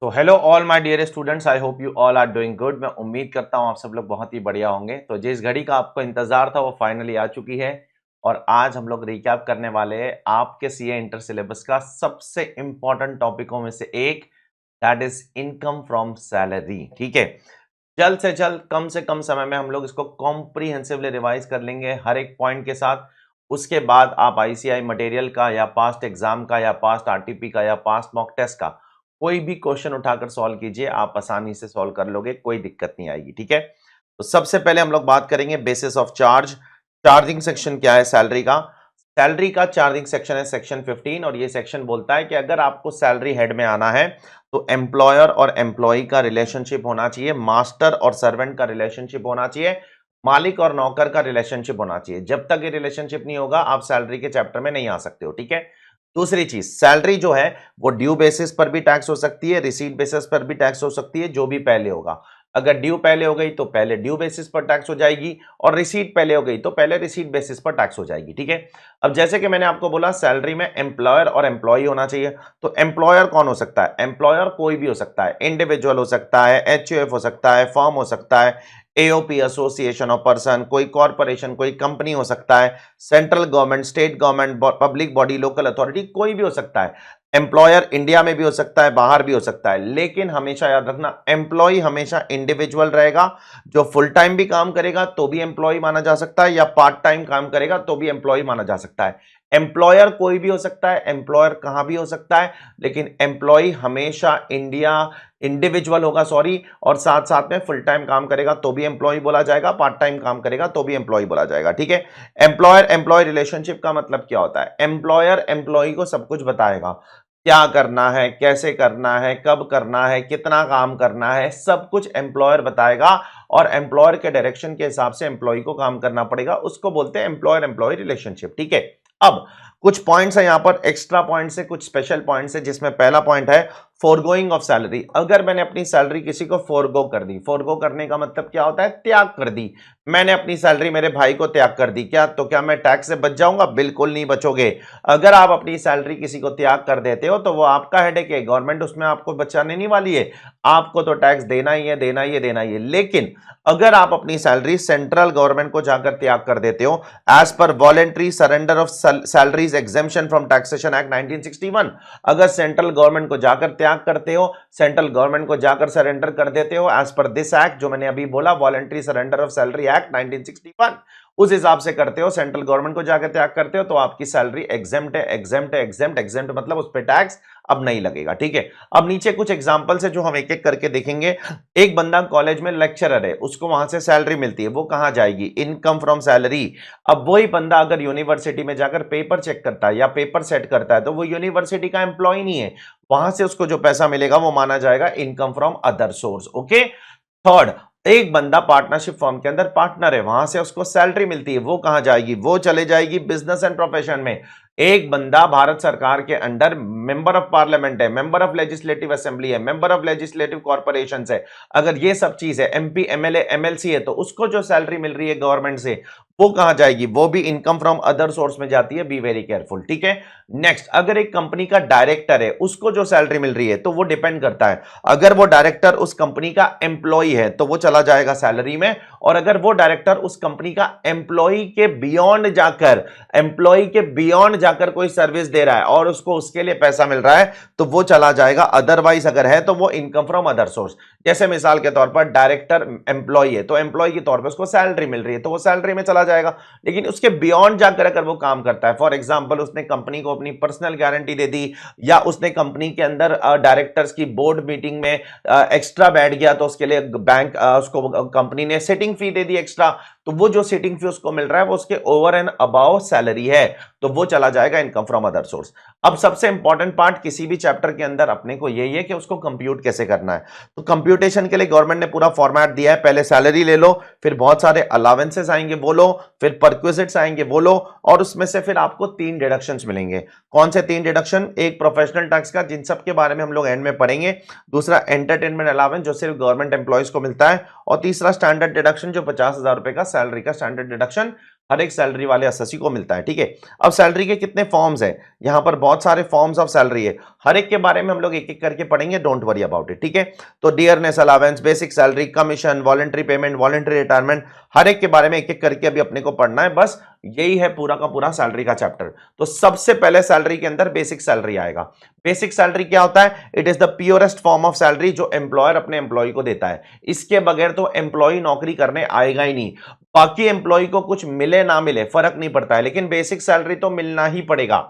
तो hello all my dear students, I hope you all are doing good. मैं उम्मीद करता हूँ आप सब लोग बहुत ही बढ़िया होंगे। तो जिस घड़ी का आपको इंतजार था वो फाइनली आ चुकी है और आज हम लोग रिकैप करने वाले हैं आपके सीए इंटर सिलेबस का सबसे इंपॉर्टेंट टॉपिकों में से एक, that is income from salary. ठीक है, जल्द से जल्द कम से कम समय में हम लोग इसको कॉम्प्रीहेंसिवली रिवाइज कर लेंगे हर एक पॉइंट के साथ। उसके बाद आप आईसीआई मटेरियल का या पास्ट एग्जाम का या पास्ट आरटीपी का या पास्ट मॉक टेस्ट का कोई भी क्वेश्चन उठाकर सॉल्व कीजिए, आप आसानी से सॉल्व कर लोगे, कोई दिक्कत नहीं आएगी। ठीक है, तो सबसे पहले हम लोग बात करेंगे basis of charge. Charging section क्या है सैलरी का? सैलरी का चार्जिंग सेक्शन है सेक्शन 15 और ये सेक्शन बोलता है कि अगर आपको सैलरी हेड में आना है तो एम्प्लॉयर और एम्प्लॉय का रिलेशनशिप होना चाहिए, मास्टर और सर्वेंट का रिलेशनशिप होना चाहिए, मालिक और नौकर का रिलेशनशिप होना चाहिए। जब तक ये रिलेशनशिप नहीं होगा आप सैलरी के चैप्टर में नहीं आ सकते हो। ठीक है, दूसरी चीज, सैलरी जो है वो ड्यू बेसिस पर भी टैक्स हो सकती है, रिसीट बेसिस पर भी टैक्स हो सकती है, जो भी पहले होगा। अगर ड्यू पहले हो गई तो पहले ड्यू बेसिस पर टैक्स हो जाएगी और रिसीट पहले हो गई तो पहले रिसीट बेसिस पर टैक्स हो जाएगी। ठीक है, अब जैसे कि मैंने आपको बोला सैलरी में एम्प्लॉयर और एम्प्लॉय होना चाहिए। तो एम्प्लॉयर कौन हो सकता है? एम्प्लॉयर कोई भी हो सकता है, इंडिविजुअल हो सकता है, एचयूएफ हो सकता है, फर्म हो सकता है, एओपी एसोसिएशन ऑफ पर्सन, कोई कॉर्पोरेशन, कोई कंपनी हो सकता है, central government, state government, public body, local authority, कोई भी हो सकता है। एम्प्लॉयर इंडिया में भी हो सकता है, बाहर भी हो सकता है, लेकिन हमेशा याद रखना एम्प्लॉय हमेशा इंडिविजुअल रहेगा। जो फुल टाइम भी काम करेगा तो भी एम्प्लॉय माना जा सकता है या पार्ट टाइम काम करेगा तो भी एम्प्लॉय माना जा सकता है। एम्प्लॉयर कोई भी हो सकता है, एम्प्लॉयर कहां भी हो सकता है, लेकिन एम्प्लॉय हमेशा इंडिविजुअल होगा, सॉरी, और साथ साथ में फुल टाइम काम करेगा तो भी एम्प्लॉय बोला जाएगा, पार्ट टाइम काम करेगा तो भी एम्प्लॉय बोला जाएगा। ठीक है, एम्प्लॉयर एम्प्लॉय रिलेशनशिप का मतलब क्या होता है? एम्प्लॉयर एम्प्लॉय को सब कुछ बताएगा, क्या करना है, कैसे करना है, कब करना है, कितना काम करना है, सब कुछ एम्प्लॉयर बताएगा और एम्प्लॉयर के डायरेक्शन के हिसाब से एम्प्लॉय को काम करना पड़ेगा। उसको बोलते हैं एम्प्लॉयर एम्प्लॉय रिलेशनशिप। ठीक है, अब कुछ पॉइंट्स है यहां पर, एक्स्ट्रा पॉइंट्स है, कुछ स्पेशल पॉइंट्स है, जिसमें पहला पॉइंट है फोरगोइंग ऑफ सैलरी। अगर मैंने अपनी सैलरी किसी को फोरगो कर दी, फोरगो करने का मतलब क्या होता है? त्याग कर दी। मैंने अपनी सैलरी मेरे भाई को त्याग कर दी, क्या मैं टैक्स से बच जाऊंगा? बिल्कुल नहीं बचोगे। अगर आप अपनी सैलरी किसी को त्याग कर देते हो तो वो आपका हेडेक है, गवर्नमेंट उसमें आपको बचाने नहीं वाली है, आपको तो टैक्स देना ही है, देना ही है, देना ही है। लेकिन अगर आप अपनी सैलरी सेंट्रल गवर्नमेंट को जाकर त्याग कर देते हो, as per voluntary surrender of salaries exemption from taxation act 1961, अगर सेंट्रल गवर्नमेंट को जाकर त्याग करते हो, सेंट्रल गवर्नमेंट को जाकर सरेंडर कर देते हो एज पर दिस एक्ट जो मैंने अभी बोला, voluntary surrender of salary act 1961, उस हिसाब से करते हो, सेंट्रल गवर्नमेंट को जाकर त्याग करते हो, तो आपकी सैलरी एग्जेम्प्ट है। एग्जेम्प्ट है, एग्जेम्प्ट, एग्जेम्प्ट मतलब उस पर टैक्स अब नहीं लगेगा। ठीक है, अब नीचे कुछ एग्जांपल्स है जो हम एक एक करके देखेंगे। एक बंदा कॉलेज में लेक्चरर है, उसको वहां से सैलरी मिलती है, वो कहां जाएगी? Income from salary. अब वही बंदा अगर यूनिवर्सिटी में जाकर पेपर चेक करता है या पेपर सेट करता है तो वो यूनिवर्सिटी का एम्प्लॉय नहीं है, वहां से उसको जो पैसा मिलेगा वो माना जाएगा income from other source. Okay, third, एक बंदा पार्टनरशिप फर्म के अंदर पार्टनर है, वहां से उसको सैलरी मिलती है, वो कहां जाएगी? वो चले जाएगी बिजनेस एंड प्रोफेशन में। एक बंदा भारत सरकार के अंडर मेंबर ऑफ पार्लियामेंट है, मेंबर ऑफ लेजिस्लेटिव असेंबली है, मेंबर ऑफ लेजिस्लेटिव कॉर्पोरेशन है, अगर ये सब चीज है, एमपी एमएलए एमएलसी है, तो उसको जो सैलरी मिल रही है गवर्नमेंट से वो कहां जाएगी? वो भी इनकम फ्रॉम अदर सोर्स में जाती है। B very careful. ठीक है, नेक्स्ट, अगर एक कंपनी का डायरेक्टर है, उसको जो सैलरी मिल रही है तो वो डिपेंड करता है, अगर वो डायरेक्टर उस कंपनी का एम्प्लॉय है तो वो चला जाएगा सैलरी में, और अगर वो डायरेक्टर उस कंपनी का एम्प्लॉय के बियॉन्ड जाकर कोई सर्विस दे रहा है और उसको उसके लिए पैसा मिल रहा है तो वो चला जाएगा। अदरवाइज अगर है तो वो इनकम फ्रॉम अदर सोर्स। जैसे मिसाल के तौर पर डायरेक्टर एम्प्लॉय है तो एम्प्लॉय के तौर पर उसको सैलरी मिल रही है तो वो सैलरी में चला जाएगा, लेकिन उसके बियॉन्ड जाकर अगर वो काम करता है, फॉर एग्जांपल उसने कंपनी को अपनी पर्सनल गारंटी दे दी या उसने कंपनी के अंदर डायरेक्टर्स की बोर्ड मीटिंग में एक्स्ट्रा बैठ गया तो उसके लिए बैंक उसको कंपनी ने सिटिंग फी दे दी एक्स्ट्रा, तो वो जो सिटिंग फी उसको मिल रहा है वो उसके ओवर एंड अबाव सैलरी है, तो वो चला जाएगा इनकम फ्रॉम अदर सोर्स। अब सबसे इंपॉर्टेंट पार्ट किसी भी चैप्टर के अंदर अपने को यही है कि उसको कंप्यूट कैसे करना है। तो कंप्यूटेशन के लिए गवर्नमेंट ने पूरा फॉर्मेट दिया है, पहले सैलरी ले लो, फिर बहुत सारे अलावेंसेस आएंगे वो लो, फिर परक्विजिट्स आएंगे वो लो, और उसमें से फिर आपको 3 डिडक्शंस मिलेंगे। कौन से 3 डिडक्शन? एक प्रोफेशनल टैक्स का, जिन सब के बारे में हम लोग एंड में पढ़ेंगे, दूसरा एंटरटेनमेंट अलावेंस जो सिर्फ गवर्नमेंट एम्प्लॉयज को मिलता है, और तीसरा स्टैंडर्ड डिडक्शन जो 50,000 रुपए का सैलरी का स्टैंडर्ड डिडक्शन हर एक सैलरी वाले एसएससी को मिलता है, ठीक है। अब सैलरी के कितने फॉर्म्स हैं, यहां पर बहुत सारे फॉर्म्स ऑफ सैलरी है, हर एक के बारे में हम लोग एक एक करके पढ़ेंगे, डोंट वरी अबाउट इट, ठीक है। तो dearness allowance, basic salary, commission, voluntary payment, voluntary retirement, हर एक के बारे में एक एक करके अभी अपने को पढ़ना है, बस यही है पूरा का पूरा सैलरी का चैप्टर। तो सबसे पहले सैलरी के अंदर बेसिक सैलरी आएगा। बेसिक सैलरी क्या होता है? It is the purest form of salary जो एम्प्लॉयर अपने एम्प्लॉय को देता है। इसके बगैर तो एम्प्लॉय नौकरी करने आएगा ही नहीं। बाकी एम्प्लॉय को कुछ मिले ना मिले फर्क नहीं पड़ता है, लेकिन बेसिक सैलरी तो मिलना ही पड़ेगा।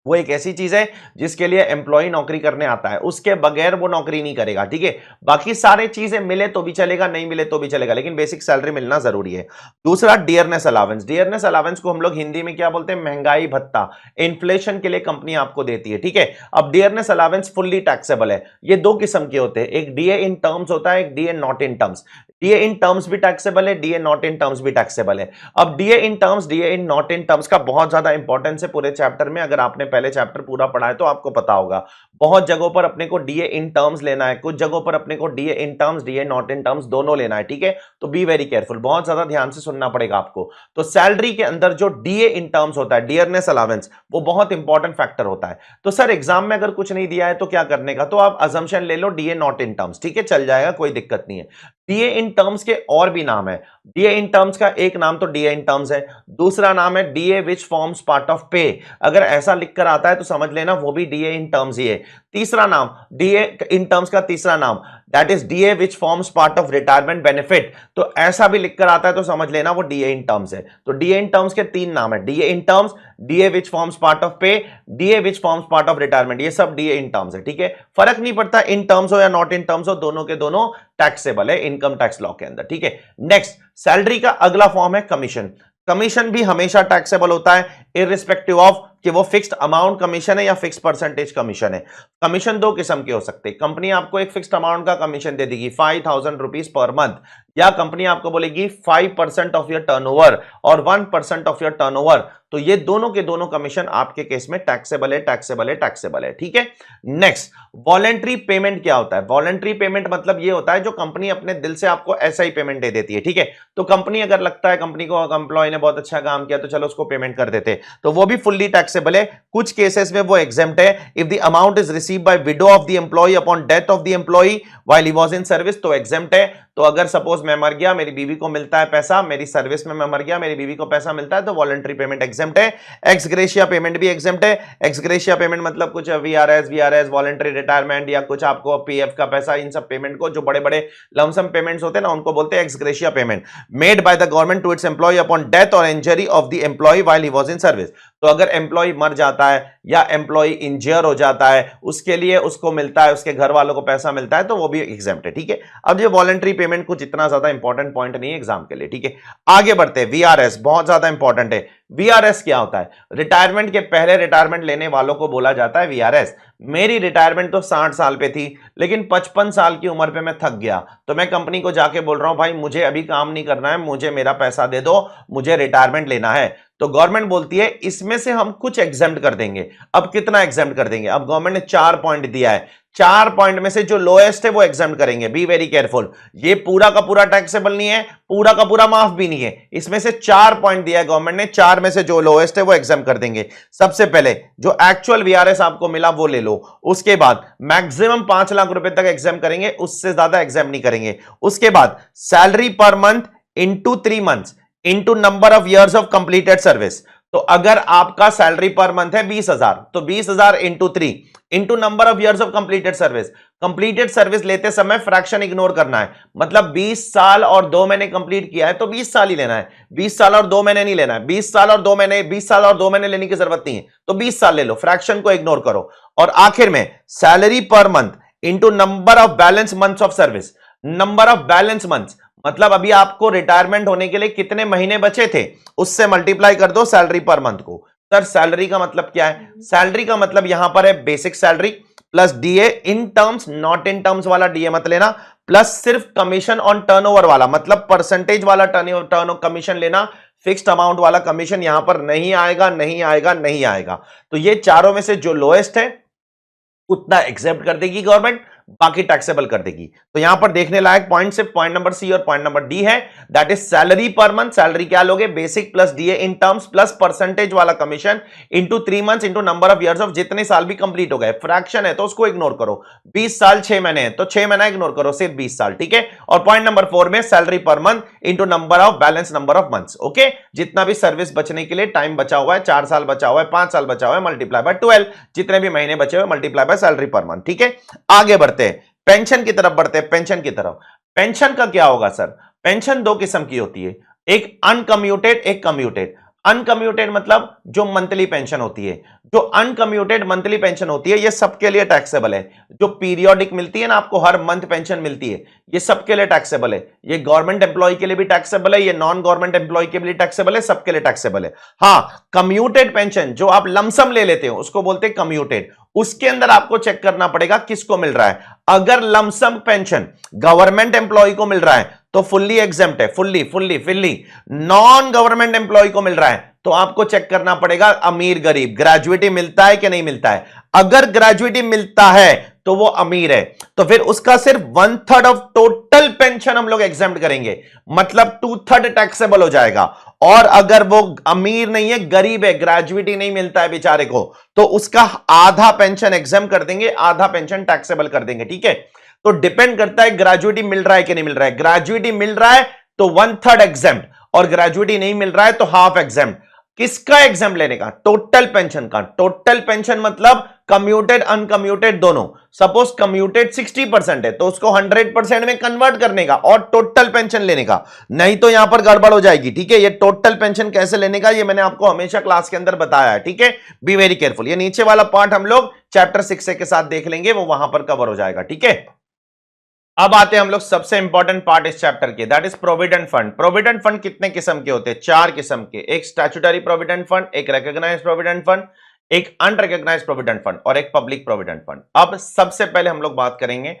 वो एक ऐसी चीज है जिसके लिए एम्प्लॉय नौकरी करने आता है, उसके बगैर वो नौकरी नहीं करेगा, ठीक है। बाकी सारे चीजें मिले तो भी चलेगा, नहीं मिले तो भी चलेगा, लेकिन बेसिक सैलरी मिलना जरूरी है। दूसरा डियरनेस अलावेंस। डियरनेस अलावेंस को हम लोग हिंदी में क्या बोलते हैं? महंगाई भत्ता। इन्फ्लेशन के लिए कंपनी आपको देती है, ठीक है। अब डियरनेस अलावेंस फुल्ली टैक्सेबल है। ये दो किस्म के होते हैं, एक डीए इन टर्म्स होता है, एक DA not in terms. DA in terms भी टैक्सेबल है, डीए नॉट इन टर्म्स भी टैक्सेबल है। अब DA in terms, DA in not in terms का बहुत ज्यादा इंपॉर्टेंस है पूरे चैप्टर में। अगर आपने पहले चैप्टर पूरा पढ़ा है तो आपको पता होगा, बहुत जगहों पर अपने को डीए इन टर्म्स लेना है, कुछ जगहों पर अपने को DA in terms, DA not in terms दोनों लेना है, ठीक है। तो बी वेरी केयरफुल, बहुत ज्यादा ध्यान से सुनना पड़ेगा आपको। तो सैलरी के अंदर जो डीए इन टर्म्स होता है, डियरनेस अलावेंस, वो बहुत इंपॉर्टेंट फैक्टर होता है। तो सर एग्जाम में अगर कुछ नहीं दिया है तो क्या करने का? तो आप अजम्पशन ले लो डीए नॉट इन टर्म्स, ठीक है, चल जाएगा, कोई दिक्कत नहीं है। डीए इन टर्म्स के और भी नाम है। डीए इन टर्म्स का एक नाम तो डीए इन टर्म्स है, दूसरा नाम है DA which forms part of पे। अगर ऐसा लिखकर आता है तो समझ लेना वो भी डीए इन टर्म्स ही है। तीसरा नाम डीए इन टर्म्स का तीसरा नाम that is DA which forms part of retirement benefit. तो ऐसा भी लिखकर आता है तो समझ लेना वो डीए इन टर्म्स है। तो डीए इन टर्म्स के तीन नाम है, DA in terms, DA which forms part of pay, DA which forms part of retirement, ये सब डीए इन टर्म्स है, ठीक है। फर्क नहीं पड़ता इन टर्म्स हो या नॉट इन टर्म्स हो, दोनों के दोनों टैक्सेबल है इनकम टैक्स लॉ के अंदर, ठीक है। नेक्स्ट, सैलरी का अगला फॉर्म है कमीशन। कमीशन भी हमेशा टैक्सेबल होता है इररिस्पेक्टिव ऑफ कि वो फिक्स्ड अमाउंट कमीशन है या फिक्स परसेंटेज कमीशन है। कमीशन दो किस्म के हो सकते हैं। कंपनी आपको एक फिक्स्ड अमाउंट का कमीशन दे देगी 5000 रुपीज पर मंथ, या कंपनी आपको बोलेगी 5% ऑफ योर टर्नओवर और 1% ऑफ योर टर्नओवर। तो ये दोनों के दोनों कमीशन आपके केस में टैक्सेबल है, टैक्सेबल है, टैक्सेबल है, ठीक है। नेक्स्ट, वॉलेंट्री पेमेंट क्या होता है? वॉलेंट्री पेमेंट मतलब ये होता है जो कंपनी अपने दिल से आपको ऐसा ही पेमेंट दे देती है, ठीक है। तो कंपनी अगर लगता है कंपनी को एम्प्लॉय ने बहुत अच्छा काम किया तो चलो उसको पेमेंट कर देते, तो वो भी फुल्ली टैक्सेबल है। कुछ केसेस में वो एग्जेम्प्ट है। If the amount is receive by widow of the employ upon death of the employ while he was in service, तो एग्जेम्प्ट है। तो अगर सपोज मैं मर गया, मेरी बीवी को मिलता है पैसा, मेरी सर्विस में मैं मर गया, मेरी बीवी को पैसा मिलता है, तो वॉलंटरी पेमेंट एग्जेम्प्ट है। एक्स ग्रेशिया पेमेंट भी एग्जेम्प्ट है। एक्स ग्रेशिया पेमेंट मतलब कुछ वीआरएस, वॉलंटरी रिटायरमेंट या कुछ आपको पीएफ का पैसा, इन सब पेमेंट को, जो बड़े बड़े लमसम पेमेंट्स होते हैं ना, उनको बोलते हैं ex gratia payment, made by the government to its employee upon death और injury of the employ while he was in service. तो अगर एम्प्लॉय मर जाता है या एम्प्लॉय इंजर हो जाता है, उसके लिए उसको मिलता है, उसके घर वालों को पैसा मिलता है, तो वो भी एग्जेम्प्ट है, ठीक है। अब ये वॉलंटरी पेमेंट कुछ इतना ज्यादा इंपॉर्टेंट पॉइंट नहीं है एग्जाम के लिए, ठीक है। आगे बढ़ते हैं, वीआरएस बहुत ज्यादा इंपॉर्टेंट है। वीआरएस क्या होता है? रिटायरमेंट के पहले रिटायरमेंट लेने वालों को बोला जाता है वीआरएस। मेरी रिटायरमेंट तो 60 साल पे थी, लेकिन 55 साल की उम्र पे मैं थक गया, तो मैं कंपनी को जाके बोल रहा हूं भाई मुझे अभी काम नहीं करना है, मुझे मेरा पैसा दे दो, मुझे रिटायरमेंट लेना है। तो गवर्नमेंट बोलती है इसमें से हम कुछ एग्जेम्प्ट कर देंगे। अब कितना एग्जेम्प्ट कर देंगे? अब गवर्नमेंट ने 4 पॉइंट दिया है, 4 पॉइंट में से जो लोएस्ट है वो एग्जाम करेंगे। बी वेरी केयरफुल, ये पूरा का पूरा टैक्सेबल नहीं है, पूरा का पूरा माफ भी नहीं है, इसमें से 4 पॉइंट दिया है गवर्नमेंट ने, 4 में से जो लोएस्ट है वो एग्जाम कर देंगे। सबसे पहले जो एक्चुअल वीआरएस आपको मिला वो ले लो, उसके बाद मैक्सिमम 5 लाख रुपए तक एग्जाम करेंगे, उससे ज्यादा एग्जाम नहीं करेंगे। उसके बाद salary per month into 3 months into number of years of completed service. तो अगर आपका सैलरी पर मंथ है 20,000, तो 20,000 into 3 into number of years of completed service. Completed service लेते समय फ्रैक्शन इग्नोर करना है, मतलब 20 साल और 2 महीने कंप्लीट किया है तो 20 साल ही लेना है, 20 साल और 2 महीने नहीं लेना है। 20 साल और 2 महीने, 20 साल और 2 महीने लेने की जरूरत नहीं है, तो 20 साल ले लो, फ्रैक्शन को इग्नोर करो। और आखिर में salary per month into number of balance months of service. Number of balance months मतलब अभी आपको रिटायरमेंट होने के लिए कितने महीने बचे थे, उससे मल्टीप्लाई कर दो सैलरी पर मंथ को। सर सैलरी का मतलब क्या है? सैलरी का मतलब यहां पर है basic salary plus DA in terms, not in terms वाला डीए मत लेना, प्लस सिर्फ कमीशन ऑन टर्नओवर वाला, मतलब परसेंटेज वाला टर्न कमीशन लेना, फिक्स्ड अमाउंट वाला कमीशन यहां पर नहीं आएगा, नहीं आएगा, नहीं आएगा। तो ये चारों में से जो लोएस्ट है उतना एक्सेप्ट कर देगी गवर्नमेंट, बाकी टैक्सेबल कर देगी। तो यहां पर देखने लायक पॉइंट सिर्फ पॉइंट नंबर सी और पॉइंट नंबर डी है, that is salary per month. Salary क्या लोगे, basic plus DA in terms plus percentage वाला commission into 3 months into number of years of, जितने साल भी कंप्लीट हो गए। फ्रैक्शन है तो उसको इग्नोर करो, 20 साल 6 महीने है तो 6 महीना इग्नोर करो, सिर्फ 20 साल, ठीक है। और पॉइंट नंबर 4 में salary per month into number of balance number of months, okay. जितना भी सर्विस बचने के लिए टाइम बचा हुआ है, 4 साल बचा हुआ है, 5 साल बचा हुआ है, मल्टीप्लाई बाय 12, जितने भी महीने बचे हुए multiply by salary per month, ठीक है। आगे बढ़ते हैं, पेंशन की तरफ बढ़ते हैं, पेंशन की तरफ। पेंशन का क्या होगा सर, पेंशन दो किस्म की होती है, एक अनकम्यूटेड एक कम्यूटेड। अनकम्यूटेड मतलब जो मंथली पेंशन होती है, जो अनकम्यूटेड मंथली पेंशन होती है ये सबके लिए टैक्सेबल है। जो पीरियोडिक मिलती है ना आपको, हर मंथ पेंशन मिलती है, ये सबके लिए टैक्सेबल है। ये गवर्नमेंट एम्प्लॉय के लिए भी टैक्सेबल है, ये नॉन गवर्नमेंट एम्प्लॉय के लिए टैक्सेबल है, सबके लिए टैक्सेबल है। हाँ, कम्यूटेड पेंशन जो आप लमसम ले लेते हो उसको बोलते हैं कम्यूटेड। उसके अंदर आपको चेक करना पड़ेगा किसको मिल रहा है। अगर लमसम पेंशन गवर्नमेंट एम्प्लॉय को मिल रहा है तो फुल्ली एग्जेम्प्ट है, फुल्ली। नॉन गवर्नमेंट एम्प्लॉय को मिल रहा है तो आपको चेक करना पड़ेगा अमीर गरीब, ग्रेजुएटी मिलता है कि नहीं मिलता है। अगर ग्रेजुएटी मिलता है तो वो अमीर है, तो फिर उसका सिर्फ 1/3 ऑफ टोटल पेंशन हम लोग एग्जेम्प्ट करेंगे, मतलब 2/3 टैक्सेबल हो जाएगा। और अगर वो अमीर नहीं है, गरीब है, ग्रेजुएटी नहीं मिलता है बेचारे को, तो उसका आधा पेंशन एग्जेम्प्ट कर देंगे, आधा पेंशन टैक्सेबल कर देंगे, ठीक है। तो डिपेंड करता है ग्रेजुएटी मिल रहा है कि नहीं मिल रहा है। ग्रेजुएटी मिल रहा है तो 1/3 एग्जेम्प्ट, और ग्रेजुएटी नहीं मिल रहा है तो हाफ एग्जेम्प्ट। किसका एग्जाम लेने का, टोटल पेंशन का। टोटल पेंशन मतलब कम्यूटेड अनकम्यूटेड दोनों। सपोज कम्यूटेड 60% है तो उसको 100% में कन्वर्ट करने का और टोटल पेंशन लेने का, नहीं तो यहां पर गड़बड़ हो जाएगी, ठीक है। ये टोटल पेंशन कैसे लेने का ये मैंने आपको हमेशा क्लास के अंदर बताया है, ठीक है। B very careful. ये नीचे वाला पार्ट हम लोग चैप्टर 6 के साथ देख लेंगे, वो वहां पर कवर हो जाएगा, ठीक है। अब आते हैं हम लोग सबसे इंपॉर्टेंट पार्ट इस चैप्टर के, that is provident fund. Provident fund कितने किस्म के होते हैं, 4 किस्म के। एक स्टैट्यूटरी प्रोविडेंट फंड, एक रिकॉग्नाइज्ड प्रोविडेंट फंड, एक अनरिकॉग्नाइज्ड प्रोविडेंट फंड और एक पब्लिक प्रोविडेंट फंड। अब सबसे पहले हम लोग बात करेंगे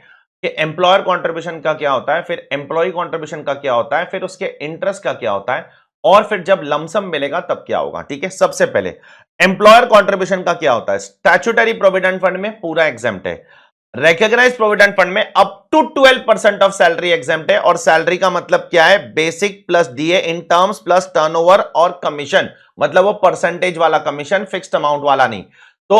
कि एम्प्लॉयर कॉन्ट्रीब्यूशन का क्या होता है, फिर एम्प्लॉय कॉन्ट्रीब्यूशन का क्या होता है, फिर उसके इंटरेस्ट का क्या होता है, और फिर जब लमसम मिलेगा तब क्या होगा, ठीक है। सबसे पहले एम्प्लॉयर कॉन्ट्रीब्यूशन का क्या होता है। स्टैट्यूटरी प्रोविडेंट फंड में पूरा एग्जेम्प्ट है, रेकग्नाइज्ड प्रोविडेंट फंड में up to 12% of salary exempt है। और सैलरी का मतलब क्या है, basic plus DA in terms plus turnover और कमीशन, मतलब वो परसेंटेज वाला कमीशन, फिक्स्ड अमाउंट वाला नहीं। तो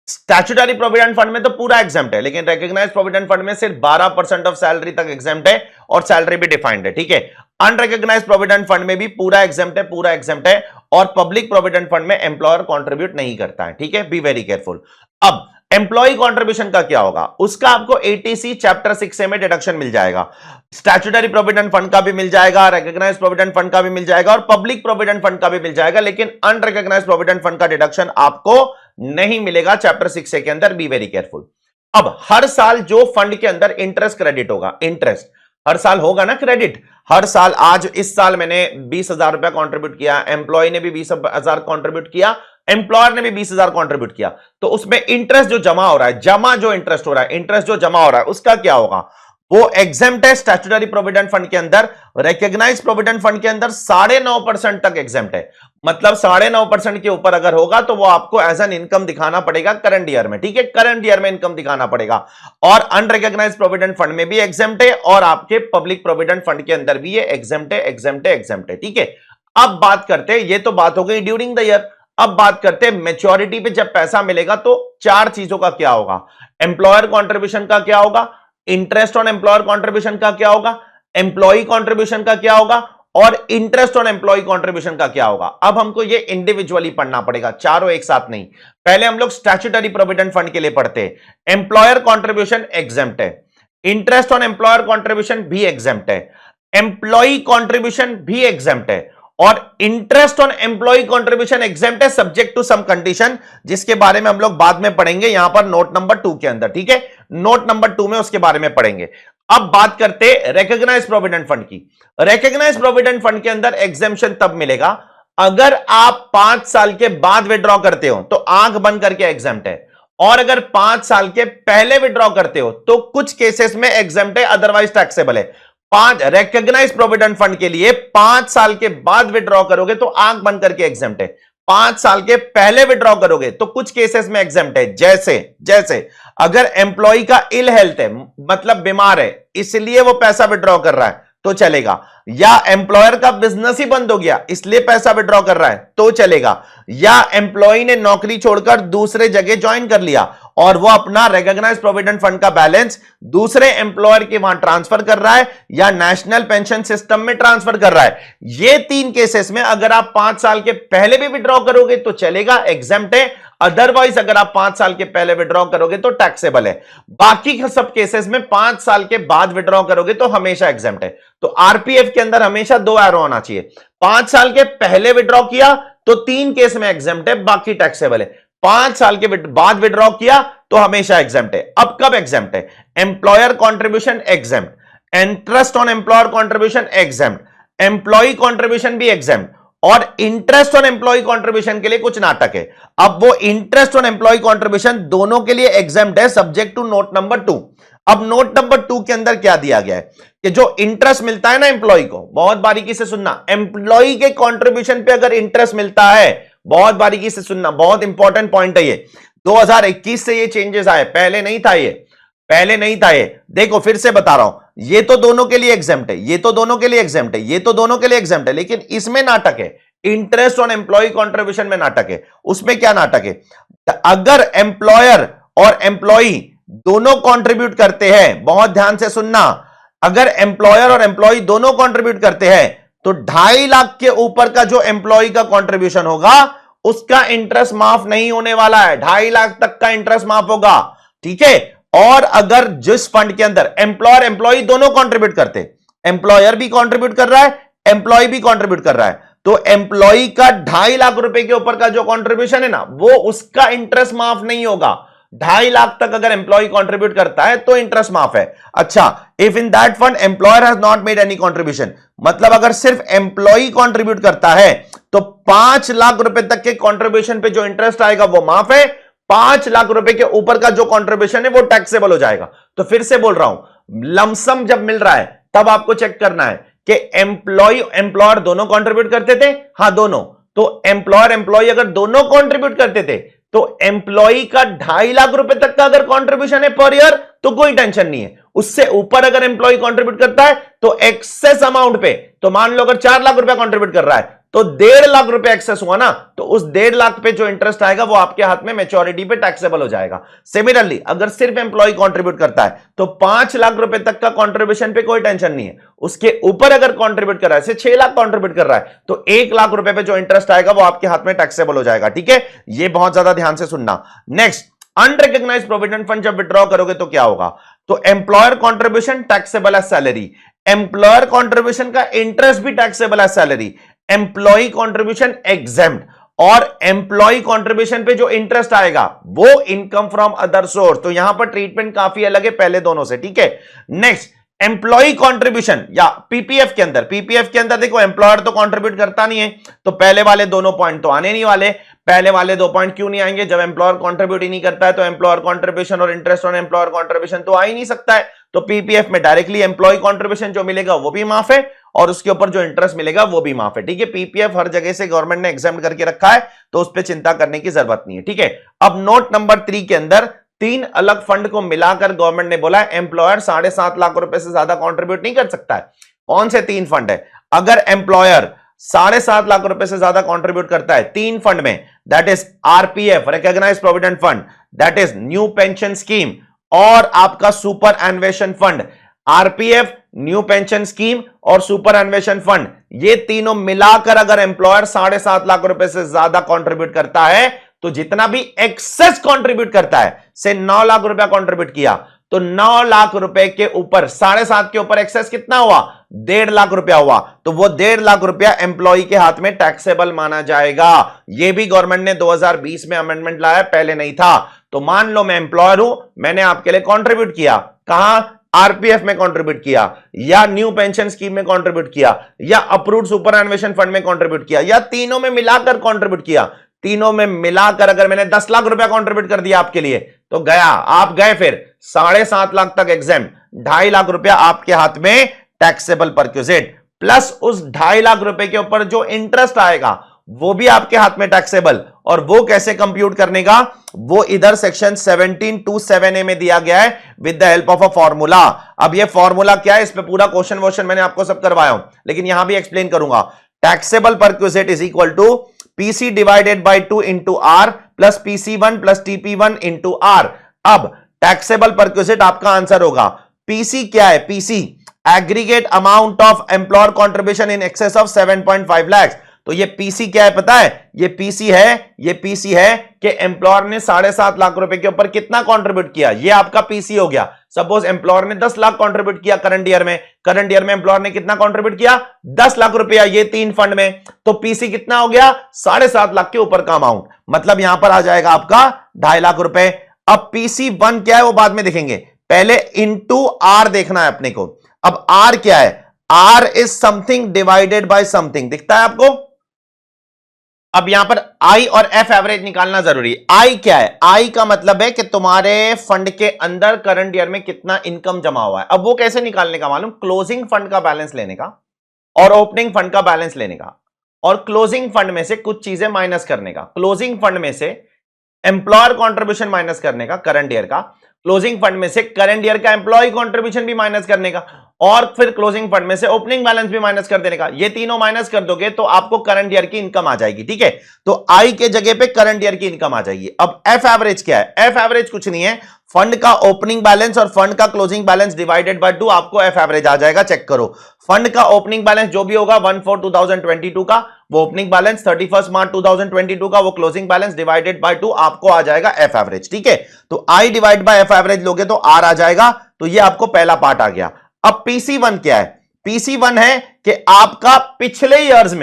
स्टैट्यूटरी प्रोविडेंट फंड में तो पूरा एग्जेम्प्ट है, लेकिन रेकग्नाइज्ड प्रोविडेंट फंड में सिर्फ 12% ऑफ सैलरी तक एग्जेम्प्ट है और सैलरी भी डिफाइंड है, ठीक है। अनरिकग्नाइज्ड प्रोविडेंट फंड में भी पूरा एग्जेम्प्ट है और पब्लिक प्रोविडेंट फंड में एम्प्लॉयर कॉन्ट्रीब्यूट नहीं करता है, ठीक है। B very careful. अब एम्प्लॉय कंट्रीब्यूशन का क्या होगा, उसका आपको एटीसी चैप्टर 6 में डिडक्शन मिल जाएगा। स्टैट्यूटरी प्रोविडेंट फंड का भी मिल जाएगा, रिकॉग्नाइज्ड प्रोविडेंट फंड का भी मिल जाएगा और पब्लिक प्रोविडेंट फंड का भी मिल जाएगा, लेकिन अनरिकॉग्नाइज्ड प्रोविडेंट फंड का डिडक्शन आपको नहीं मिलेगा चैप्टर 6 के अंदर। B very careful. अब हर साल जो फंड के अंदर इंटरेस्ट क्रेडिट होगा, इंटरेस्ट हर साल होगा ना क्रेडिट, हर साल। आज इस साल मैंने 20,000 रुपया कॉन्ट्रीब्यूट किया, एम्प्लॉय ने भी 20,000 कॉन्ट्रीब्यूट किया, एम्प्लॉयर ने भी 20,000 कॉन्ट्रीब्यूट किया, तो उसमें इंटरेस्ट जो जमा हो रहा है, जो इंटरेस्ट हो रहा है, इंटरेस्ट जो जमा हो रहा है, उसका क्या होगा, वो एग्जेम्प्ट है स्टैट्यूटरी प्रोविडेंट फंड के अंदर। रिकॉग्नाइज्ड प्रोविडेंट फंड के अंदर 9.5% तक एग्जेम्प्ट है, मतलब 9.5% के ऊपर अगर होगा तो वो आपको एज एन इनकम दिखाना पड़ेगा करंट ईयर में, ठीक है। करंट ईयर में इनकम दिखाना पड़ेगा। और अनरिकॉग्नाइज्ड प्रोविडेंट फंड में भी एग्जेम्प्ट है और आपके पब्लिक प्रोविडेंट फंड के अंदर भी ये एग्जेम्प्ट है, ठीक है। अब बात करते हैं, ये तो बात हो गई ड्यूरिंग द ईयर। अब बात करते हैं मैच्योरिटी पे जब पैसा मिलेगा तो 4 चीजों का क्या होगा, एम्प्लॉयर कॉन्ट्रीब्यूशन का क्या होगा, इंटरेस्ट ऑन एम्प्लॉयर कॉन्ट्रीब्यूशन का क्या होगा, एम्प्लॉय कॉन्ट्रीब्यूशन का क्या होगा और इंटरेस्ट ऑन एम्प्लॉय कॉन्ट्रीब्यूशन का क्या होगा। अब हमको ये इंडिविजुअली पढ़ना पड़ेगा, चारों एक साथ नहीं। पहले हम लोग स्टैट्यूटरी प्रोविडेंट फंड के लिए पढ़ते हैं। एम्प्लॉयर कॉन्ट्रीब्यूशन एग्जेम्प्ट है, इंटरेस्ट ऑन एम्प्लॉयर कॉन्ट्रीब्यूशन भी एग्जेम्प्ट है, एम्प्लॉय कॉन्ट्रीब्यूशन भी एग्जेम्प्ट है और interest on employ contribution exempt है सब्जेक्ट टू सम कंडीशन, जिसके बारे में हम लोग बाद में पढ़ेंगे यहां पर नोट नंबर 2 के अंदर, ठीक है। नोट नंबर 2 में उसके बारे में पढ़ेंगे। अब बात करते हैं रिकॉग्नाइज्ड प्रोविडेंट फंड की। रिकॉग्नाइज्ड प्रोविडेंट फंड के अंदर एग्जेम्पशन तब मिलेगा अगर आप 5 साल के बाद विड्रॉ करते हो तो आंख बंद करके एग्जेम्प्ट है, और अगर 5 साल के पहले विड्रॉ करते हो तो कुछ केसेस में एग्जेम्प्ट है, अदरवाइज टैक्सेबल है। 5 रिकॉग्नाइज्ड प्रोविडेंट फंड के लिए 5 साल के बाद विड्रॉ करोगे तो आंख बंद करके एग्जेम्प्ट है, 5 साल के पहले विड्रॉ करोगे तो कुछ केसेस में एग्जेम्प्ट है, जैसे अगर एम्प्लॉय का इल हेल्थ है, मतलब बीमार है, इसलिए वो पैसा विड्रॉ कर रहा है तो चलेगा, या एम्प्लॉयर का बिजनेस ही बंद हो गया इसलिए पैसा विड्रॉ कर रहा है तो चलेगा, या एम्प्लॉय ने नौकरी छोड़कर दूसरे जगह ज्वाइन कर लिया और वो अपना रिकॉग्नाइज्ड प्रोविडेंट फंड का बैलेंस दूसरे एम्प्लॉयर के वहां ट्रांसफर कर रहा है या नेशनल पेंशन सिस्टम में ट्रांसफर कर रहा है। ये 3 केसेस में अगर आप 5 साल के पहले भी विड्रॉ करोगे तो चलेगा, एग्जेम्प्ट है। अदरवाइज अगर आप 5 साल के पहले विड्रॉ करोगे तो टैक्सेबल है। बाकी सब केसेस में 5 साल के बाद विड्रॉ करोगे तो हमेशा एग्जेम्प्ट है। तो आरपीएफ के अंदर हमेशा 2 एरो होना चाहिए। 5 साल के पहले विड्रॉ किया तो 3 केस में एग्जेम्प्ट है, बाकी टैक्सेबल है। 5 साल के बाद विड्रॉ किया तो हमेशा एग्जेम्प्ट है। अब कब एग्जेम्प्ट है? Employer contribution exempt, interest on employer contribution exempt, employ contribution भी एग्जेम्प्ट, और इंटरेस्ट ऑन एम्प्लॉय कंट्रीब्यूशन के लिए कुछ नाटक है। अब वो इंटरेस्ट ऑन एम्प्लॉय कंट्रीब्यूशन दोनों के लिए एग्जेम्प्ट है, सब्जेक्ट टू नोट नंबर 2। अब नोट नंबर 2 के अंदर क्या दिया गया है कि जो इंटरेस्ट मिलता है ना एम्प्लॉय को, बहुत बारीकी से सुनना, एम्प्लॉय के कंट्रीब्यूशन पे अगर इंटरेस्ट मिलता है, बहुत बारीकी से सुनना, बहुत इंपॉर्टेंट पॉइंट है ये। 2021 से ये चेंजेस आए, पहले नहीं था ये, पहले नहीं था ये। देखो फिर से बता रहा हूं, ये तो दोनों के लिए एग्जेम्प्ट है, ये तो दोनों के लिए एग्जेम्प्ट है, ये तो दोनों के लिए एग्जेम्प्ट है, लेकिन इसमें नाटक है। इंटरेस्ट ऑन एम्प्लॉय कंट्रीब्यूशन में नाटक है। उसमें क्या नाटक है? अगर एम्प्लॉयर और एम्प्लॉय दोनों कंट्रीब्यूट करते हैं, बहुत ध्यान से सुनना, अगर एम्प्लॉयर और एम्प्लॉय दोनों कंट्रीब्यूट करते हैं तो 2.5 लाख के ऊपर का जो एम्प्लॉय का कंट्रीब्यूशन होगा उसका इंटरेस्ट माफ नहीं होने वाला है। 2.5 लाख तक का इंटरेस्ट माफ होगा, ठीक है। और अगर जिस फंड के अंदर एम्प्लॉयर एम्प्लॉय दोनों कंट्रीब्यूट करते, एम्प्लॉयर भी कंट्रीब्यूट कर रहा है, एम्प्लॉय भी कंट्रीब्यूट कर रहा है, तो एम्प्लॉय का 2.5 लाख रुपए के ऊपर का जो कंट्रीब्यूशन है ना, वो उसका इंटरेस्ट माफ नहीं होगा। 2.5 लाख तक अगर एम्प्लॉय कंट्रीब्यूट करता है तो इंटरेस्ट माफ है। अच्छा, if in that fund employer has not made any contribution, मतलब अगर सिर्फ एम्प्लॉय कंट्रीब्यूट करता है तो 5 लाख रुपए तक के कंट्रीब्यूशन पे जो इंटरेस्ट आएगा वो माफ है। 5 लाख रुपए के ऊपर का जो कंट्रीब्यूशन है वो टैक्सेबल हो जाएगा। तो फिर से बोल रहा हूं, लमसम जब मिल रहा है तब आपको चेक करना है कि एम्प्लॉय एम्प्लॉयर दोनों कंट्रीब्यूट करते थे, हां दोनों, तो एम्प्लॉयर एम्प्लॉय अगर दोनों कंट्रीब्यूट करते थे तो एम्प्लॉय का 2.5 लाख रुपए तक का अगर कंट्रीब्यूशन है पर ईयर तो कोई टेंशन नहीं है। उससे ऊपर अगर एम्प्लॉय कंट्रीब्यूट करता है तो एक्सेस अमाउंट पे, तो मान लो अगर 4 लाख रुपया कंट्रीब्यूट कर रहा है तो 1.5 लाख रुपए एक्सेस हुआ ना, तो उस 1.5 लाख पे जो इंटरेस्ट आएगा वो आपके हाथ में मैच्योरिटी पे टैक्सेबल हो जाएगा। सिमिलरली अगर सिर्फ एम्प्लॉय कंट्रीब्यूट करता है तो 5 लाख रुपए तक का कंट्रीब्यूशन पे कोई टेंशन नहीं है। उसके ऊपर अगर कंट्रीब्यूट कर रहा है, 6 लाख कंट्रीब्यूट कर रहा है, तो 1 लाख रुपए पे जो इंटरेस्ट आएगा वो आपके हाथ में टैक्सेबल हो जाएगा, ठीक है। ये बहुत ज्यादा ध्यान से सुनना। नेक्स्ट, अनरिकॉग्नाइज्ड प्रोविडेंट फंड जब विड्रॉ करोगे तो क्या होगा? तो employer contribution taxable as salary, employer contribution का इंटरेस्ट भी taxable as salary, employ contribution exempt, और एम्प्लॉय कंट्रीब्यूशन पे जो इंटरेस्ट आएगा वो इनकम फ्रॉम अदर सोर्स। तो यहां पर ट्रीटमेंट काफी अलग है पहले दोनों से, ठीक है। नेक्स्ट, एम्प्लॉय कंट्रीब्यूशन या पीपीएफ के अंदर, पीपीएफ के अंदर देखो एम्प्लॉयर तो कंट्रीब्यूट करता नहीं है, तो पहले वाले दोनों पॉइंट तो आने नहीं वाले। पहले वाले 2 पॉइंट क्यों नहीं आएंगे? जब एम्प्लॉयर कंट्रीब्यूट ही नहीं करता है तो एम्प्लॉयर कंट्रीब्यूशन और इंटरेस्ट ऑन एम्प्लॉयर कंट्रीब्यूशन तो आ ही नहीं सकता है। तो पीपीएफ में डायरेक्टली एम्प्लॉय कंट्रीब्यूशन जो मिलेगा वो भी माफ है और उसके ऊपर जो इंटरेस्ट मिलेगा वो भी माफ है, ठीक है। पीपीएफ हर जगह से गवर्नमेंट ने एग्जाम करके रखा है तो उस पर चिंता करने की जरूरत नहीं है, ठीक है। अब नोट नंबर 3 के अंदर 3 अलग फंड को मिलाकर गवर्नमेंट ने बोला एम्प्लॉयर 7.5 लाख रुपए से ज्यादा कंट्रीब्यूट नहीं कर सकता है। कौन से 3 फंड है? अगर एम्प्लॉयर 7.5 लाख रुपए से ज्यादा कंट्रीब्यूट करता है 3 फंड में, that is RPF recognised provident fund, that is new pension scheme, और आपका superannuation fund. RPF, new pension scheme और सुपर एन्वेशन फंड, ये तीनों मिलाकर अगर एम्प्लॉयर 7.5 लाख रुपए से ज्यादा कंट्रीब्यूट करता है तो जितना भी एक्सेस कंट्रीब्यूट करता है, से 9 लाख रुपया कंट्रीब्यूट किया तो 9 लाख रुपए के ऊपर 7.5 के ऊपर एक्सेस कितना हुआ? 1.5 लाख रुपया हुआ, तो वो 1.5 लाख रुपया एम्प्लॉय के हाथ में टैक्सेबल माना जाएगा। ये भी गवर्नमेंट ने 2020 में अमेंडमेंट लाया, पहले नहीं था। तो मान लो मैं एम्प्लॉयर हूं, मैंने आपके लिए कंट्रीब्यूट किया, कहां? आरपीएफ में कंट्रीब्यूट किया, या न्यू पेंशन स्कीम में कंट्रीब्यूट किया, या अप्रूव्ड सुपर एन्वेशन फंड में कंट्रीब्यूट किया, या तीनों में मिलाकर कंट्रीब्यूट किया। तीनों में मिलाकर अगर मैंने 10 लाख रुपया कंट्रीब्यूट कर दिया आपके लिए तो गया, आप गए फिर 7.5 लाख तक एग्जेम्प्ट, 2.5 लाख रुपया आपके हाथ में टैक्सेबल परक्विजिट, प्लस उस 2.5 लाख रुपए के ऊपर जो इंटरेस्ट आएगा वो भी आपके हाथ में टैक्सेबल, और वो कैसे कंप्यूट करने का, वो इधर सेक्शन 17(2)(7)(a) में दिया गया है with the help of a formula. अब ये फॉर्मूला क्या है, इस पे पूरा क्वेश्चन मैंने आपको सब करवाया हूं, लेकिन यहां भी एक्सप्लेन करूंगा। Taxable perquisite is equal to PC divided by 2 into R plus PC1 plus TP1 into R. अब टैक्सेबल परक्विजिट आपका आंसर होगा, पीसी क्या है, PC aggregate amount of employer contribution in excess of 7.5 lakh. तो ये पीसी क्या है पता है, ये पीसी है कि एम्प्लॉयर ने 7.5 लाख रुपए के ऊपर कितना कंट्रीब्यूट किया, ये आपका पीसी हो गया। सपोज एम्प्लॉयर ने 10 लाख कंट्रीब्यूट किया करंट ईयर में एम्प्लॉयर ने कितना कंट्रीब्यूट किया, 10 लाख रुपया, ये 3 फंड में, तो पीसी कितना हो गया, 7.5 लाख के ऊपर का अमाउंट, मतलब यहां पर आ जाएगा आपका 2.5 लाख रुपए। अब PC1 क्या है वो बाद में देखेंगे, पहले इंटू आर देखना है अपने को। अब आर क्या है, R is something divided by something, दिखता है आपको। अब यहां पर आई और एफ एवरेज निकालना जरूरी है। आई क्या है, आई का मतलब है कि तुम्हारे फंड के अंदर करंट ईयर में कितना इनकम जमा हुआ है। अब वो कैसे निकालने का मालूम, क्लोजिंग फंड का बैलेंस लेने का और ओपनिंग फंड का बैलेंस लेने का, और क्लोजिंग फंड में से कुछ चीजें माइनस करने का। क्लोजिंग फंड में से एम्प्लॉयर कॉन्ट्रीब्यूशन माइनस करने का करंट ईयर का, क्लोजिंग फंड में से करंट ईयर का एम्प्लॉय कॉन्ट्रीब्यूशन भी माइनस करने का, और फिर क्लोजिंग फंड में से ओपनिंग बैलेंस भी माइनस कर देने का। ये तीनों माइनस कर दोगे तो आपको करंट ईयर की इनकम आ जाएगी, ठीक है। तो आई के जगह पे करंट ईयर की इनकम आ जाएगी। अब एफ एवरेज क्या है, एफ एवरेज कुछ नहीं है, फंड का ओपनिंग बैलेंस और फंड का क्लोजिंग बैलेंस डिवाइडेड बाय 2, आपको एफ एवरेज आ जाएगा। चेक करो, फंड का ओपनिंग बैलेंस जो भी होगा 1/4/2022 का वो ओपनिंग बैलेंस, 31 मार्च 2022 का वो क्लोजिंग बैलेंस, डिवाइडेड बाय 2 आपको आ जाएगा एफ एवरेज, ठीक है। तो I divide by F average लोगे तो आर आ जाएगा। तो ये आपको पहला पार्ट आ गया। अब PC1 क्या है, PC1 है कि आपका पिछले ईयर्स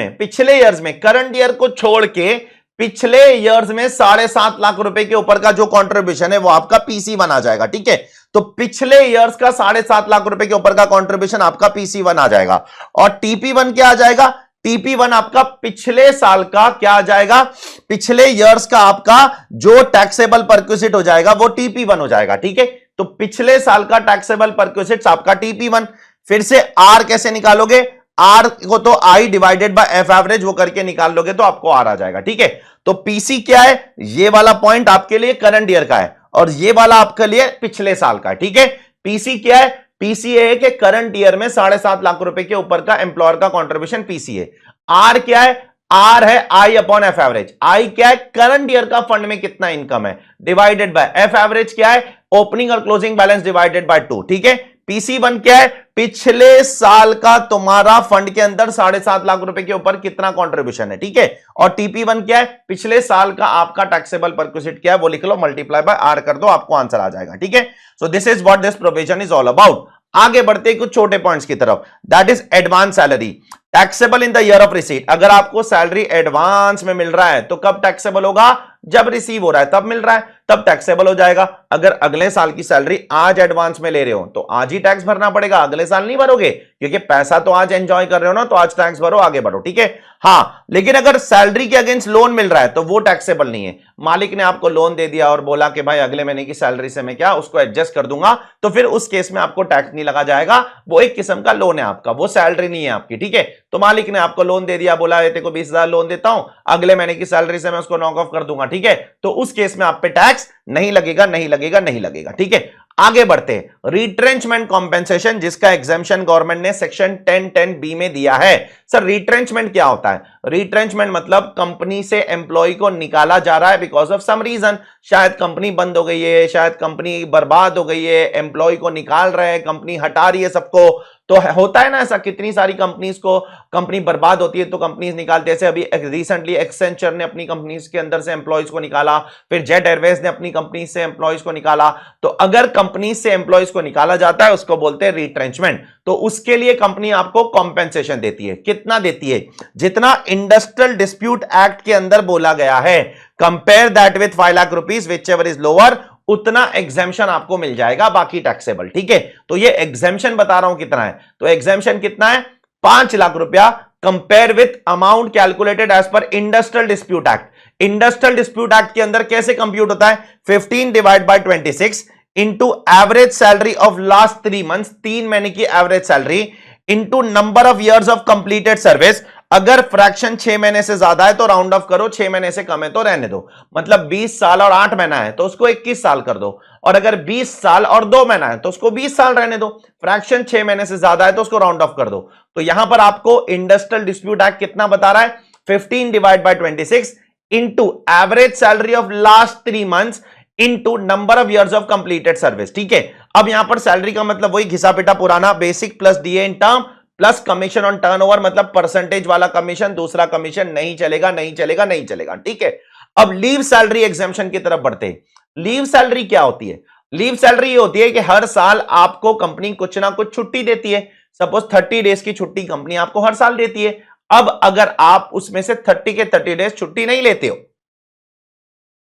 में करंट ईयर को छोड़ के पिछले ईयर्स में 7.5 लाख रुपए के ऊपर का जो कंट्रीब्यूशन है वो आपका PC1 आ जाएगा, ठीक है। तो पिछले ईयर्स का 7.5 लाख रुपए के ऊपर का कंट्रीब्यूशन आपका PC1 आ जाएगा। और TP1 क्या आ जाएगा, TP1 आपका पिछले साल का क्या आ जाएगा, पिछले ईयर्स का आपका जो टैक्सेबल परक्विजिट हो जाएगा वो TP1 हो जाएगा, ठीक है। तो पिछले साल का टैक्सेबल परक्विजिट आपका TP1। फिर से आर कैसे निकालोगे, आर को तो I divided by F average वो करके निकाल लोगे तो आपको आर आ जाएगा, ठीक है। तो पीसी क्या है, ये वाला पॉइंट आपके लिए करंट ईयर का है और ये वाला आपके लिए पिछले साल का है, ठीक है। पीसी क्या है, पीसी है कि करंट ईयर में 7.5 लाख रुपए के ऊपर का एम्प्लॉयर का कंट्रीब्यूशन पीसी है। आर क्या है, आर है आई अपॉन एफ एवरेज। आई क्या है, करंट ईयर का फंड में कितना इनकम है, डिवाइडेड बाय एफ एवरेज क्या है, ओपनिंग और क्लोजिंग बैलेंस डिवाइडेड बाय 2, ठीक है। PC1 क्या है, पिछले साल का तुम्हारा फंड के अंदर 7.5 लाख रुपए के ऊपर कितना कंट्रीब्यूशन है, ठीक है। और TP1 क्या है, पिछले साल का आपका टैक्सेबल परक्विजिट क्या है वो लिख लो, मल्टीप्लाई बाय आर कर दो, आपको आंसर आ जाएगा, ठीक है। So this is what this provision is all about. आगे बढ़ते कुछ छोटे पॉइंट्स की तरफ, that is advance salary taxable in the year of receipt. अगर आपको सैलरी एडवांस में मिल रहा है तो कब टैक्सेबल होगा, जब रिसीव हो रहा है तब मिल रहा है तब टैक्सेबल हो जाएगा। अगर अगले साल की सैलरी आज एडवांस में ले रहे हो तो आज ही टैक्स भरना पड़ेगा, अगले साल नहीं भरोगे, क्योंकि पैसा तो आज एंजॉय कर रहे हो ना, तो आज टैक्स भरो, आगे बढ़ो, ठीक है। हाँ, लेकिन अगर सैलरी के अगेंस्ट लोन मिल रहा है तो वो टैक्सेबल नहीं है। मालिक ने आपको लोन दे दिया और बोला कि भाई अगले महीने की सैलरी से मैं क्या उसको एडजस्ट कर दूंगा, तो फिर उस केस में आपको टैक्स नहीं लगा जाएगा, वो एक किस्म का लोन है आपका, वो सैलरी नहीं है आपकी, ठीक है। तो मालिक ने आपको लोन दे दिया, बोला तेरे को 20,000 लोन देता हूं, अगले महीने की सैलरी से मैं उसको नॉक ऑफ कर दूंगा, ठीक है। तो उस केस में आप पे टैक्स नहीं लगेगा, ठीक है। आगे बढ़ते हैं, रिट्रेंचमेंट कॉम्पेंसेशन जिसका एग्जेम्पशन गवर्नमेंट ने सेक्शन 10(10)(b) में दिया है। सर रिट्रेंचमेंट क्या होता है, रिट्रेंचमेंट मतलब कंपनी से एम्प्लॉय को निकाला जा रहा है बिकॉज ऑफ सम रीजन, शायद कंपनी बंद हो गई है, शायद कंपनी बर्बाद हो गई है, एम्प्लॉय को निकाल रहे हैं, कंपनी हटा रही है सबको, तो होता है ना ऐसा, कितनी सारी कंपनीज को कंपनी बर्बाद होती है तो कंपनीज निकालते हैं। जैसे अभी रिसेंटली एक्सेंचर ने अपनी कंपनीज के अंदर से एम्प्लॉयज को निकाला, फिर जेट एयरवेज ने अपनी कंपनी से एम्प्लॉयज को निकाला। तो अगर कंपनी से एम्प्लॉयज को निकाला जाता है उसको बोलते हैं रिट्रेंचमेंट। तो उसके लिए कंपनी आपको कॉम्पेंसेशन देती है, कितना देती है, जितना इंडस्ट्रियल डिस्प्यूट एक्ट के अंदर बोला गया है, compare that with 5 lakh rupees which ever is lower, उतना एग्जेम्पशन आपको मिल जाएगा, बाकी टैक्सेबल, ठीक है। तो ये एग्जेम्पशन बता रहा हूं कितना है, तो एग्जेम्पशन कितना है, 5 लाख रुपया, compare with amount calculated as per industrial dispute act. Industrial dispute act के अंदर कैसे कंप्यूट होता है, 15 divide by 26 into average salary of last 3 months, 3 महीने की average salary, into number of years of completed service. अगर फ्रैक्शन 6 महीने से ज्यादा है तो राउंड ऑफ करो, 6 महीने से कम है तो रहने दो। मतलब 20 साल और 8 महीना है तो उसको 21 साल कर दो, और अगर 20 साल और 2 महीना है तो उसको 20 साल रहने दो। फ्रैक्शन 6 महीने से ज्यादा है तो उसको राउंड ऑफ कर दो। तो यहां पर आपको इंडस्ट्रियल डिस्प्यूट एक्ट कितना बता रहा है, 15 divide by 26 into average salary of last 3 months into number of years of completed service. ठीक है, अब यहां पर सैलरी का मतलब वही घिसा पिटा पुराना, basic plus DA in term plus commission on turnover, मतलब परसेंटेज वाला कमीशन, दूसरा कमीशन नहीं चलेगा नहीं चलेगा नहीं चलेगा। ठीक है, अब लीव सैलरी एग्जेम्पशन की तरफ बढ़ते हैं। लीव सैलरी क्या होती है? लीव सैलरी ये होती है कि हर साल आपको कंपनी कुछ ना कुछ छुट्टी देती है। सपोज 30 डेज की छुट्टी कंपनी आपको हर साल देती है। अब अगर आप उसमें से 30 के 30 डेज छुट्टी नहीं लेते हो,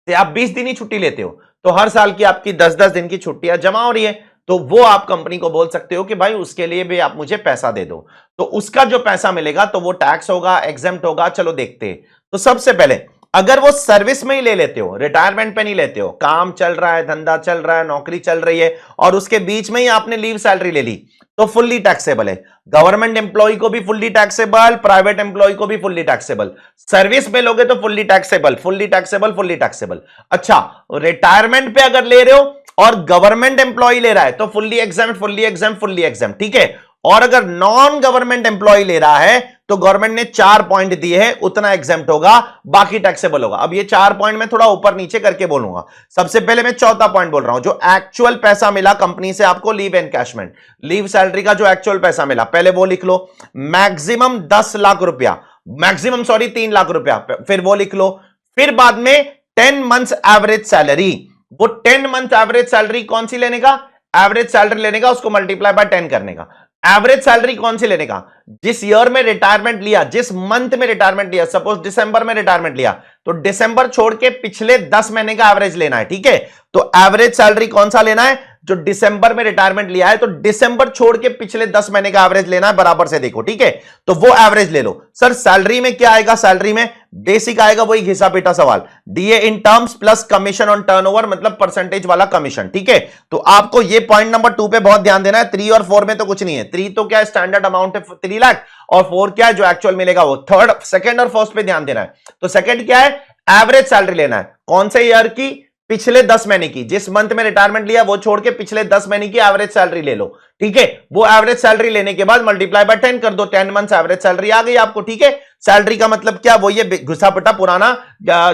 आप 20 दिन ही छुट्टी लेते हो, तो हर साल की आपकी 10-10 दिन की छुट्टियां जमा हो रही है, तो वो आप कंपनी को बोल सकते हो कि भाई उसके लिए भी आप मुझे पैसा दे दो। तो उसका जो पैसा मिलेगा तो वो टैक्स होगा, एग्जेम्प्ट होगा। चलो देखते हैं। तो सबसे पहले अगर वो सर्विस में ही ले लेते हो, रिटायरमेंट पे नहीं लेते हो, काम चल रहा है, धंधा चल रहा है, नौकरी चल रही है और उसके बीच में ही आपने लीव सैलरी ले ली, तो फुल्ली टैक्सेबल है। गवर्नमेंट एम्प्लॉय को भी फुल्ली टैक्सेबल, प्राइवेट एम्प्लॉय को भी फुल्ली टैक्सेबल। सर्विस में लोगे तो fully taxable, fully taxable, fully taxable. अच्छा, रिटायरमेंट पे अगर ले रहे हो और गवर्नमेंट एम्प्लॉय ले रहा है तो fully exempt, fully exempt, fully exempt. ठीक है, और अगर नॉन गवर्नमेंट एम्प्लॉय ले रहा है तो गवर्नमेंट ने 4 पॉइंट दिए हैं, उतना एग्जाम्प्ट होगा, बाकी टैक्सेबल होगा। अब ये 4 पॉइंट में थोड़ा ऊपर नीचे करके बोलूंगा। सबसे पहले मैं चौथा पॉइंट बोल रहा हूं, जो एक्चुअल पैसा मिला कंपनी से आपको, लीव एनकैशमेंट, लीव सैलरी का जो एक्चुअल पैसा मिला, पहले वो लिख लो। मैक्सिमम 10 लाख रुपया, मैक्सिमम 3 लाख रुपया, फिर वो लिख लो। फिर बाद में 10 मंथ्स एवरेज सैलरी, वो 10 मंथ एवरेज सैलरी कौन सी लेने का? एवरेज सैलरी लेने का, उसको मल्टीप्लाई बाय 10 करने का। एवरेज सैलरी कौन सी लेने का? जिस ईयर में रिटायरमेंट लिया, जिस मंथ में रिटायरमेंट लिया। सपोज दिसंबर में रिटायरमेंट लिया तो दिसंबर छोड़ के पिछले 10 महीने का एवरेज लेना है। ठीक है, तो एवरेज सैलरी कौन सा लेना है? जो दिसंबर में रिटायरमेंट लिया है तो दिसंबर छोड़ के पिछले 10 महीने का एवरेज लेना है, बराबर से देखो। ठीक है, तो वो एवरेज ले लो। सर सैलरी में क्या आएगा? सैलरी में बेसिक आएगा, वही घिसा पीटा सवाल, DA in terms plus commission on turnover, मतलब परसेंटेज वाला कमीशन। ठीक है, तो आपको ये पॉइंट नंबर 2 पे बहुत ध्यान देना है। 3 और 4 में तो कुछ नहीं है। 3 तो क्या स्टैंडर्ड अमाउंट है 3 लाख, और 4 क्या है जो एक्चुअल मिलेगा वो। थर्ड, सेकंड और फर्स्ट पे ध्यान देना है। तो सेकंड क्या है? एवरेज सैलरी लेना है। कौन से ईयर की? पिछले 10 महीने की। जिस मंथ में रिटायरमेंट लिया वो छोड़ के पिछले 10 महीने की एवरेज सैलरी ले लो। ठीक है, वो एवरेज सैलरी लेने के बाद मल्टीप्लाई बाय 10 कर दो, 10 मंथ्स एवरेज सैलरी आ गई आपको। ठीक है, सैलरी का मतलब क्या? वो ये घुसा पिटा पुराना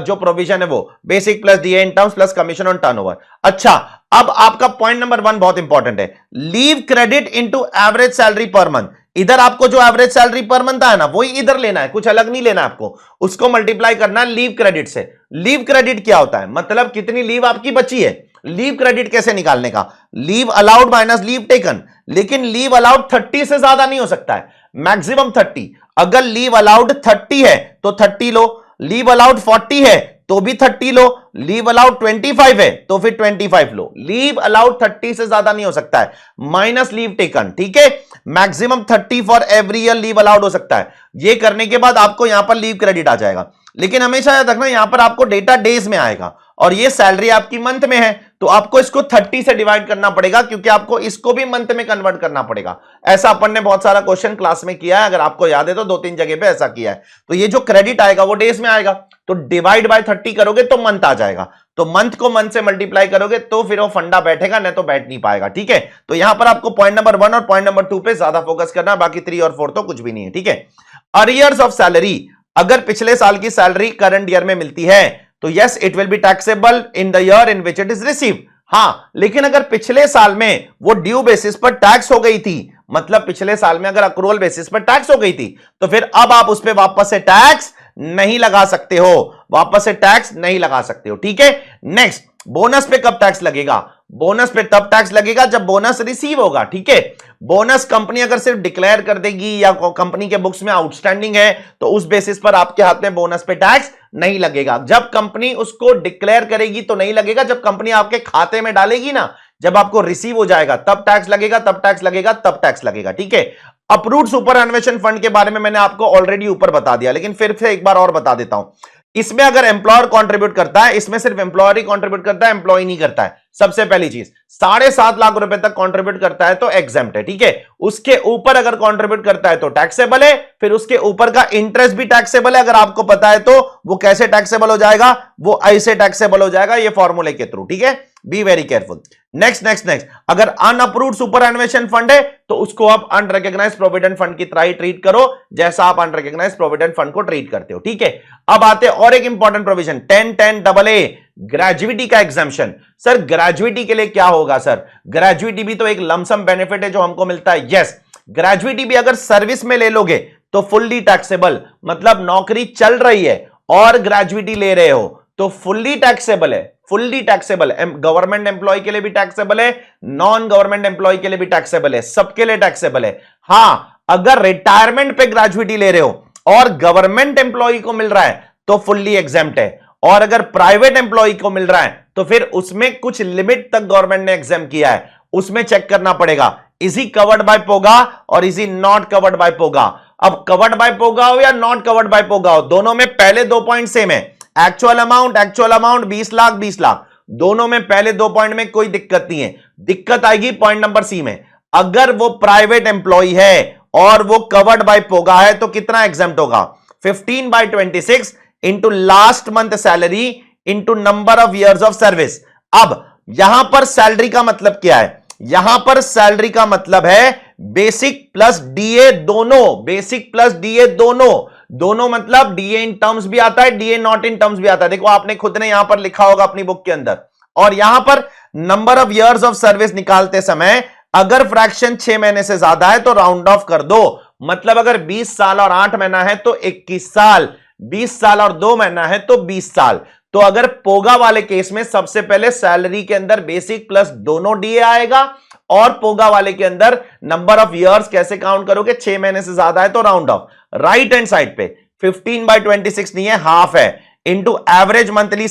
जो प्रोविजन है वो, basic plus DA in terms plus commission on turnover. अच्छा, अब आपका पॉइंट नंबर 1 बहुत इंपॉर्टेंट है, leave credit into average salary per month. इधर आपको जो एवरेज सैलरी पर मंथ आया ना, वही इधर लेना है, कुछ अलग नहीं लेना है आपको। उसको मल्टीप्लाई करना है लीव क्रेडिट से। लीव क्रेडिट क्या होता है? मतलब कितनी लीव आपकी बची है। लीव क्रेडिट कैसे निकालने का? Leave allowed minus leave taken. लेकिन लीव अलाउड 30 से ज्यादा नहीं हो सकता है, मैक्सिमम 30। अगर लीव अलाउड 30 है तो 30 लो, लीव अलाउड 40 है तो भी 30 लो, लीव अलाउड 25 है तो फिर 25 लो। लीव अलाउड 30 से ज्यादा नहीं हो सकता है, माइनस लीव टेकन। ठीक है, maximum 30 for every year leave allowed हो सकता है। ये करने के बाद आपको यहां पर लीव क्रेडिट आ जाएगा। लेकिन हमेशा याद रखना, यहां पर आपको डेटा डेज में आएगा और ये सैलरी आपकी मंथ में है, तो आपको इसको 30 से डिवाइड करना पड़ेगा, क्योंकि आपको इसको भी मंथ में कन्वर्ट करना पड़ेगा। ऐसा अपन ने बहुत सारा क्वेश्चन क्लास में किया है, अगर आपको याद है तो 2-3 जगह पे ऐसा किया है। तो ये जो क्रेडिट आएगा वो डेज में आएगा, तो डिवाइड बाय 30 करोगे तो मंथ आ जाएगा। तो मंथ को मंथ से मल्टीप्लाई करोगे तो फिर वो फंडा बैठेगा, नहीं तो बैठ नहीं पाएगा। ठीक है, तो यहां पर आपको पॉइंट नंबर 1 और पॉइंट नंबर 2 पे ज्यादा फोकस करना है, बाकी 3 और 4 तो कुछ भी नहीं है। ठीक है, अरियर्स ऑफ सैलरी, अगर पिछले साल की सैलरी करंट ईयर में मिलती है तो yes it will be taxable in the year in which it is received. हां, लेकिन अगर पिछले साल में वो ड्यू बेसिस पर टैक्स हो गई थी, मतलब पिछले साल में अगर अक्रूवल बेसिस पर टैक्स हो गई थी, तो फिर अब आप उस पर वापस से टैक्स नहीं लगा सकते हो, वापस से टैक्स नहीं लगा सकते हो। ठीक है, नेक्स्ट, बोनस पे कब टैक्स लगेगा? बोनस पे तब टैक्स लगेगा जब बोनस रिसीव होगा। ठीक है, बोनस कंपनी अगर सिर्फ डिक्लेयर कर देगी या कंपनी के बुक्स में आउटस्टैंडिंग है तो उस बेसिस पर आपके हाथ में बोनस पे टैक्स नहीं लगेगा। जब कंपनी उसको डिक्लेयर करेगी तो नहीं लगेगा, जब कंपनी आपके खाते में डालेगी ना, जब आपको रिसीव हो जाएगा तब टैक्स लगेगा, तब टैक्स लगेगा, तब टैक्स लगेगा। ठीक है, अप्रूव्ड सुपर एनुएशन फंड के बारे में मैंने आपको ऑलरेडी ऊपर बता दिया, लेकिन फिर से एक बार और बता देता हूं। इसमें अगर एम्प्लॉयर कंट्रीब्यूट करता है, इसमें सिर्फ एम्प्लॉयर ही कंट्रीब्यूट करता है, एम्प्लॉय नहीं करता है। सबसे पहली चीज 7.5 लाख रुपए तक कंट्रीब्यूट करता है तो एग्जेम्प्ट है, ठीक है। उसके ऊपर अगर कंट्रीब्यूट करता है तो टैक्सेबल है, फिर उसके ऊपर का इंटरेस्ट भी टैक्सेबल है। अगर आपको पता है तो वो कैसे टैक्सेबल हो जाएगा, वो ऐसे टैक्सेबल हो जाएगा ये फॉर्मूले के थ्रू, ठीक है। B very careful. नेक्स्ट, अगर अनअप्रूव्ड सुपरएनुएशन फंड है तो उसको आप अनरिकॉग्नाइज्ड प्रोविडेंट फंड की तरह ही ट्रीट करो जैसा आप अनरिकॉग्नाइज्ड प्रोविडेंट फंड को ट्रीट करते हो, ठीक है। अब आते और एक इंपॉर्टेंट प्रोविजन 10(10)AA ग्रेजुइटी का एग्जाम्पशन। सर ग्रेजुइटी के लिए क्या होगा सर? ग्रेजुइटी भी तो एक लमसम बेनिफिट है जो हमको मिलता है। यस, ग्रेजुइटी भी अगर सर्विस में ले लोगे तो फुल्ली टैक्सेबल, मतलब नौकरी चल रही है और ग्रेजुइटी ले रहे हो तो फुल्ली टैक्सेबल है, फुल्ली टैक्सेबल। गवर्नमेंट एम्प्लॉय के लिए भी टैक्सेबल है, नॉन गवर्नमेंट एम्प्लॉय के लिए भी टैक्सेबल है, सबके लिए टैक्सेबल है। हां, अगर रिटायरमेंट पे ग्रेजुइटी ले रहे हो और गवर्नमेंट एम्प्लॉय को मिल रहा है तो फुल्ली एग्जेम्प्ट है, और अगर प्राइवेट एम्प्लॉय को मिल रहा है तो फिर उसमें कुछ लिमिट तक गवर्नमेंट ने एग्जाम किया है, उसमें चेक करना पड़ेगा is he covered by POGA और is he not covered by POGA. अब कवर्ड बाय पोगा हो या नॉट कवर्ड बाय पोगा हो, दोनों में पहले 2 पॉइंट सेम है। एक्चुअल अमाउंट 20 लाख, दोनों में पहले 2 पॉइंट में कोई दिक्कत नहीं है। दिक्कत आएगी पॉइंट नंबर सी में, अगर वो प्राइवेट एम्प्लॉय है और वो कवर्ड बाय पोगा है तो कितना एग्जेम्प्ट होगा? 15/26 into last month salary into number of years of service. अब यहां पर सैलरी का मतलब क्या है? यहां पर सैलरी का मतलब है बेसिक प्लस डीए दोनों, बेसिक प्लस डीए दोनों मतलब डीए इन टर्म्स भी आता है, डीए नॉट इन टर्म्स भी आता है। देखो आपने खुद ने यहां पर लिखा होगा अपनी बुक के अंदर। और यहां पर number of years of service निकालते समय अगर फ्रैक्शन 6 महीने से ज्यादा है तो राउंड ऑफ कर दो, मतलब अगर 20 साल और 8 महीना है तो 21 साल, 20 साल और 2 महीना है तो 20 साल। तो अगर पोगा वाले केस में सबसे पहले सैलरी के अंदर बेसिक प्लस दोनों डीए आएगा, और पोगा वाले के अंदर नंबर ऑफ ईयर्स कैसे काउंट करोगे? 6 महीने से ज्यादा है तो round of. Right hand side पे 15/26 नहीं है, हाफ है, into average monthly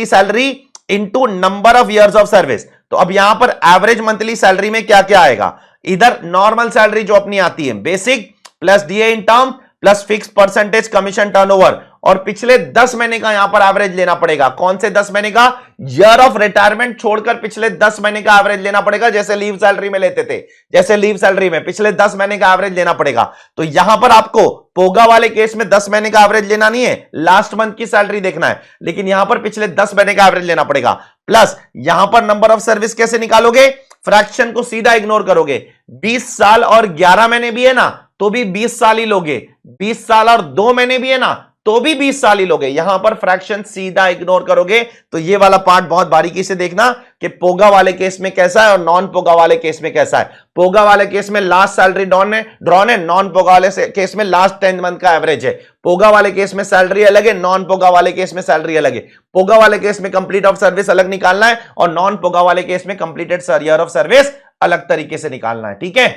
salary into number of years of service. तो अब यहां पर एवरेज मंथली सैलरी में क्या क्या आएगा? इधर नॉर्मल सैलरी जो अपनी आती है basic plus DA in term plus fix percentage commission turnover, और पिछले 10 महीने का यहां पर एवरेज लेना पड़ेगा। कौन से 10 महीने का? ईयर ऑफ रिटायरमेंट छोड़कर पिछले 10 महीने का एवरेज लेना पड़ेगा, जैसे लीव सैलरी में लेते थे, जैसे लीव सैलरी में पिछले 10 महीने का एवरेज लेना पड़ेगा। तो यहां पर आपको पोगा वाले केस में 10 महीने का एवरेज लेना नहीं है, लास्ट मंथ की सैलरी देखना है, लेकिन यहां पर पिछले 10 महीने का एवरेज लेना पड़ेगा। प्लस यहां पर नंबर ऑफ सर्विस कैसे निकालोगे? फ्रैक्शन को सीधा इग्नोर करोगे। 20 साल और 11 महीने भी है ना तो भी 20 साल ही लोगे, 20 साल और 2 महीने भी है ना तो भी 20 साल ही लोगे। यहां पर फ्रैक्शन सीधा इग्नोर करोगे। तो ये वाला पार्ट बहुत बारीकी से देखना कि पोगा वाले केस में कैसा है और नॉन पोगा वाले केस में कैसा है। पोगा वाले केस में लास्ट सैलरी ड्रॉन है, नॉन पोगा वाले केस में लास्ट 10 मंथ का एवरेज है। पोगा वाले केस में सैलरी अलग है, नॉन पोगा वाले केस में सैलरी अलग है। पोगा वाले केस में कंप्लीट ऑफ सर्विस अलग निकालना है और नॉन पोगा वाले केस में कंप्लीटेड ईयर ऑफ सर्विस अलग तरीके से निकालना है, ठीक है।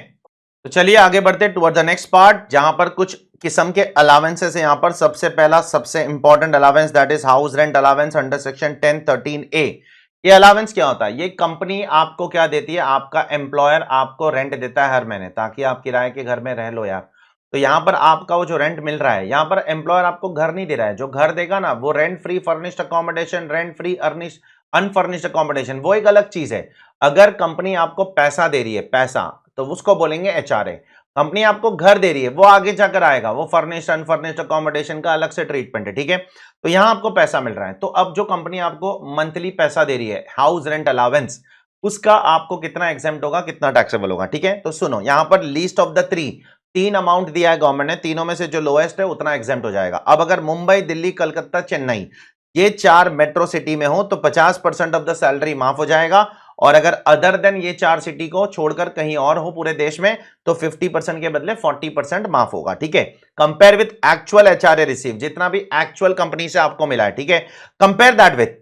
तो चलिए आगे बढ़ते टुवर्ड द नेक्स्ट पार्ट, जहां पर कुछ किस्म के अलावेंसेस है। यहां पर सबसे पहला सबसे important allowance that is house rent allowance under section 10(13)A। ये अलावेंस क्या होता है? ये कंपनी आपको क्या देती है? आपका एम्प्लॉयर आपको रेंट देता है हर महीने, ताकि आप किराए के घर में रह लो यार। तो यहां पर आपका वो जो रेंट मिल रहा है, यहां पर एम्प्लॉयर आपको घर नहीं दे रहा है, जो घर देगा ना वो rent free furnished accommodation, rent free unfurnished accommodation, वो एक अलग चीज है। अगर कंपनी आपको पैसा दे रही है, पैसा, तो उसको बोलेंगे एचआरए। कंपनी आपको घर दे रही है, वो आगे जाकर आएगा, वो फर्निश्ड अनफर्निश्ड अकोमोडेशन का अलग से ट्रीटमेंट है, ठीक है। तो यहां आपको पैसा मिल रहा है, तो अब जो कंपनी आपको मंथली पैसा दे रही है, हाउस रेंट अलावेंस, उसका आपको कितना एग्जेम्प्ट होगा, कितना टैक्सेबल होगा, ठीक है। तो सुनो, यहां पर लीस्ट ऑफ द 3 अमाउंट दिया है गवर्नमेंट ने, तीनों में से जो लोएस्ट है उतना एग्जेम्प्ट हो जाएगा। अब अगर मुंबई, दिल्ली, कलकत्ता, चेन्नई ये 4 मेट्रो सिटी में हो तो 50% ऑफ द सैलरी माफ हो जाएगा, और अगर अदर देन ये 4 सिटी को छोड़कर कहीं और हो पूरे देश में तो 50% के बदले 40% माफ होगा, ठीक है। Compare with actual HRA receive, जितना भी एक्चुअल कंपनी से आपको मिला है, ठीक है। कंपेयर दैट विथ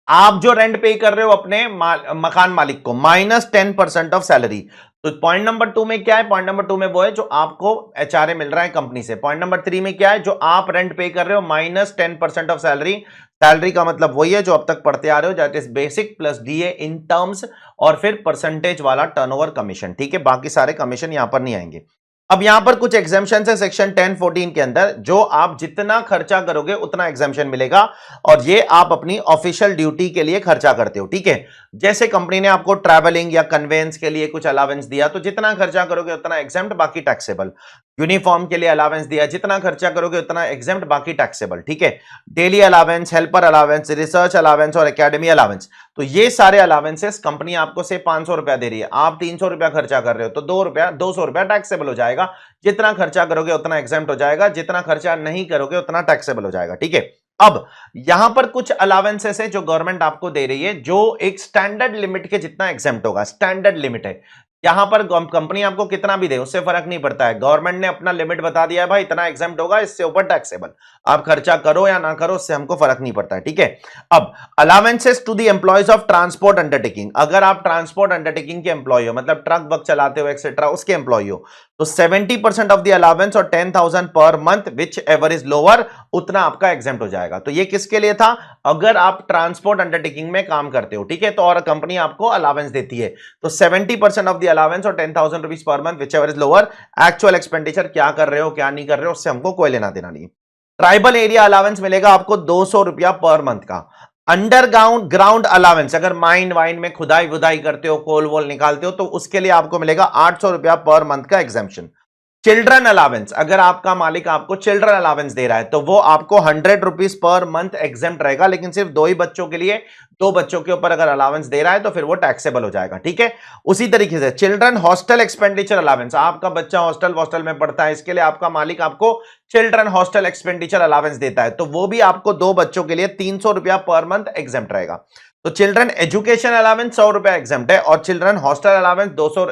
आप जो रेंट पे कर रहे हो अपने मकान मालिक को, -10% ऑफ सैलरी। तो पॉइंट नंबर 2 में क्या है? पॉइंट नंबर 2 में वो है जो आपको एचआरए मिल रहा है कंपनी से। पॉइंट नंबर 3 में क्या है? जो आप रेंट पे कर रहे हो -10% ऑफ सैलरी। सैलरी का मतलब वही है जो अब तक पढ़ते आ रहे हो, that is basic plus DA in terms और फिर परसेंटेज वाला टर्नओवर कमीशन, ठीक है। बाकी सारे कमीशन यहां पर नहीं आएंगे। अब यहां पर कुछ एग्जाम्पशन है सेक्शन 1014 के अंदर, जो आप जितना खर्चा करोगे उतना एग्जाम्पशन मिलेगा, और ये आप अपनी ऑफिशियल ड्यूटी के लिए खर्चा करते हो, ठीक है। जैसे कंपनी ने आपको ट्रैवलिंग या कन्वेंस के लिए कुछ अलावेंस दिया, तो जितना खर्चा करोगे उतना एग्जाम्प्ट, बाकी टैक्सेबल। यूनिफॉर्म के लिए अलावेंस दिया, जितना खर्चा करोगे उतना एग्जाम्प्ट, बाकी टैक्सेबल, ठीक है। Daily allowance, helper allowance, research allowance और एकेडमी अलावेंस, तो ये सारे अलावेंसेस कंपनी आपको से 500 रुपया दे रही है, आप 300 रुपया खर्चा कर रहे हो, तो 200 रुपया टैक्सेबल हो जाएगा। जितना खर्चा करोगे उतना एग्जाम्प्ट हो जाएगा, जितना खर्चा नहीं करोगे उतना टैक्सेबल हो जाएगा, ठीक है। अब यहां पर कुछ अलावेंसेस है जो गवर्नमेंट आपको दे रही है, जो एक स्टैंडर्ड लिमिट के जितना एग्जाम्प्ट होगा, स्टैंडर्ड लिमिट है। यहां पर कंपनी आपको कितना भी दे उससे फर्क नहीं पड़ता है, गवर्नमेंट ने अपना लिमिट बता दिया है, भाई इतना एग्जाम्प्ट होगा, इससे ऊपर टैक्सेबल। आप खर्चा करो या ना करो उससे हमको फर्क नहीं पड़ता है, ठीक है। अब allowances to the employees of transport undertaking, अगर आप ट्रांसपोर्ट अंडरटेकिंग के एम्प्लॉय हो, मतलब ट्रक वक चलाते हो एक्सेट्रा, उसके एम्प्लॉय हो, तो 70% ऑफ द अलावेंस और 10,000 per month which ever is lower, उतना आपका एग्जाम्प्ट हो जाएगा। तो ये किसके लिए था? अगर आप ट्रांसपोर्ट अंडरटेकिंग में काम करते हो, ठीक है, तो और कंपनी आपको अलावेंस देती है, तो 70% ऑफ द अलावेंस और 10,000 rupees per month which ever is lower. Actual expenditure क्या कर रहे हो क्या नहीं कर रहे हो उससे हमको कोई लेना देना नहीं। ट्राइबल एरिया अलावेंस मिलेगा आपको 200 रुपया पर मंथ का। अंडरग्राउंड ग्राउंड अलावेंस, अगर माइन वाइन में खुदाई वुदाई करते हो, कोल वोल निकालते हो, तो उसके लिए आपको मिलेगा 800 रुपया पर मंथ का एग्जाम्पशन। चिल्ड्रन अलावेंस, अगर आपका मालिक आपको चिल्ड्रन अलावेंस दे रहा है, तो वो आपको 100 रुपीज पर मंथ एग्जाम्प्ट रहेगा, लेकिन सिर्फ 2 ही बच्चों के लिए, 2 बच्चों के ऊपर अगर अलावेंस दे रहा है तो फिर वो टैक्सेबल हो जाएगा, ठीक है। उसी तरीके से चिल्ड्रन हॉस्टल एक्सपेंडिचर अलावेंस, आपका बच्चा हॉस्टल में पढ़ता है, इसके लिए आपका मालिक आपको चिल्ड्रन हॉस्टल एक्सपेंडिचर अलावेंस देता है, तो वो भी आपको 2 बच्चों के लिए 300 रुपया पर मंथ एग्जाम्प्ट रहेगा। तो चिल्ड्रन एजुकेशन अलावेंस 100 रुपया एग्जाम्प्ट है, और चिल्ड्रन हॉस्टल अलावेंस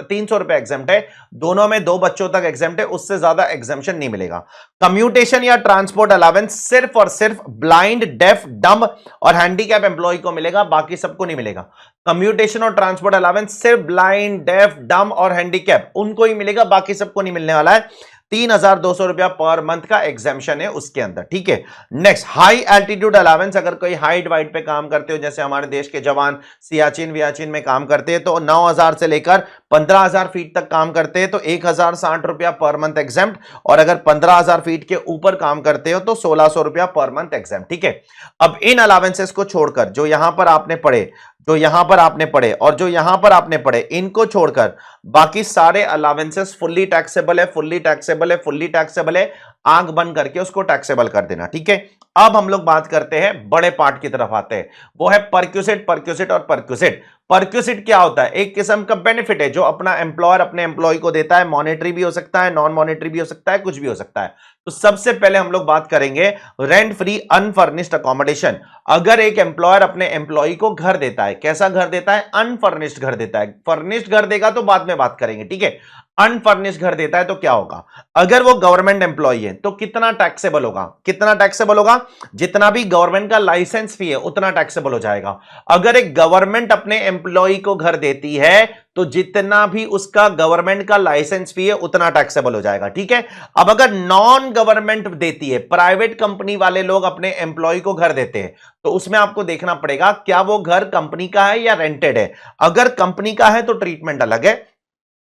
300 रुपया एग्जाम्प्ट है। दोनों में 2 बच्चों तक एग्जाम्प्ट है, उससे ज्यादा एग्जाम्पशन नहीं मिलेगा। कम्यूटेशन या ट्रांसपोर्ट अलावेंस सिर्फ और सिर्फ ब्लाइंड, डेफ, डम्ब और हैंडीकैप एम्प्लॉय को मिलेगा, बाकी सबको नहीं मिलेगा। कम्यूटेशन और ट्रांसपोर्ट अलावेंस सिर्फ ब्लाइंड, डेफ, डम्ब और हैंडीकैप उनको ही मिलेगा, बाकी सबको नहीं मिलने वाला है। 3,200 रुपया पर मंथ का एग्जाम्पशन है उसके अंदर, ठीक है। नेक्स्ट, हाई एल्टीट्यूड अलावेंस, अगर कोई हाइट वाइट पे काम करते हो, जैसे हमारे देश के जवान सियाचिन वियाचिन में काम करते हैं, तो 9,000 से लेकर 15,000 फीट तक काम करते हैं तो 1,060 रुपया पर मंथ एग्जाम्प्ट, और अगर 15,000 फीट के ऊपर काम करते हो तो 1,600 रुपया पर मंथ एग्जाम्प्ट, ठीक है। अब इन अलावेंसेस को छोड़कर जो यहां पर आपने पढ़े, जो यहां पर आपने पढ़े और जो यहां पर आपने पढ़े, इनको छोड़कर बाकी सारे अलावेंसेस फुल्ली टैक्सेबल है, फुल्ली टैक्सेबल है, फुल्ली टैक्सेबल है। आंख बंद करके उसको टैक्सेबल कर देना, ठीक है। अब हम लोग बात करते हैं बड़े पार्ट की तरफ आते हैं, वो है परक्यूसिट, परक्यूसिट और परक्यूसिट। परक्यूसिट क्या होता है? एक किस्म का बेनिफिट है जो अपना एम्प्लॉयर अपने एम्प्लॉय को देता है, मॉनेटरी भी हो सकता है, नॉन मॉनेटरी भी हो सकता है, कुछ भी हो सकता है। तो सबसे पहले हम लोग बात करेंगे रेंट फ्री अनफर्निश्ड अकोमोडेशन। अगर एक एम्प्लॉयर अपने एम्प्लॉय को घर देता है, कैसा घर देता है? अनफर्निश्ड घर देता है। फर्निश्ड घर देगा तो बाद में बात करेंगे, ठीक है। अनफर्निश्ड घर देता है तो क्या होगा? अगर वो गवर्नमेंट एम्प्लॉय है तो कितना टैक्सेबल होगा? कितना टैक्सेबल होगा? जितना भी गवर्नमेंट का लाइसेंस फी है उतना टैक्सेबल हो जाएगा। अगर एक गवर्नमेंट अपने एम्प्लॉय को घर देती है तो जितना भी उसका गवर्नमेंट का लाइसेंस फी है उतना टैक्सेबल हो जाएगा, ठीक है। अब अगर नॉन गवर्नमेंट देती है, प्राइवेट कंपनी वाले लोग अपने एम्प्लॉय को घर देते हैं, तो उसमें आपको देखना पड़ेगा क्या वो घर कंपनी का है या रेंटेड है। अगर कंपनी का है तो ट्रीटमेंट अलग है,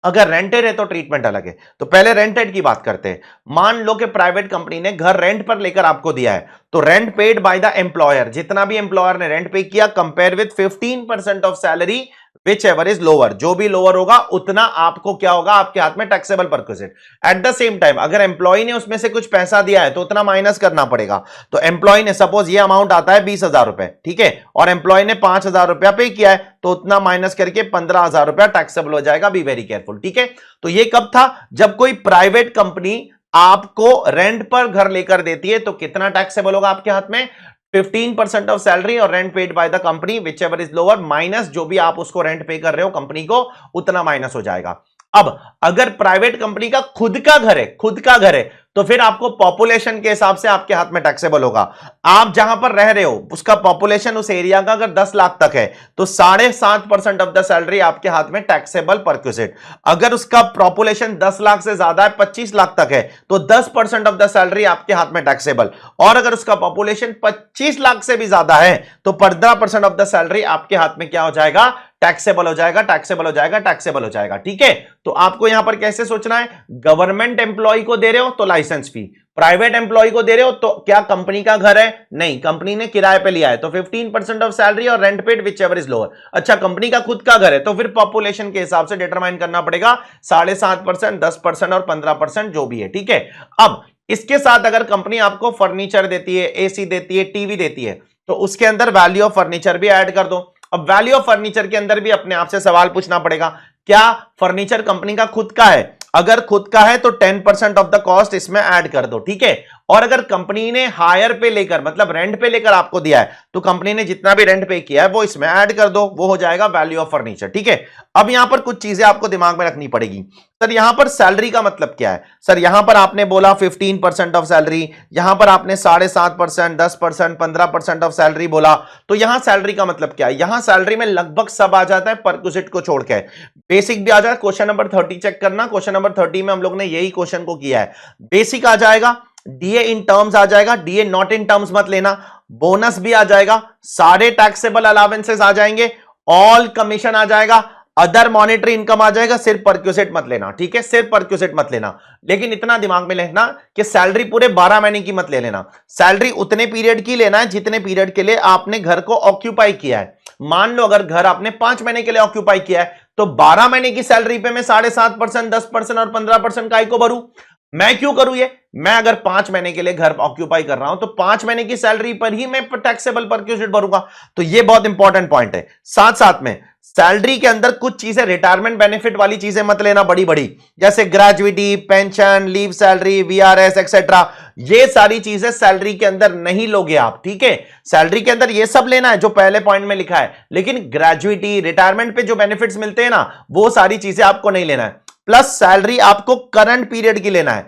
अगर रेंटेड है तो ट्रीटमेंट अलग है। तो पहले रेंटेड की बात करते हैं। मान लो कि प्राइवेट कंपनी ने घर रेंट पर लेकर आपको दिया है, तो rent paid by the employer, जितना भी एम्प्लॉयर ने रेंट पे किया, compare with 15% of salary which ever is lower, जो भी लोअर होगा उतना आपको क्या होगा? आपके हाथ में taxable perquisite. At the same time अगर एम्प्लॉय ने उसमें से कुछ पैसा दिया है तो उतना माइनस करना पड़ेगा। तो एम्प्लॉय ने, सपोज ये अमाउंट आता है 20,000 रुपए, ठीक है, और एम्प्लॉय ने 5,000 रुपया पे किया है, तो उतना माइनस करके 15,000 रुपया टैक्सेबल हो जाएगा। बी वेरी केयरफुल, ठीक है। तो ये कब था? जब कोई प्राइवेट कंपनी आपको रेंट पर घर लेकर देती है, तो कितना टैक्सेबल होगा आपके हाथ में? 15% ऑफ सैलरी और rent paid by the company which ever is lower, minus जो भी आप उसको रेंट पे कर रहे हो कंपनी को, उतना माइनस हो जाएगा। अब अगर प्राइवेट कंपनी का खुद का घर है, खुद का घर है, तो फिर आपको पॉपुलेशन के हिसाब से आपके हाथ में टैक्सेबल होगा। आप जहां पर रह रहे हो उसका पॉपुलेशन उस एरिया का अगर 10 लाख तक है तो 7.5% ऑफ द सैलरी आपके हाथ में टैक्सेबल परक्विजिट। अगर उसका पॉपुलेशन 10 लाख से ज्यादा है, 25 लाख तक है, तो 10% ऑफ द सैलरी आपके हाथ में टैक्सेबल। और अगर उसका पॉपुलेशन 25 लाख से भी ज्यादा है तो 15% ऑफ द सैलरी आपके हाथ में क्या हो जाएगा, टैक्सेबल हो जाएगा, टैक्सेबल हो जाएगा, टैक्सेबल हो जाएगा। ठीक है, तो आपको यहां पर कैसे सोचना है, गवर्नमेंट एम्प्लॉय को दे रहे हो तो लाइसेंस फी, प्राइवेट एम्प्लॉय को दे रहे हो तो क्या कंपनी का घर है, नहीं, कंपनी ने किराए पे लिया है तो 15% ऑफ सैलरी और rent paid which ever is lower. अच्छा, कंपनी का खुद का घर है तो फिर पॉपुलेशन के हिसाब से डिटरमाइन करना पड़ेगा 7.5%, 10% और 15% जो भी है। ठीक है, अब इसके साथ अगर कंपनी आपको फर्नीचर देती है, एसी देती है, टीवी देती है, तो उसके अंदर वैल्यू ऑफ फर्नीचर भी ऐड कर दो। अब वैल्यू ऑफ फर्नीचर के अंदर भी अपने आप से सवाल पूछना पड़ेगा, क्या फर्नीचर कंपनी का खुद का है? अगर खुद का है तो 10% ऑफ द कॉस्ट इसमें ऐड कर दो। ठीक है, और अगर कंपनी ने हायर पे लेकर, मतलब रेंट पे लेकर आपको दिया है, तो कंपनी ने जितना भी रेंट पे किया है वो इसमें ऐड कर दो, वो हो जाएगा वैल्यू ऑफ फर्नीचर। ठीक है, अब यहां पर कुछ चीजें आपको दिमाग में रखनी पड़ेगी। सर यहां पर सैलरी का मतलब क्या है? सर यहां पर आपने बोला 15% ऑफ सैलरी, यहां पर आपने 7.5%, 10%, 15% ऑफ सैलरी बोला, तो यहां सैलरी का मतलब क्या है? यहां सैलरी में लगभग सब आ जाता है परक्विजिट को छोड़ के, बेसिक भी आ जाएगा। क्वेश्चन नंबर 30 चेक करना, क्वेश्चन नंबर 30 में हम लोग ने यही क्वेश्चन को किया है। बेसिक आ जाएगा, डीए इन टर्म्स आ जाएगा, डीए नॉट इन टर्म्स मत लेना, बोनस भी आ जाएगा, सारे टैक्सेबल अलावेंसेस आ जाएंगे, ऑल कमीशन आ जाएगा, अदर मॉनेटरी इनकम आ जाएगा, सिर्फ परक्विजिट मत लेना। ठीक है, सिर्फ परक्विजिट मत लेना, लेकिन इतना दिमाग में लेना कि सैलरी पूरे 12 महीने की मत ले लेना, सैलरी उतने पीरियड की लेना है जितने पीरियड के लिए आपने घर को ऑक्यूपाई किया है। मान लो अगर घर आपने 5 महीने के लिए ऑक्यूपाई किया है तो 12 महीने की सैलरी पे मैं 7.5%, 10% और 15% काय को भरूं? मैं क्यों करूं ये? मैं अगर 5 महीने के लिए घर ऑक्यूपाई कर रहा हूं तो 5 महीने की सैलरी पर ही मैं टैक्सेबल परक्विजिट भरूंगा। तो ये बहुत इंपॉर्टेंट पॉइंट है। साथ साथ में सैलरी के अंदर कुछ चीजें रिटायरमेंट बेनिफिट वाली चीजें मत लेना बड़ी बड़ी, जैसे gratuity, pension, leave salary, VRS etcetera, ये सारी चीजें सैलरी के अंदर नहीं लोगे आप। ठीक है, सैलरी के अंदर ये सब लेना है जो पहले पॉइंट में लिखा है, लेकिन ग्रेजुइटी, रिटायरमेंट पे जो बेनिफिट्स मिलते हैं ना, वो सारी चीजें आपको नहीं लेना है। प्लस सैलरी आपको करंट पीरियड की लेना है,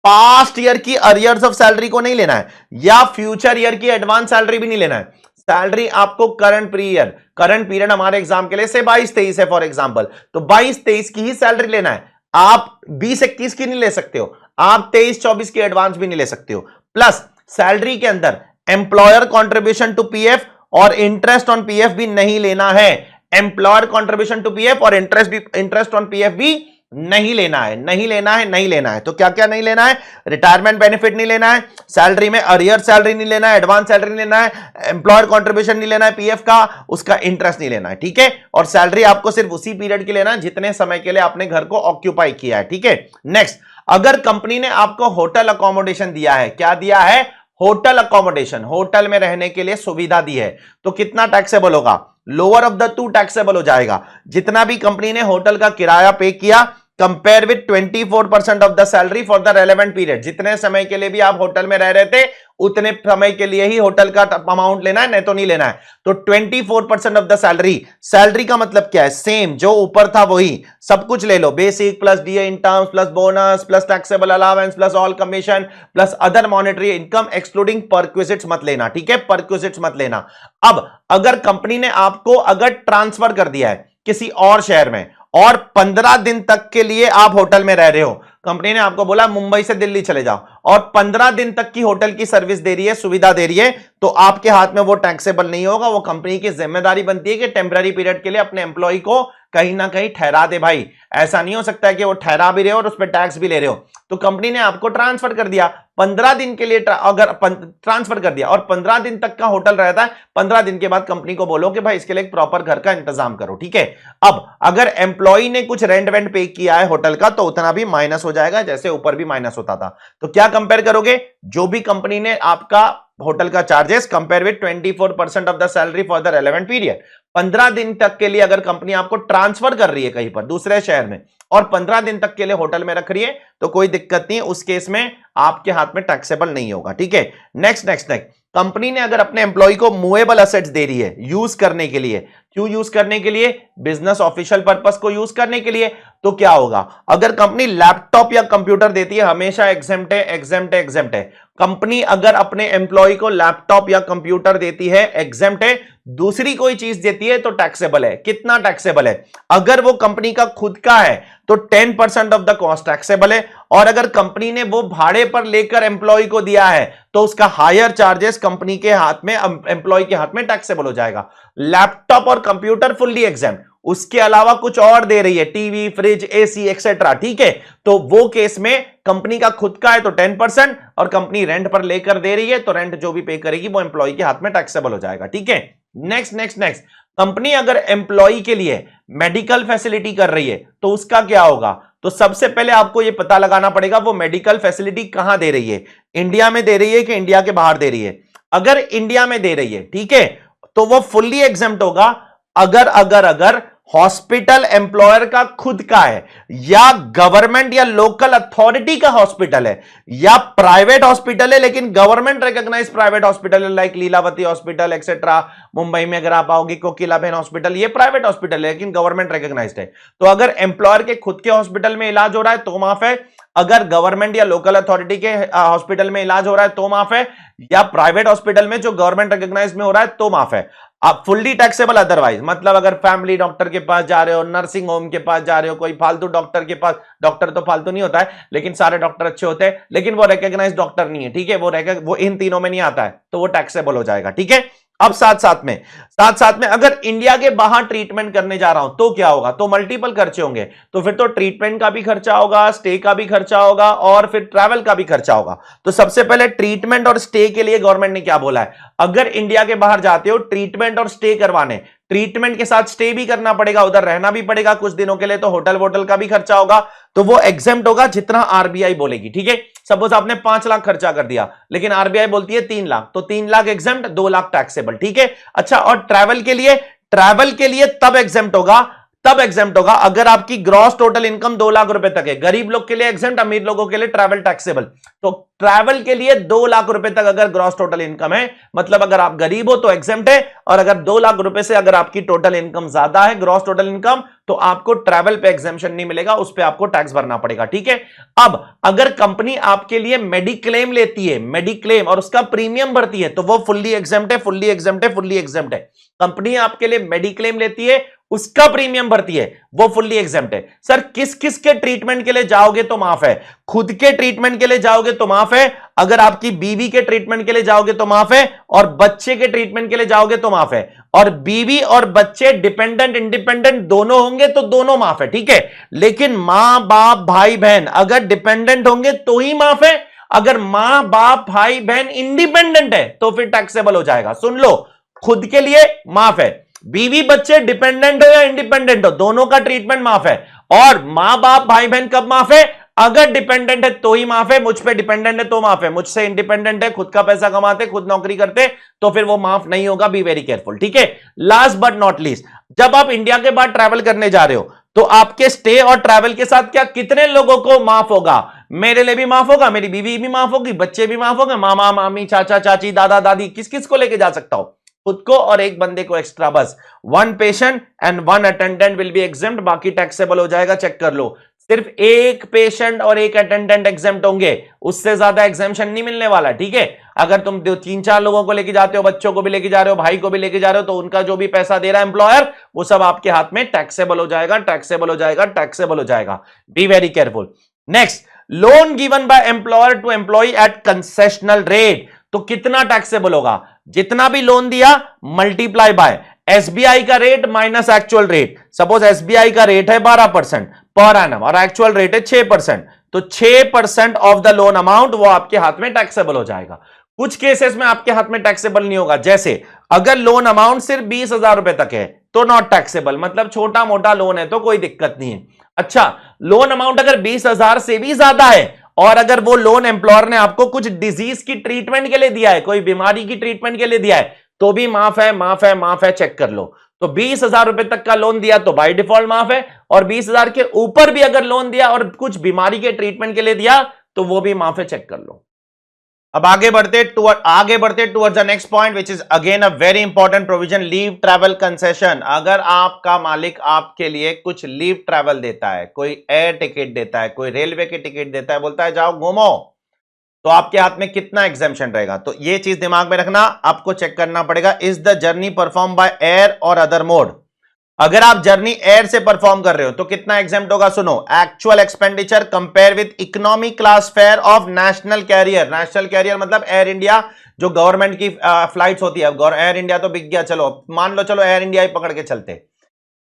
पास्ट ईयर की अरियर्स ऑफ सैलरी को नहीं लेना है, या फ्यूचर ईयर की एडवांस सैलरी भी नहीं लेना है। सैलरी आपको करंट पीरियड हमारे एग्जाम के लिए से 22-23 है फॉर एग्जांपल, तो 22-23 की ही सैलरी लेना है। आप 20-21 की नहीं ले सकते हो, आप 23-24 की एडवांस भी नहीं ले सकते हो। प्लस सैलरी के अंदर एम्प्लॉयर कॉन्ट्रीब्यूशन टू पीएफ और इंटरेस्ट ऑन पीएफ भी नहीं लेना है। एम्प्लॉयर कॉन्ट्रीब्यूशन टू पीएफ और इंटरेस्ट ऑन पीएफ भी नहीं लेना है, नहीं लेना है, नहीं लेना है। तो क्या क्या नहीं लेना है? रिटायरमेंट बेनिफिट नहीं लेना है, सैलरी में अरियर सैलरी नहीं लेना है, एडवांस सैलरी नहीं लेना है, एम्प्लॉयर कंट्रीब्यूशन नहीं लेना है पीएफ का, उसका इंटरेस्ट नहीं लेना है। ठीक है, और सैलरी आपको सिर्फ उसी पीरियड के लेना है जितने समय के लिए आपने घर को ऑक्यूपाई किया है। ठीक है, नेक्स्ट, अगर कंपनी ने आपको होटल अकोमोडेशन दिया है, क्या दिया है? होटल अकोमोडेशन, होटल में रहने के लिए सुविधा दी है, तो कितना टैक्सेबल होगा? Lower of the two taxable हो जाएगा। जितना भी कंपनी ने होटल का किराया पे किया, compare with 24% of the salary for the relevant period, जितने समय के लिए भी आप होटल में रह रहे थे उतने समय के लिए ही होटल का अमाउंट लेना है, नहीं तो नहीं लेना है। तो 24% ऑफ द सैलरी, सैलरी का मतलब क्या है? सेम जो ऊपर था वही, सब कुछ ले लो, basic plus DA in terms plus bonus plus taxable allowance plus all commission plus other monetary income excluding perquisites मत लेना। ठीक है, परक्विजिट्स मत लेना। अब अगर कंपनी ने आपको अगर ट्रांसफर कर दिया है किसी और शहर में और 15 दिन तक के लिए आप होटल में रह रहे हो, कंपनी ने आपको बोला मुंबई से दिल्ली चले जाओ और 15 दिन तक की होटल की सर्विस दे रही है, सुविधा दे रही है, तो आपके हाथ में वो टैक्सेबल नहीं होगा। वो कंपनी की जिम्मेदारी बनती है कि टेम्पररी पीरियड के लिए अपने एम्प्लॉय को कहीं ना कहीं ठहरा दे। भाई ऐसा नहीं हो सकता है कि वो ठहरा भी रहे हो और उस पर टैक्स भी ले रहे हो। तो कंपनी ने आपको ट्रांसफर कर दिया 15 दिन के लिए, अगर ट्रांसफर कर दिया और 15 दिन तक का होटल रहता है, 15 दिन के बाद कंपनी को बोलो कि भाई इसके लिए एक प्रॉपर घर का इंतजाम करो। ठीक है, अब अगर एम्प्लॉय ने कुछ रेंट वेंट पे किया है होटल का तो उतना भी माइनस हो जाएगा, जैसे ऊपर भी माइनस होता था। तो क्या कंपेयर करोगे? जो भी कंपनी ने आपका होटल का charges compare with 24% of the salary for the relevant period. 15 दिन तक के लिए अगर कंपनी आपको ट्रांसफर कर रही है कहीं पर दूसरे शहर में और 15 दिन तक के लिए होटल में रख रही है तो कोई दिक्कत नहीं है, उस केस में आपके हाथ में टैक्सेबल नहीं होगा। ठीक है, नेक्स्ट कंपनी ने अगर अपने एम्प्लॉय को मूवेबल असेट्स दे रही है यूज करने के लिए, क्यों यूज करने के लिए? बिजनेस ऑफिशियल पर्पस को यूज करने के लिए, तो क्या होगा? अगर कंपनी लैपटॉप या कंप्यूटर देती है हमेशा एग्जेम्प्ट है, एग्जेम्प्ट है, एग्जेम्प्ट है। कंपनी अगर अपने एम्प्लॉय को लैपटॉप या कंप्यूटर देती है एग्जेम्प्ट है, दूसरी कोई चीज देती है तो टैक्सेबल है। कितना टैक्सेबल है? अगर वो कंपनी का खुद का है तो 10% ऑफ द कॉस्ट टैक्सेबल है, और अगर कंपनी ने वो भाड़े पर लेकर एम्प्लॉय को दिया है तो उसका हायर चार्जेस कंपनी के हाथ में, एम्प्लॉय के हाथ में टैक्सेबल हो जाएगा। लैपटॉप और कंप्यूटर फुल्ली एग्जेम्प्ट, उसके अलावा कुछ और दे रही है, टीवी, फ्रिज, एसी एक्सेट्रा, ठीक है, तो वो केस में कंपनी का खुद का है तो 10%, और कंपनी रेंट पर लेकर दे रही है तो रेंट जो भी पे करेगी वो एम्प्लॉय के हाथ में टैक्सेबल हो जाएगा। ठीक है, नेक्स्ट नेक्स्ट नेक्स्ट, कंपनी अगर एम्प्लॉय के लिए मेडिकल फैसिलिटी कर रही है तो उसका क्या होगा? तो सबसे पहले आपको यह पता लगाना पड़ेगा वो मेडिकल फैसिलिटी कहां दे रही है, इंडिया में दे रही है कि इंडिया के बाहर दे रही है। अगर इंडिया में दे रही है, ठीक है, तो वो फुल्ली एग्जेम्प्ट होगा। अगर हॉस्पिटल एम्प्लॉयर का खुद का है, या गवर्नमेंट या लोकल अथॉरिटी का हॉस्पिटल है, या प्राइवेट हॉस्पिटल है लेकिन गवर्नमेंट रिकॉग्नाइज प्राइवेट हॉस्पिटल है, like Lilavati hospital etcetera, Mumbai में अगर आप आओगे कोकिलाबेन हॉस्पिटल, ये प्राइवेट हॉस्पिटल है लेकिन गवर्नमेंट रिकॉग्नाइज्ड है, तो अगर एम्प्लॉयर के खुद के हॉस्पिटल में इलाज हो रहा है तो माफ है, अगर गवर्नमेंट या लोकल अथॉरिटी के हॉस्पिटल में इलाज हो रहा है तो माफ है, या प्राइवेट हॉस्पिटल में जो गवर्नमेंट रिकॉग्नाइज में हो रहा है तो माफ है। आप फुल्ली टैक्सेबल अदरवाइज, मतलब अगर फैमिली डॉक्टर के पास जा रहे हो, नर्सिंग होम के पास जा रहे हो, कोई फालतू डॉक्टर के पास, डॉक्टर तो फालतू नहीं होता है लेकिन सारे डॉक्टर अच्छे होते हैं, लेकिन वो रिकॉग्नाइज डॉक्टर नहीं है, ठीक है, वो इन तीनों में नहीं आता है तो वो टैक्सेबल हो जाएगा। ठीक है, अब साथ साथ में अगर इंडिया के बाहर ट्रीटमेंट करने जा रहा हूं तो क्या होगा? तो मल्टीपल खर्चे होंगे, तो फिर तो ट्रीटमेंट का भी खर्चा होगा, स्टे का भी खर्चा होगा, और फिर ट्रैवल का भी खर्चा होगा। तो सबसे पहले ट्रीटमेंट और स्टे के लिए गवर्नमेंट ने क्या बोला है? अगर इंडिया के बाहर जाते हो ट्रीटमेंट और स्टे करवाने, ट्रीटमेंट के साथ स्टे भी करना पड़ेगा, उधर रहना भी पड़ेगा कुछ दिनों के लिए, तो होटल वोटल का भी खर्चा होगा, तो वो एग्जेम्प्ट होगा जितना आरबीआई बोलेगी। ठीक है, सपोज आपने 5 लाख खर्चा कर दिया लेकिन आरबीआई बोलती है 3 लाख, तो 3 लाख एग्जेम्प्ट, 2 लाख टैक्सेबल। ठीक है, अच्छा, और ट्रैवल के लिए तब एग्जेम्प्ट होगा अगर आपकी ग्रॉस टोटल इनकम 2 लाख रुपए तक है। गरीब लोग के लिए एग्जेम्प्ट, अमीर लोगों के लिए ट्रैवल टैक्सेबल। तो ट्रैवल के लिए 2 लाख रुपए तक अगर ग्रॉस टोटल इनकम है, मतलब अगर आप गरीब हो तो एग्जेम्प्ट है, और अगर 2 लाख रुपए से अगर आपकी टोटल इनकम ज्यादा है, ग्रॉस टोटल इनकम, तो आपको ट्रैवल पे एग्जेम्पशन नहीं मिलेगा, उस पर आपको टैक्स भरना पड़ेगा। ठीक है, अब अगर कंपनी आपके लिए मेडिक्लेम लेती है, मेडिक्लेम, और उसका प्रीमियम भरती है, तो वो फुल्ली एग्जेम्प्ट है, फुल्ली एग्जेम्प्ट है, फुल्ली एग्जेम्प्ट है। कंपनी आपके लिए मेडिक्लेम लेती है, उसका प्रीमियम भरती है, वो फुल्ली एग्जेम्प्ट है। सर किस किस के ट्रीटमेंट के लिए जाओगे तो माफ है? खुद के ट्रीटमेंट के लिए जाओगे तो माफ है, अगर आपकी बीवी के ट्रीटमेंट के लिए जाओगे तो माफ है, और बच्चे के ट्रीटमेंट के लिए जाओगे तो माफ है, और बीवी और बच्चे डिपेंडेंट इंडिपेंडेंट दोनों होंगे तो दोनों माफ है। ठीक है, लेकिन मां बाप भाई बहन अगर डिपेंडेंट होंगे तो ही माफ है, अगर मां बाप भाई बहन इंडिपेंडेंट है तो फिर टैक्सेबल हो जाएगा। सुन लो, खुद के लिए माफ है, बीवी बच्चे डिपेंडेंट हो या इंडिपेंडेंट हो दोनों का ट्रीटमेंट माफ है, और मां बाप भाई बहन कब माफ है? अगर डिपेंडेंट है तो ही माफ है, मुझ पे डिपेंडेंट है तो माफ है, मुझसे इंडिपेंडेंट है, खुद का पैसा कमाते, खुद नौकरी करते, तो फिर वो माफ नहीं होगा। B very careful. ठीक है, लास्ट बट नॉट लीस्ट, जब आप इंडिया के बाद ट्रैवल करने जा रहे हो तो आपके स्टे और ट्रैवल के साथ क्या कितने लोगों को माफ होगा? मेरे लिए भी माफ होगा, मेरी बीवी भी माफ होगी, बच्चे भी माफ होंगे, मामा मामी चाचा चाची दादा दादी, किस किस को लेके जा सकता हूं? खुद को और एक बंदे को एक्स्ट्रा, बस 1 patient and 1 attendant will be exempt, बाकी टैक्सेबल हो जाएगा। चेक कर लो, सिर्फ 1 पेशेंट और 1 अटेंडेंट एग्जेम्प्ट होंगे, उससे ज्यादा एग्जेम्पशन नहीं मिलने वाला। ठीक है, अगर तुम 3-4 लोगों को लेके जाते हो, बच्चों को भी लेके जा रहे हो, भाई को भी लेके जा रहे हो, तो उनका जो भी पैसा दे रहा है एम्प्लॉयर, वो सब आपके हाथ में टैक्सेबल हो जाएगा, टैक्सेबल हो जाएगा, टैक्सेबल हो जाएगा। Be very careful. Next, loan given by employer to employ at concessional rate, तो कितना टैक्सेबल होगा? जितना भी लोन दिया मल्टीप्लाई बाय एसबीआई का rate minus actual rate. Suppose SBI का रेट है 12% पर एनम और एक्चुअल रेट है 6%, तो 6% ऑफ द लोन अमाउंट वो आपके हाथ में टैक्सेबल हो जाएगा। कुछ केसेस में आपके हाथ में टैक्सेबल नहीं होगा, जैसे अगर लोन अमाउंट सिर्फ 20,000 रुपए तक है तो नॉट टैक्सेबल, मतलब छोटा मोटा लोन है तो कोई दिक्कत नहीं है। अच्छा, लोन अमाउंट अगर 20,000 से भी ज्यादा है और अगर वो लोन एम्प्लॉयर ने आपको कुछ डिजीज की ट्रीटमेंट के लिए दिया है, कोई बीमारी की ट्रीटमेंट के लिए दिया है, तो भी माफ है, माफ है, माफ है। चेक कर लो, तो 20,000 रुपए तक का लोन दिया तो बाय डिफॉल्ट माफ है, और 20,000 के ऊपर भी अगर लोन दिया और कुछ बीमारी के ट्रीटमेंट के लिए दिया तो वो भी माफ है। चेक कर लो। अब आगे बढ़ते towards the next point which is again a very important provision, leave travel concession. अगर आपका मालिक आपके लिए कुछ लीव ट्रैवल देता है, कोई एयर टिकट देता है, कोई रेलवे की टिकट देता है, बोलता है जाओ घूमो, तो आपके हाथ में कितना एग्जेम्पशन रहेगा? तो ये चीज दिमाग में रखना, आपको चेक करना पड़ेगा, is the journey perform by air और अदर मोड। अगर आप जर्नी एयर से परफॉर्म कर रहे हो तो कितना एग्जेम्प्ट होगा? सुनो, actual expenditure compare with economy class fare of national carrier. National carrier मतलब एयर इंडिया, जो गवर्नमेंट की फ्लाइट्स होती है। अब एयर इंडिया तो बिक गया, चलो मान लो, चलो एयर इंडिया ही पकड़ के चलते।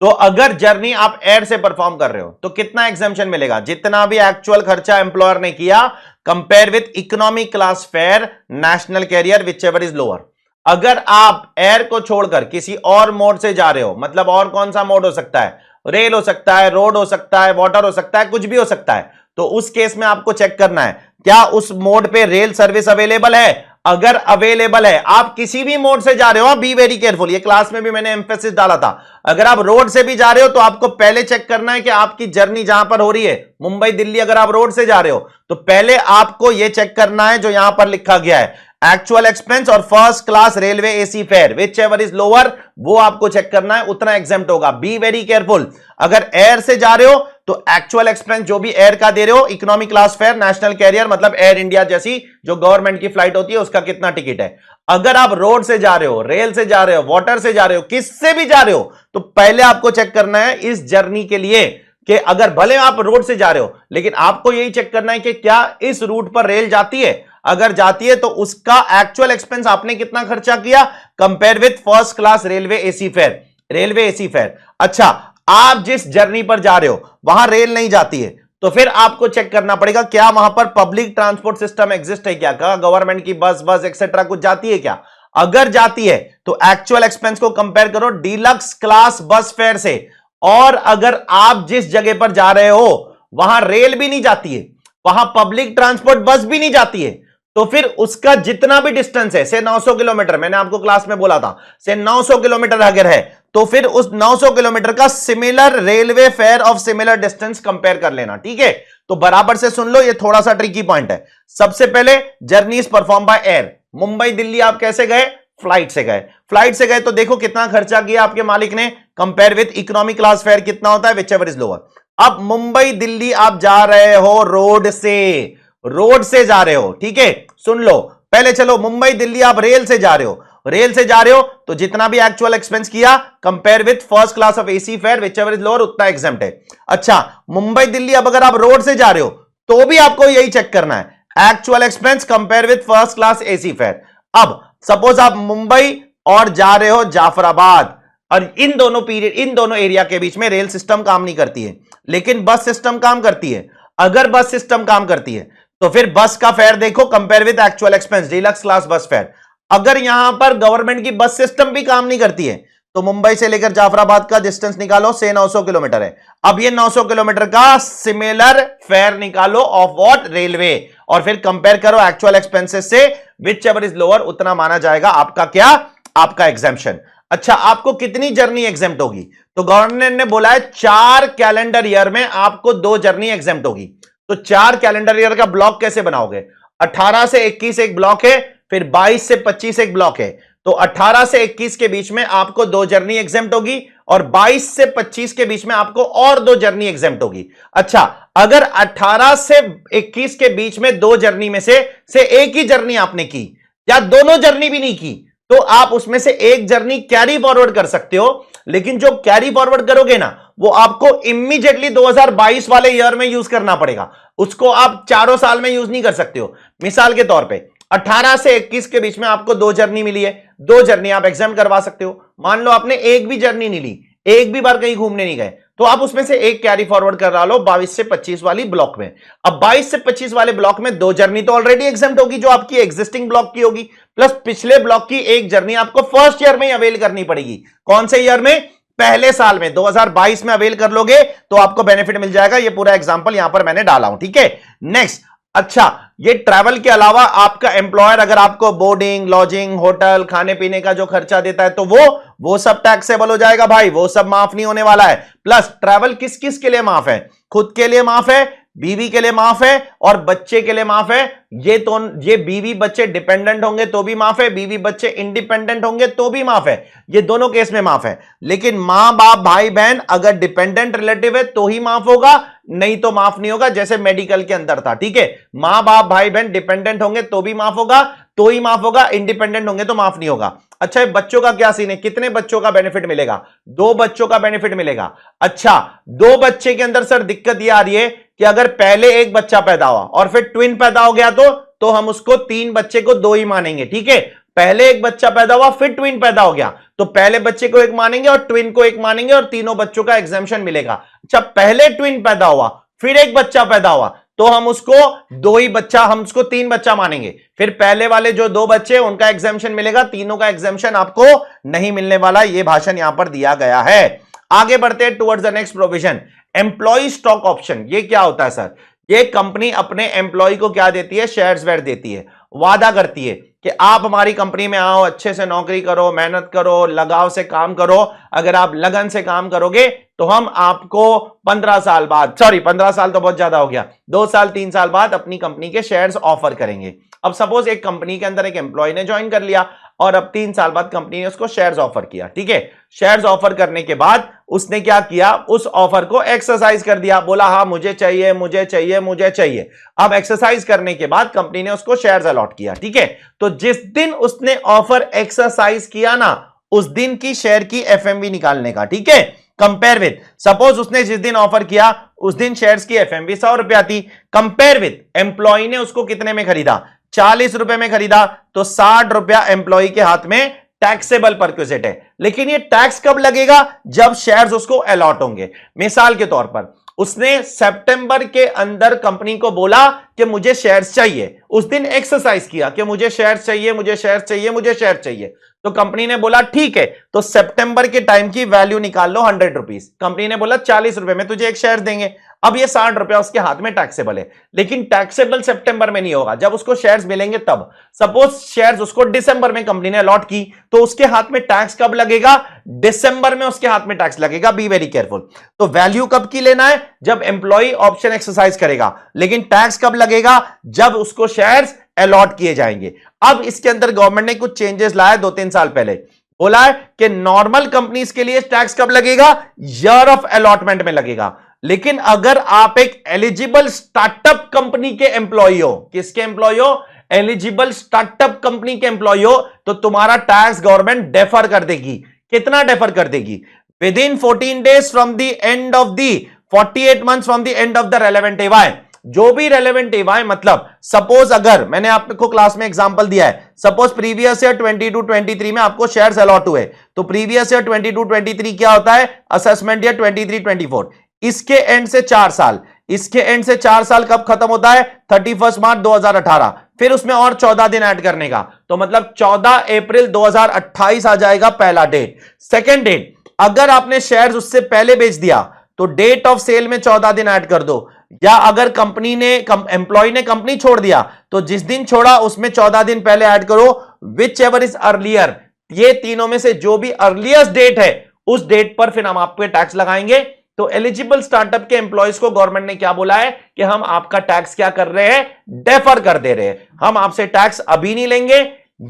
तो अगर जर्नी आप एयर से परफॉर्म कर रहे हो तो कितना एग्जेम्पशन मिलेगा? जितना भी एक्चुअल खर्चा एम्प्लॉयर ने किया compare with economy class fare national carrier whichever is lower. अगर आप एयर को छोड़कर किसी और मोड से जा रहे हो, मतलब और कौन सा मोड हो सकता है? रेल हो सकता है, रोड हो सकता है, वाटर हो सकता है, कुछ भी हो सकता है। तो उस केस में आपको चेक करना है क्या उस मोड पे रेल सर्विस अवेलेबल है। अगर अवेलेबल है, आप किसी भी मोड से जा रहे हो, बी वेरी केयरफुल, ये क्लास में भी मैंने एम्फेसिस डाला था। अगर आप रोड से भी जा रहे हो तो आपको पहले चेक करना है कि आपकी जर्नी जहां पर हो रही है, मुंबई दिल्ली, अगर आप रोड से जा रहे हो तो पहले आपको यह चेक करना है जो यहां पर लिखा गया है, एक्चुअल एक्सपेंस और first class railway AC fair which ever is lower, वो आपको चेक करना है, उतना एग्जेम्प्ट होगा। B very careful. अगर एयर से जा रहे हो तो एक्चुअल एक्सपेंस जो भी एयर का दे रहे हो, economy class fare national carrier मतलब एयर इंडिया जैसी जो गवर्नमेंट की फ्लाइट होती है उसका कितना टिकट है। अगर आप रोड से जा रहे हो, रेल से जा रहे हो, वाटर से जा रहे हो, किससे भी जा रहे हो, तो पहले आपको चेक करना है इस जर्नी के लिए कि अगर भले आप रोड से जा रहे हो लेकिन आपको यही चेक करना है कि क्या इस रूट पर रेल जाती है। अगर जाती है तो उसका एक्चुअल एक्सपेंस आपने कितना खर्चा किया compare with first class railway AC fair, railway AC fair. अच्छा, आप जिस जर्नी पर जा रहे हो वहां रेल नहीं जाती है तो फिर आपको चेक करना पड़ेगा क्या वहां पर पब्लिक ट्रांसपोर्ट सिस्टम एग्जिस्ट है, क्या गवर्नमेंट की बस एक्सेट्रा कुछ जाती है क्या। अगर जाती है तो एक्चुअल एक्सपेंस को कंपेयर करो डीलक्स क्लास बस फेयर से। और अगर आप जिस जगह पर जा रहे हो वहां रेल भी नहीं जाती है, वहां पब्लिक ट्रांसपोर्ट बस भी नहीं जाती है, तो फिर उसका जितना भी डिस्टेंस है, से 900 किलोमीटर, मैंने आपको क्लास में बोला था, से 900 किलोमीटर अगर है तो फिर उस 900 किलोमीटर का similar railway fair of similar distance compare कर लेना। ठीक है, तो बराबर से सुन लो, ये थोड़ा सा ट्रिकी पॉइंट है। सबसे पहले journey is perform by air. Mumbai Delhi आप कैसे गए? फ्लाइट से गए। फ्लाइट से गए तो देखो कितना खर्चा किया आपके मालिक ने compare with economy class fair कितना होता है, विच एवर इज लोअर। अब मुंबई दिल्ली आप जा रहे हो रोड से जा रहे हो। ठीक है, सुन लो, पहले चलो मुंबई दिल्ली आप रेल से जा रहे हो, रेल से जा रहे हो तो जितना भी एक्चुअल एक्सपेंस किया compare with first class of AC fair which ever is lower, उतना एग्जेम्प्ट है। अच्छा, मुंबई दिल्ली अब अगर आप रोड से जा रहे हो तो भी आपको यही चेक करना है, actual expense compare with first class AC fair. अब सपोज आप मुंबई और जा रहे हो जाफराबाद, और इन दोनों एरिया के बीच में रेल सिस्टम काम नहीं करती है लेकिन बस सिस्टम काम करती है। अगर बस सिस्टम काम करती है तो फिर बस का फेयर देखो compare with actual expense deluxe class बस फेयर। अगर यहां पर गवर्नमेंट की बस सिस्टम भी काम नहीं करती है तो मुंबई से लेकर जाफराबाद का डिस्टेंस निकालो, से 900 किलोमीटर है। अब ये 900 किलोमीटर का सिमिलर फेयर निकालो ऑफ व्हाट, रेलवे, और फिर कंपेयर करो एक्चुअल एक्सपेंसेस से, विच एवर इज लोअर, उतना माना जाएगा आपका क्या, आपका एग्जेम्पशन। अच्छा, आपको कितनी जर्नी एग्जेम्प्ट होगी? तो गवर्नमेंट ने बोला है 4 कैलेंडर ईयर में आपको 2 जर्नी एग्जेम्प्ट होगी। तो 4 कैलेंडर ईयर का ब्लॉक कैसे बनाओगे? 18 से 21 एक ब्लॉक है, फिर 22 से 25 एक ब्लॉक है। तो 18 से 21 के बीच में आपको 2 जर्नी एग्जेम्प्ट होगी और 22 से 25 के बीच में आपको और 2 जर्नी एग्जेम्प्ट होगी। अच्छा, अगर 18 से 21 के बीच में 2 जर्नी में से एक ही जर्नी आपने की या दोनों जर्नी भी नहीं की तो आप उसमें से एक जर्नी कैरी फॉरवर्ड कर सकते हो, लेकिन जो कैरी फॉरवर्ड करोगे ना वो आपको इमीडिएटली 2022 वाले ईयर में यूज करना पड़ेगा, उसको आप चारों साल में यूज नहीं कर सकते हो। मिसाल के तौर पे 18 से 21 के बीच में आपको 2 जर्नी मिली है, 2 जर्नी आप एग्जाम करवा सकते हो। मान लो आपने एक भी जर्नी नहीं ली, एक भी बार कहीं घूमने नहीं गए, तो आप उसमें से एक कैरी फॉरवर्ड करा लो 22 से 25 वाली ब्लॉक में। अब 22 से 25 वाले ब्लॉक में 2 जर्नी तो ऑलरेडी एग्जाम्प्ट होगी जो आपकी एग्जिस्टिंग ब्लॉक की होगी, प्लस पिछले ब्लॉक की एक जर्नी आपको फर्स्ट ईयर में ही अवेल करनी पड़ेगी। कौन से ईयर में? पहले साल में, 2022 में अवेल कर लोगे तो आपको बेनिफिट मिल जाएगा। ये पूरा एग्जांपल यहां पर मैंने डाला हूं। ठीक है, नेक्स्ट। अच्छा, ये ट्रैवल के अलावा आपका एम्प्लॉयर अगर आपको बोर्डिंग, लॉजिंग, होटल, खाने पीने का जो खर्चा देता है तो वो सब टैक्सेबल हो जाएगा भाई, वो सब माफ नहीं होने वाला है। प्लस ट्रैवल किस किस के लिए माफ है? खुद के लिए माफ है, बीवी के लिए माफ है और बच्चे के लिए माफ है। ये बीवी बच्चे डिपेंडेंट होंगे तो भी माफ है, बीवी बच्चे इंडिपेंडेंट होंगे तो भी माफ है, ये दोनों केस में माफ है। लेकिन मां बाप भाई बहन अगर डिपेंडेंट रिलेटिव है तो ही माफ होगा, नहीं तो माफ नहीं होगा, जैसे मेडिकल के अंदर था। ठीक है, मां बाप भाई बहन डिपेंडेंट होंगे तो भी माफ होगा, तो ही माफ होगा, इंडिपेंडेंट होंगे तो माफ नहीं होगा। अच्छा, बच्चों का क्या सीन है, कितने बच्चों का बेनिफिट मिलेगा? 2 बच्चों का बेनिफिट मिलेगा। अच्छा, 2 बच्चे के अंदर सर दिक्कत यह आ रही है कि अगर पहले एक बच्चा पैदा हुआ और फिर ट्विन पैदा हो गया तो हम उसको 3 बच्चे को 2 ही मानेंगे। ठीक है, पहले एक बच्चा पैदा हुआ फिर ट्विन पैदा हो गया तो पहले बच्चे को एक मानेंगे और ट्विन को एक मानेंगे और तीनों बच्चों का एग्जेम्पशन मिलेगा। अच्छा, पहले ट्विन पैदा हुआ फिर एक बच्चा पैदा हुआ तो हम उसको 2 ही बच्चा, हम उसको 3 बच्चा मानेंगे। फिर पहले वाले जो 2 बच्चे उनका एग्जेम्पशन मिलेगा, तीनों का एग्जेम्पशन आपको नहीं मिलने वाला। यह भाषण यहां पर दिया गया है। आगे बढ़ते हैं towards the next provision, employ stock option. ये क्या होता है सर? ये कंपनी अपने एम्प्लॉय को क्या देती है? शेयर्स वेयर देती है, वादा करती है कि आप हमारी कंपनी में आओ, अच्छे से नौकरी करो, मेहनत करो, लगाव से काम करो। अगर आप लगन से काम करोगे तो हम आपको 15 साल बाद, सॉरी 15 साल तो बहुत ज्यादा हो गया, 2 साल 3 साल बाद अपनी कंपनी के शेयर्स ऑफर करेंगे। अब सपोज एक कंपनी के अंदर एक एम्प्लॉय ने ज्वाइन कर लिया और अब 3 साल बाद कंपनी ने उसको शेयर्स ऑफर किया। ठीक है, शेयर्स ऑफर करने के बाद उसने क्या किया? उस ऑफर को एक्सरसाइज कर दिया, बोला हाँ मुझे चाहिए मुझे चाहिए मुझे चाहिए। अब एक्सरसाइज करने के बाद कंपनी ने उसको शेयर्स अलॉट किया। ठीक है, तो जिस दिन उसने ऑफर एक्सरसाइज किया ना, उस दिन की शेयर की एफएमवी निकालने का। ठीक है, कंपेयर विद, सपोज उसने जिस दिन ऑफर किया उस दिन शेयर्स की एफएमवी 100 रुपया थी, कंपेयर विद एम्प्लॉय ने उसको कितने में खरीदा? 40 रुपए में खरीदा, तो 60 रुपया एम्प्लॉय के हाथ में टैक्सेबल परक्विजिट है। लेकिन ये टैक्स कब लगेगा? जब शेयर्स उसको अलॉट होंगे। मिसाल के तौर पर उसने सितंबर के अंदर कंपनी को बोला कि मुझे शेयर्स चाहिए, उस दिन एक्सरसाइज किया कि मुझे शेयर्स चाहिए मुझे शेयर्स चाहिए मुझे शेयर्स चाहिए, तो कंपनी ने बोला ठीक है, तो सितंबर के टाइम की वैल्यू निकाल लो 100 रुपीज। कंपनी ने बोला 40 रुपए में तुझे एक शेयर देंगे। अब ये 60 रुपया उसके हाथ में टैक्सेबल है, लेकिन टैक्सेबल सितंबर में नहीं होगा, जब उसको शेयर्स मिलेंगे तब। सपोज शेयर्स उसको दिसंबर में कंपनी ने अलॉट की, तो उसके हाथ में टैक्स कब लगेगा? दिसंबर में उसके हाथ में टैक्स लगेगा। B very careful. तो वैल्यू कब की लेना है? जब एम्प्लॉय ऑप्शन एक्सरसाइज करेगा। लेकिन टैक्स कब लगेगा? जब उसको शेयर्स अलॉट किए जाएंगे। अब इसके अंदर गवर्नमेंट ने कुछ चेंजेस लाया 2-3 साल पहले। बोला है कि नॉर्मल कंपनीज के लिए टैक्स कब लगेगा? ईयर ऑफ अलॉटमेंट में लगेगा। लेकिन अगर आप एक एलिजिबल स्टार्टअप कंपनी के एम्प्लॉय हो, किसके एम्प्लॉय हो? एलिजिबल स्टार्टअप कंपनी के एम्प्लॉय हो, तो तुम्हारा टैक्स गवर्नमेंट डेफर कर देगी। कितना डेफर कर देगी? Within 14 days from the end of the 48 months from the end of the relevant AY. जो भी रेलेवेंट एवाई, मतलब सपोज अगर मैंने आपको क्लास में एग्जांपल दिया है, सपोज प्रीवियस ईयर 22-23 में आपको शेयर्स अलॉट हुए, तो प्रीवियस ईयर 22-23 क्या होता है? Assessment year 23-24। इसके एंड से 4 साल, इसके एंड से 4 साल कब खत्म होता है? 31 मार्च 2018। फिर उसमें और 14 दिन ऐड करने का, तो मतलब 14 अप्रैल 2028 आ जाएगा पहला डेट। सेकेंड डेट, अगर आपने शेयर्स उससे पहले बेच दिया तो डेट ऑफ सेल में 14 दिन ऐड कर दो, या अगर कंपनी ने एम्प्लॉय ने कंपनी छोड़ दिया तो जिस दिन छोड़ा उसमें 14 दिन पहले ऐड करो, विच एवर इज अर्लियर। ये तीनों में से जो भी अर्लिएस्ट डेट है उस डेट पर फिर हम आपके टैक्स लगाएंगे। तो एलिजिबल स्टार्टअप के एम्प्लॉयज को गवर्नमेंट ने क्या बोला है कि हम आपका टैक्स क्या कर रहे हैं? डेफर कर दे रहे हैं। हम आपसे टैक्स अभी नहीं लेंगे,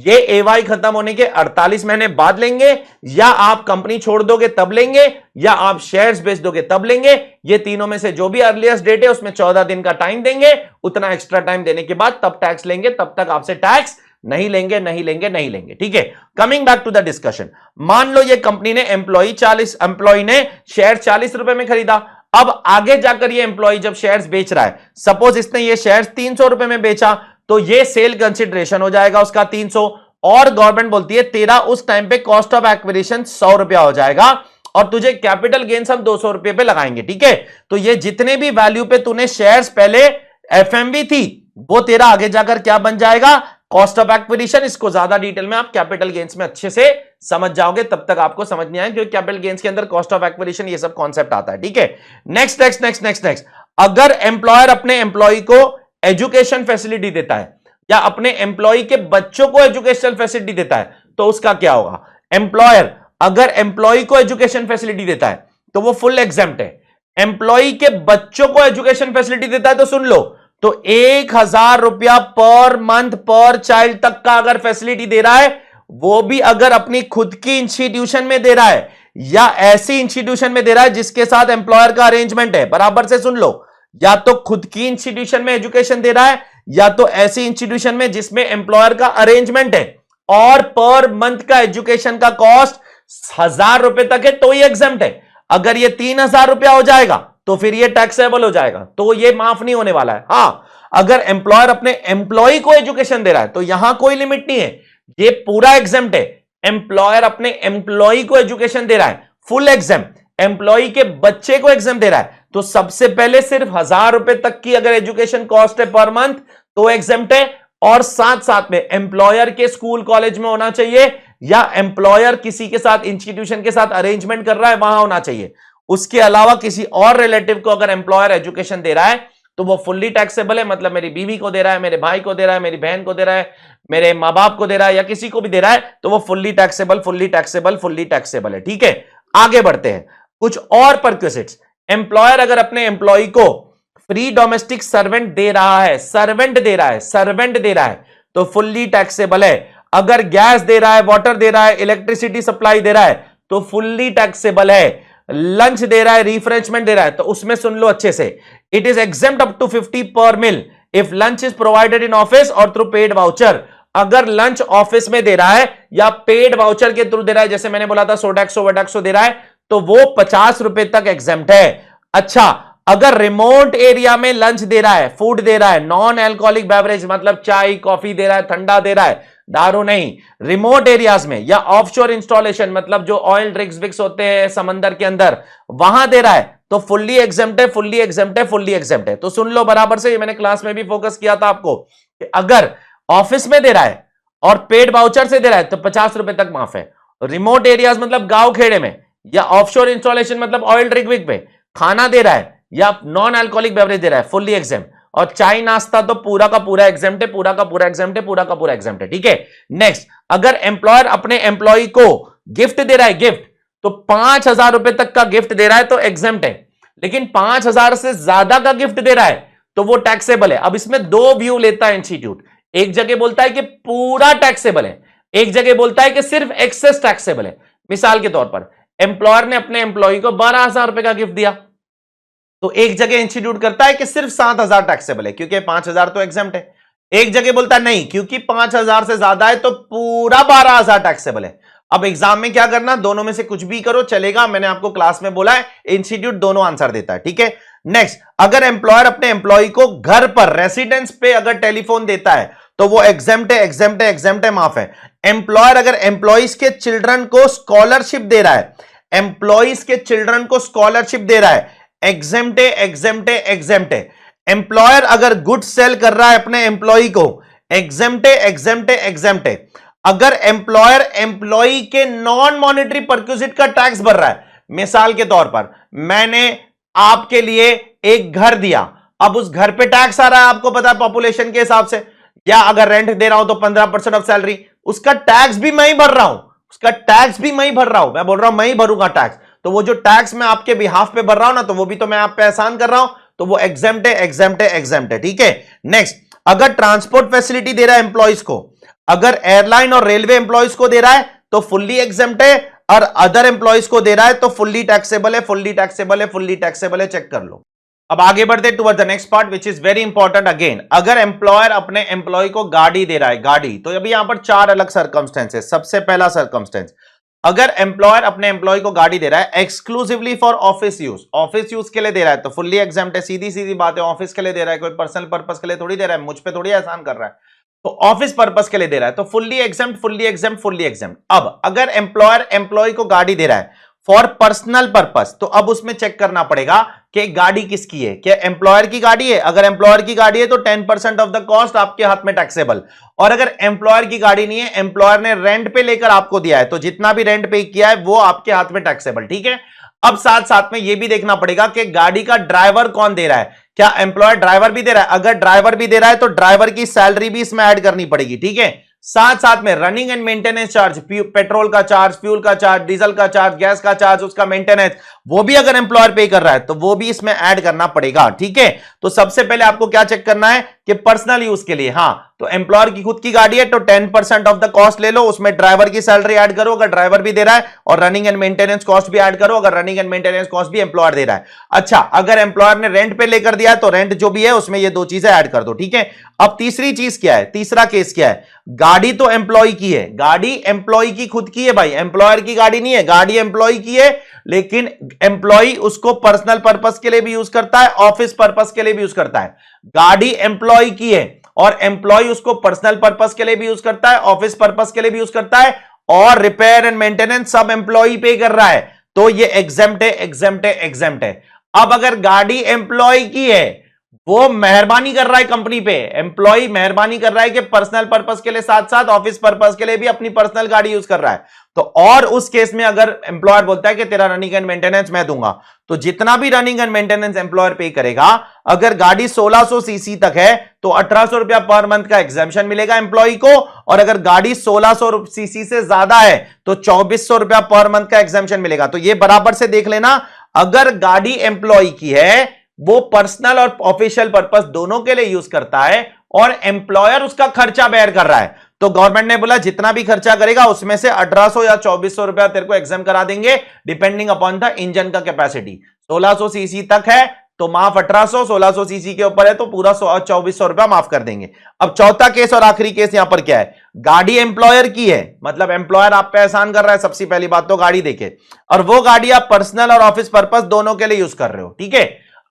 ये एवाई खत्म होने के 48 महीने बाद लेंगे, या आप कंपनी छोड़ दोगे तब लेंगे, या आप शेयर्स बेच दोगे तब लेंगे। ये तीनों में से जो भी अर्लिएस्ट डेट है उसमें 14 दिन का टाइम देंगे। उतना एक्स्ट्रा टाइम देने के बाद तब टैक्स लेंगे, तब तक आपसे टैक्स नहीं लेंगे नहीं लेंगे नहीं लेंगे। ठीक है, coming back to the discussion. मान लो ये कंपनी ने एम्प्लॉय ने शेयर 40 रुपए में खरीदा। अब आगे जाकर ये एम्प्लॉय जब शेयर्स बेच रहा है, सपोज इसने ये शेयर्स 300 रुपए में बेचा, तो ये सेल कंसिडरेशन हो जाएगा उसका 300, और गवर्नमेंट बोलती है तेरा उस टाइम पे कॉस्ट ऑफ एक्विजिशन 100 रुपया हो जाएगा और तुझे कैपिटल गेन्स हम 200 रुपए पे लगाएंगे। ठीक है, तो ये जितने भी वैल्यू पे तूने शेयर्स पहले एफएमवी थी वो तेरा आगे जाकर क्या बन जाएगा? Cost of acquisition. इसको ज्यादा डिटेल में आप कैपिटल गेन्स में अच्छे से समझ जाओगे, तब तक आपको समझ नहीं आएगा क्योंकि कैपिटल गेन्स के अंदर कॉस्ट ऑफ एक्विजिशन ये सब कॉन्सेप्ट आता है। ठीक है, next next next next next अगर एम्प्लॉयर अपने एम्प्लॉय को एजुकेशन फैसिलिटी देता है या अपने एम्प्लॉय के बच्चों को एजुकेशन फैसिलिटी देता है, तो उसका क्या होगा? एम्प्लॉयर अगर एम्प्लॉय को एजुकेशन फैसिलिटी देता है तो वो फुल एग्जेम्प्ट है। एम्प्लॉय के बच्चों को एजुकेशन फैसिलिटी देता है तो सुन लो, तो 1,000 रुपया पर मंथ पर चाइल्ड तक का अगर फैसिलिटी दे रहा है, वो भी अगर अपनी खुद की इंस्टीट्यूशन में दे रहा है या ऐसी इंस्टीट्यूशन में दे रहा है जिसके साथ एम्प्लॉयर का अरेंजमेंट है, बराबर से सुन लो, या तो खुद की इंस्टीट्यूशन में एजुकेशन दे रहा है या तो ऐसी इंस्टीट्यूशन में जिसमें एम्प्लॉयर का अरेंजमेंट है, और पर मंथ का एजुकेशन का कॉस्ट 1,000 रुपए तक है तो ही एग्जम्प्ट है। अगर ये 3,000 रुपया हो जाएगा तो फिर ये टैक्सेबल हो जाएगा, तो ये माफ नहीं होने वाला है। हां, अगर एम्प्लॉयर अपने एम्प्लॉय को एजुकेशन दे रहा है तो यहां कोई लिमिट नहीं है, ये पूरा एग्जम्प्ट है। एम्प्लॉयर अपने एम्प्लॉय को एजुकेशन दे रहा है, फुल एग्जम्प्ट। एम्प्लॉय के बच्चे को एग्जाम दे रहा है तो सबसे पहले सिर्फ 1,000 रुपए तक की अगर एजुकेशन कॉस्ट है पर मंथ तो एग्जाम्प्ट है, और साथ साथ में एम्प्लॉयर के स्कूल कॉलेज में होना चाहिए या एम्प्लॉयर किसी के साथ इंस्टीट्यूशन के साथ अरेंजमेंट कर रहा है वहां होना चाहिए। उसके अलावा किसी और रिलेटिव को अगर एम्प्लॉयर एजुकेशन दे रहा है तो वो फुल्ली टैक्सेबल है, मतलब मेरी बीवी को दे रहा है, मेरे भाई को दे रहा है, मेरी बहन को दे रहा है, मेरे मां बाप को दे रहा है या किसी को भी दे रहा है, तो वो fully taxable fully taxable fully taxable है। ठीक है, आगे बढ़ते हैं। कुछ और परक्विजिट्स, एम्प्लॉयर अगर अपने एम्प्लॉय को फ्री डोमेस्टिक सर्वेंट दे रहा है, सर्वेंट दे रहा है तो फुल्ली टैक्सेबल है। अगर गैस दे रहा है, वाटर दे रहा है, इलेक्ट्रिसिटी सप्लाई दे रहा है तो फुल्ली टैक्सेबल है। लंच दे रहा है, रिफ्रेशमेंट दे रहा है तो उसमें सुन लो अच्छे से, it is exempt up to 50 per meal if lunch is provided in office और थ्रू पेड वाउचर। अगर लंच ऑफिस में दे रहा है या पेड वाउचर के थ्रू दे रहा है, जैसे मैंने बोला था सोडैक्सो वडाक्सो दे रहा है, तो वो 50 रुपए तक एग्जेम्प्ट है। अच्छा, अगर रिमोट एरिया में लंच दे रहा है, फूड दे रहा है, नॉन एल्कोहलिक बेवरेज मतलब चाय कॉफी दे रहा है, ठंडा दे रहा है, दारू नहीं, रिमोट एरियाज में या ऑफशोर इंस्टॉलेशन मतलब जो ऑयल रिग्स विक्स होते हैं समंदर के अंदर वहां दे रहा है तो फुल्ली एग्जेम्प्ट है, फुल्ली एग्जेम्प्ट है, फुल्ली एग्जेम्प्ट है। तो सुन लो बराबर से, ये मैंने क्लास में भी फोकस किया था आपको कि अगर ऑफिस में दे रहा है और पेड वाउचर से दे रहा है तो 50 रुपए तक माफ है। रिमोट एरियाज मतलब गांव खेड़े में या ऑफशोर इंस्टॉलेशन मतलब ऑयल रिग विग पे खाना दे रहा है या नॉन अल्कोहलिक बेवरेज दे रहा है, फुल्ली एग्जेम्प्ट। और चाय नाश्ता तो पूरा का पूरा एग्जेम्प्ट है, पूरा का पूरा एग्जेम्प्ट है, पूरा का पूरा एग्जेम्प्ट है। ठीक है, नेक्स्ट, अगर एम्प्लॉयर अपने एम्प्लॉय को गिफ्ट दे रहा है, गिफ्ट तो 5,000 रुपए तक का गिफ्ट दे रहा है तो एग्जेम्प्ट है, लेकिन 5,000 से ज्यादा का गिफ्ट दे रहा है तो वो टैक्सेबल है। अब इसमें दो व्यू लेता है इंस्टीट्यूट, एक जगह बोलता है कि पूरा टैक्सेबल है, एक जगह बोलता है कि सिर्फ एक्सेस टैक्सेबल है। मिसाल के तौर पर एम्प्लॉयर ने अपने एम्प्लॉय को 12,000 रुपए का गिफ्ट दिया तो एक जगह इंस्टीट्यूट करता है कि सिर्फ 7,000 टैक्सेबल है क्योंकि 5,000 तो एग्जेम्प्ट है, एक जगह बोलता है नहीं क्योंकि 5,000 से ज्यादा है तो पूरा 12,000 टैक्सेबल है। अब एग्जाम में क्या करना, दोनों में से कुछ भी करो चलेगा, मैंने आपको क्लास में बोला है इंस्टीट्यूट दोनों आंसर देता है। ठीक है, नेक्स्ट, अगर एम्प्लॉयर अपने एम्प्लॉय को घर पर रेसिडेंस पे अगर टेलीफोन देता है तो वो एग्जेम्प्ट है, एग्जेम्प्ट है, एग्जेम्प्ट है, माफ है। एम्प्लॉयर अगर एम्प्लॉइज के चिल्ड्रन को स्कॉलरशिप दे रहा है, एम्प्लॉइज के चिल्ड्रन को स्कॉलरशिप दे रहा है, एग्जेम्प्ट है, एग्जेम्प्ट है, एग्जेम्प्ट है। एम्प्लॉयर अगर गुड सेल कर रहा है अपने एम्प्लॉय को, एग्जेम्प्ट है, एग्जेम्प्ट है, एग्जेम्प्ट है। अगर एम्प्लॉयर एम्प्लॉय के नॉन मॉनेटरी परक्विजिट का टैक्स भर रहा है, मिसाल के तौर पर मैंने आपके लिए एक घर दिया, अब उस घर पे टैक्स आ रहा है, आपको पता है पॉपुलेशन के हिसाब से, या अगर रेंट दे रहा हूं तो 15% ऑफ सैलरी, उसका टैक्स भी मैं ही भर रहा हूं, उसका टैक्स भी मैं ही भर रहा हूं, मैं बोल रहा हूं मैं ही भरूंगा टैक्स, तो वो जो टैक्स मैं आपके बिहाफ पे भर रहा हूं ना, तो वो भी तो मैं आप पे एहसान कर रहा हूं, तो वो एग्जेम्प्ट है, एग्जेम्प्ट है, एग्जेम्प्ट है। ठीक है, नेक्स्ट, अगर ट्रांसपोर्ट फैसिलिटी दे रहा है एम्प्लॉइज को, अगर एयरलाइन और रेलवे एम्प्लॉइज को दे रहा है तो फुल्ली एग्जेम्प्ट है, और अदर एम्प्लॉइज को दे रहा है तो फुल्ली टैक्सेबल है, फुल्ली टैक्सेबल है, फुल्ली टैक्सेबल है, चेक कर लो। अब आगे बढ़ते toward the next part which is very important again. अगर एम्प्लॉयर अपने एम्प्लॉय को गाड़ी दे रहा है, गाड़ी, तो अभी यहां पर चार अलग सर्कमस्टेंसेस। सबसे पहला सर्कमस्टेंस, अगर एम्प्लॉयर अपने एम्प्लॉय को गाड़ी दे रहा है exclusively for office use, office use के लिए दे रहा है तो फुल्ली एग्जेम्प्ट है, सीधी सीधी बात है, ऑफिस के लिए दे रहा है, कोई पर्सनल पर्पस के लिए थोड़ी दे रहा है, मुझ पे थोड़ी एहसान कर रहा है, तो ऑफिस पर्पस के लिए दे रहा है तो fully exempt, fully exempt, fully exempt. अब अगर एम्प्लॉयर एम्प्लॉय को गाड़ी दे रहा है फॉर पर्सनल पर्पस, तो अब उसमें चेक करना पड़ेगा कि गाड़ी किसकी है, क्या एम्प्लॉयर की गाड़ी है। अगर एम्प्लॉयर की गाड़ी है तो 10% ऑफ द कॉस्ट आपके हाथ में टैक्सेबल, और अगर एम्प्लॉयर की गाड़ी नहीं है, एम्प्लॉयर ने रेंट पे लेकर आपको दिया है, तो जितना भी रेंट पे किया है वो आपके हाथ में टैक्सेबल। ठीक है, अब साथ साथ में यह भी देखना पड़ेगा कि गाड़ी का ड्राइवर कौन दे रहा है, क्या एम्प्लॉयर ड्राइवर भी दे रहा है, अगर ड्राइवर भी दे रहा है तो ड्राइवर की सैलरी भी इसमें ऐड करनी पड़ेगी। ठीक है, साथ साथ में running and maintenance charge, petrol का चार्ज, फ्यूल का चार्ज, डीजल का चार्ज, गैस का चार्ज, उसका मेंटेनेंस, वो भी अगर एम्प्लॉयर पे कर रहा है तो वो भी इसमें ऐड करना पड़ेगा। ठीक है, तो सबसे पहले आपको क्या चेक करना है कि पर्सनल यूज के लिए, हाँ तो एम्प्लॉयर की खुद की गाड़ी है तो 10% ऑफ द कॉस्ट ले लो, उसमें ड्राइवर की सैलरी ऐड करो अगर ड्राइवर भी दे रहा है, और रनिंग एंड मेंटेनेंस कॉस्ट भी ऐड करो अगर रनिंग एंड मेंटेनेंस कॉस्ट भी एम्प्लॉयर दे रहा है। अच्छा, अगर एम्प्लॉयर ने रेंट पे लेकर दिया है तो रेंट जो भी है उसमें ये दो चीजें ऐड कर दो। ठीक है, अब तीसरी चीज क्या है, तीसरा केस क्या है, गाड़ी तो एम्प्लॉय की है, गाड़ी एम्प्लॉय की खुद की है भाई, एम्प्लॉयर की गाड़ी नहीं है, गाड़ी एम्प्लॉय की है, लेकिन एम्प्लॉय उसको पर्सनल पर्पस के लिए भी यूज करता है, ऑफिस पर्पस के लिए भी यूज करता है। गाड़ी एम्प्लॉय की है और एम्प्लॉय उसको पर्सनल पर्पस के लिए भी यूज करता है, ऑफिस पर्पस के लिए भी यूज करता है, और रिपेयर एंड मेंटेनेंस सब एम्प्लॉय पे कर रहा है, तो ये एग्जेम्प्ट है, एग्जेम्प्ट है, एग्जेम्प्ट है। अब अगर गाड़ी एम्प्लॉय की है, वो मेहरबानी कर रहा है कंपनी पे, एम्प्लॉय मेहरबानी कर रहा है कि पर्सनल पर्पस के लिए साथ साथ ऑफिस पर्पस के लिए भी अपनी पर्सनल गाड़ी यूज कर रहा है, तो और उस केस में अगर एम्प्लॉयर बोलता है कि तेरा रनिंग एंड मेंटेनेंस मैं दूंगा, तो जितना भी रनिंग एंड मेंटेनेंस एम्प्लॉयर पे करेगा, अगर गाड़ी 1600 सीसी तक है तो 1800 रुपया पर मंथ का एग्जेम्पशन मिलेगा एम्प्लॉय को, और अगर गाड़ी 1600 सीसी से ज्यादा है तो 2400 रुपया पर मंथ का एग्जेम्पशन मिलेगा। तो ये बराबर से देख लेना, अगर गाड़ी एम्प्लॉय की है, वो पर्सनल और ऑफिशियल पर्पस दोनों के लिए यूज करता है, और एम्प्लॉयर उसका खर्चा बेयर कर रहा है, तो गवर्नमेंट ने बोला जितना भी खर्चा करेगा उसमें से 1800 या 2400 रुपया तेरे को एग्जाम करा देंगे, डिपेंडिंग अपॉन द इंजन का कैपेसिटी। 1600 सीसी तक है तो माफ 1800, 1600 सीसी के ऊपर है तो पूरा 2400 रुपया माफ कर देंगे। अब चौथा केस और आखिरी केस यहां पर क्या है, गाड़ी एम्प्लॉयर की है, मतलब एम्प्लॉयर आप पे एहसान कर रहा है, सबसे पहली बात तो गाड़ी देके, और वो गाड़ी आप पर्सनल और ऑफिस पर्पस दोनों के लिए यूज कर रहे हो। ठीक है,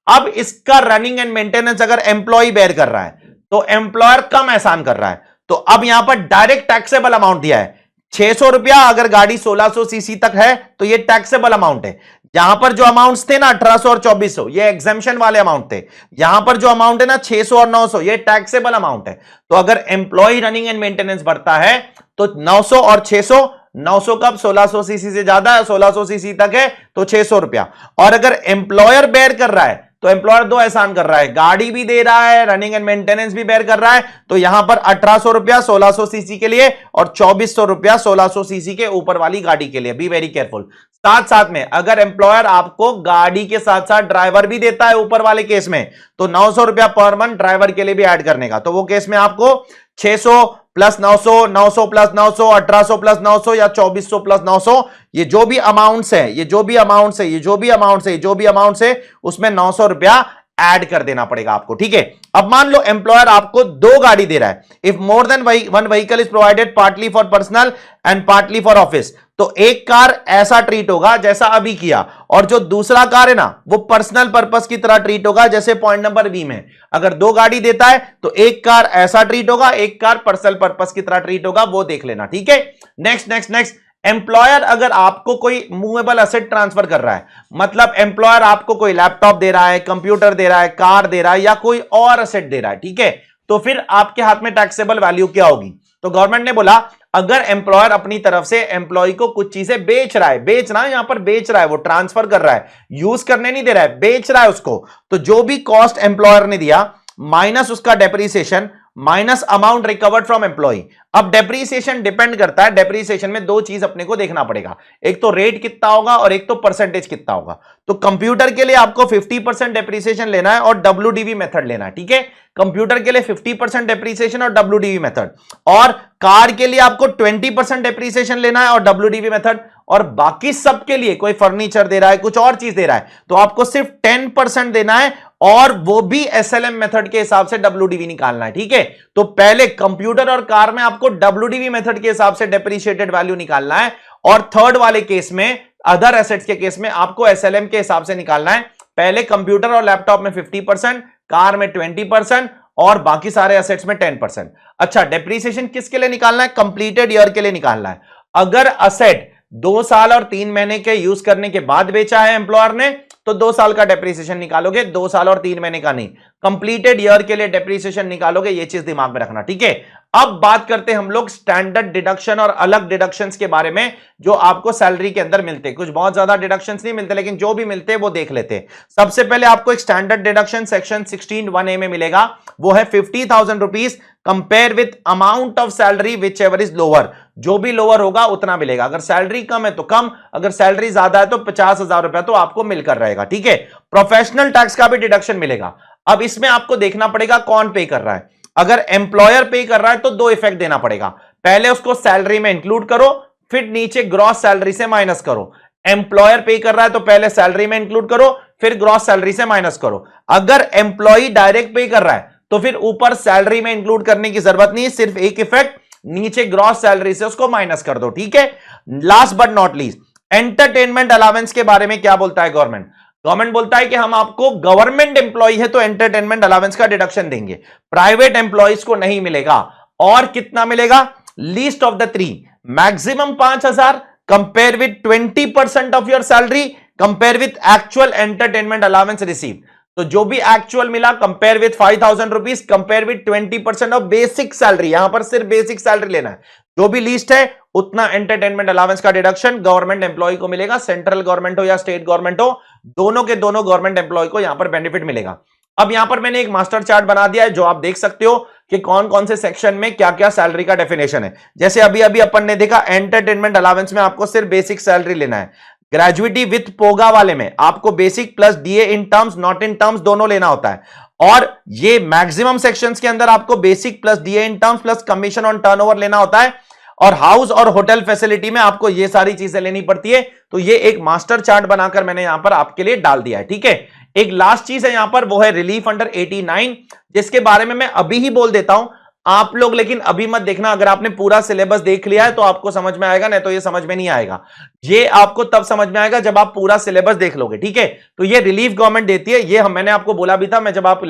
अब इसका रनिंग एंड मेंटेनेंस अगर एम्प्लॉय बेयर कर रहा है तो एम्प्लॉयर कम एहसान कर रहा है, तो अब यहां पर डायरेक्ट टैक्सेबल अमाउंट दिया है 600 रुपया, अगर गाड़ी 1600 सीसी तक है तो ये टैक्सेबल अमाउंट है। यहां पर जो अमाउंट्स थे ना 1800 और 2400 ये एग्जेम्पशन वाले अमाउंट थे, यहां पर जो अमाउंट है ना 600 और 900 ये टैक्सेबल अमाउंट है। तो अगर एम्प्लॉय रनिंग एंड मेंटेनेंस बढ़ता है तो 900 और 600, 900 कब 1600 सीसी से ज्यादा है, 1600 सीसी तक है तो 600 रुपया, और अगर एम्प्लॉयर बेयर कर रहा है तो एम्प्लॉयर दो एहसान कर रहा है, गाड़ी भी दे रहा है, रनिंग एंड मेंटेनेंस भी बेयर कर रहा है, तो यहां पर 1800 रुपया 1600 सीसी के लिए और 2400 रुपया 1600 सीसी के ऊपर वाली गाड़ी के लिए। B very careful. साथ साथ में अगर एम्प्लॉयर आपको गाड़ी के साथ साथ ड्राइवर भी देता है ऊपर वाले केस में, तो 900 रुपया पर मंथ ड्राइवर के लिए भी ऐड करने का, तो वो केस में आपको 600 प्लस 900, 900 प्लस 900, 1800 प्लस 900 या 2400 प्लस 900, ये जो भी अमाउंट्स है, ये जो भी अमाउंट्स है, ये जो भी अमाउंट्स है, ये जो भी अमाउंट्स है, उसमें 900 रुपया ऐड कर देना पड़ेगा आपको। ठीक है, अब मान लो एम्प्लॉयर आपको दो गाड़ी दे रहा है, if more than one vehicle is provided partly for personal and partly for office, तो एक कार ऐसा ट्रीट होगा जैसा अभी किया, और जो दूसरा कार है ना वो पर्सनल पर्पस की तरह ट्रीट होगा, जैसे पॉइंट नंबर बी में अगर दो गाड़ी देता है तो एक कार ऐसा ट्रीट होगा, एक कार पर्सनल पर्पस की तरह ट्रीट होगा, वो देख लेना। ठीक है, नेक्स्ट नेक्स्ट नेक्स्ट, एम्प्लॉयर अगर आपको कोई मूवेबल असेट ट्रांसफर कर रहा है, मतलब एम्प्लॉयर आपको कोई लैपटॉप दे रहा है, कंप्यूटर दे रहा है, कार दे रहा है, या कोई और असेट दे रहा है, ठीक है, तो फिर आपके हाथ में टैक्सेबल वैल्यू क्या होगी? तो गवर्नमेंट ने बोला अगर एम्प्लॉयर अपनी तरफ से एम्प्लॉय को कुछ चीजें बेच रहा है, बेचना यहां पर बेच रहा है, वो ट्रांसफर कर रहा है, यूज करने नहीं दे रहा है, बेच रहा है उसको, तो जो भी कॉस्ट एम्प्लॉयर ने दिया माइनस उसका depreciation minus amount recovered from employ. अब डेप्रीसिएशन डिपेंड करता है, डेप्रीसिएशन में दो चीज अपने को देखना पड़ेगा, एक तो रेट कितना होगा और एक तो परसेंटेज कितना होगा। तो कंप्यूटर के लिए आपको 50% डेप्रीसिएशन लेना है और WDV मेथड लेना है। ठीक है, कंप्यूटर के लिए 50% डेप्रीसिएशन और WDV मेथड, और कार के लिए आपको 20% डेप्रीसिएशन लेना है और WDV मेथड, और बाकी सब के लिए कोई फर्नीचर दे रहा है, कुछ और चीज दे रहा है, तो आपको सिर्फ 10% देना है, और वो भी SLM मेथड के हिसाब से WDV निकालना है। ठीक है, तो पहले कंप्यूटर और कार में आपको WDV मेथड के हिसाब से डेप्रीशिएटेड वैल्यू निकालना है, और थर्ड वाले केस में अदर एसेट्स के केस में आपको SLM के हिसाब से निकालना है। पहले कंप्यूटर और लैपटॉप में 50%, कार में 20% और बाकी सारे एसेट्स में 10%। अच्छा, डेप्रीसिएशन किसके लिए निकालना है? कंप्लीटेड ईयर के लिए निकालना है। अगर असेट 2 साल और 3 महीने के यूज करने के बाद बेचा है एम्प्लॉयर ने, तो 2 साल का डेप्रीसिएशन निकालोगे, 2 साल और 3 महीने का नहीं, कंप्लीटेड ईयर के लिए डेप्रीसिएशन निकालोगे, ये चीज दिमाग में रखना। ठीक है, अब बात करते हैं हम लोग स्टैंडर्ड डिडक्शन और अलग डिडक्शंस के बारे में जो आपको सैलरी के अंदर मिलते हैं। कुछ बहुत ज्यादा डिडक्शंस नहीं मिलते, लेकिन जो भी मिलते हैं वो देख लेते हैं। सबसे पहले आपको एक स्टैंडर्ड डिडक्शन सेक्शन 16(1)(a) में मिलेगा, वो है 50,000 rupees compare with amount of salary which ever is lower. जो भी लोअर होगा उतना मिलेगा। अगर सैलरी कम है तो कम, अगर सैलरी ज्यादा है तो 50,000 रुपया तो आपको मिलकर रहेगा। ठीक है, प्रोफेशनल टैक्स का भी डिडक्शन मिलेगा। अब इसमें आपको देखना पड़ेगा कौन पे कर रहा है। अगर एम्प्लॉयर पे कर रहा है तो दो इफेक्ट देना पड़ेगा, पहले उसको सैलरी में इंक्लूड करो, फिर नीचे ग्रॉस सैलरी से माइनस करो। एम्प्लॉयर पे कर रहा है तो पहले सैलरी में इंक्लूड करो, फिर ग्रॉस सैलरी से माइनस करो। अगर एम्प्लॉय डायरेक्ट पे कर रहा है तो फिर ऊपर सैलरी में इंक्लूड करने की जरूरत नहीं, सिर्फ एक इफेक्ट, नीचे ग्रॉस सैलरी से उसको माइनस कर दो। ठीक है, last but not least, entertainment allowance के बारे में क्या बोलता है गवर्नमेंट? गवर्नमेंट बोलता है कि हम आपको गवर्नमेंट एम्प्लॉय है तो एंटरटेनमेंट अलाउंस का डिडक्शन देंगे, प्राइवेट एम्प्लॉयज को नहीं मिलेगा। और कितना मिलेगा? Least of the three, maximum 5,000 compare with 20% of your salary compare with actual entertainment allowance receive. तो जो भी एक्चुअल मिला compare with 5,000 rupees compare with 20% of basic salary, यहां पर सिर्फ बेसिक सैलरी लेना है। जो भी लिस्ट है उतना एंटरटेनमेंट अलाउंस का डिडक्शन गवर्नमेंट एम्प्लॉय को मिलेगा, सेंट्रल गवर्नमेंट हो या स्टेट गवर्नमेंट हो, दोनों के दोनों गवर्नमेंट एम्प्लॉय को यहां पर बेनिफिट मिलेगा। अब यहां पर मैंने एक मास्टर चार्ट बना दिया है जो आप देख सकते हो कि कौन कौन से सेक्शन में क्या क्या सैलरी का डेफिनेशन है। जैसे अभी अभी अपन ने देखा एंटरटेनमेंट अलाउंस में आपको सिर्फ बेसिक सैलरी लेना है। ग्रेजुएटी विथ पोगा वाले में आपको basic plus DA in terms not in terms दोनों लेना होता है। और ये मैक्सिमम सेक्शंस के अंदर आपको basic plus DA in terms plus commission on turnover लेना होता है। और हाउस और होटल फैसिलिटी में आपको ये सारी चीजें लेनी पड़ती है। तो ये एक मास्टर चार्ट बनाकर मैंने यहां पर आपके लिए डाल दिया है। ठीक है, एक लास्ट चीज है यहां पर, वो है रिलीफ अंडर 89, जिसके बारे में मैं अभी ही बोल देता हूं आप लोग, लेकिन अभी मत देखना। अगर आपने पूरा सिलेबस देख लिया है तो आपको समझ में आएगा, नहीं तो ये समझ में नहीं आएगा। ये आपको तब समझ में आएगा जब आप पूरा सिलेबस देख लोगे। ठीक है, तो ये रिलीफ गवर्नमेंट देती है, ये मैंने आपको बोला भी था, मैं जब आप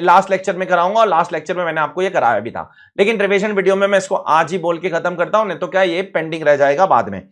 लास्ट लेक्चर में कराऊंगा, और लास्ट लेक्चर में मैंने आपको ये कराया भी था, लेकिन रिवीजन वीडियो में मैं इसको आज ही बोल के खत्म करता हूं, नहीं तो क्या ये पेंडिंग रह जाएगा बाद में।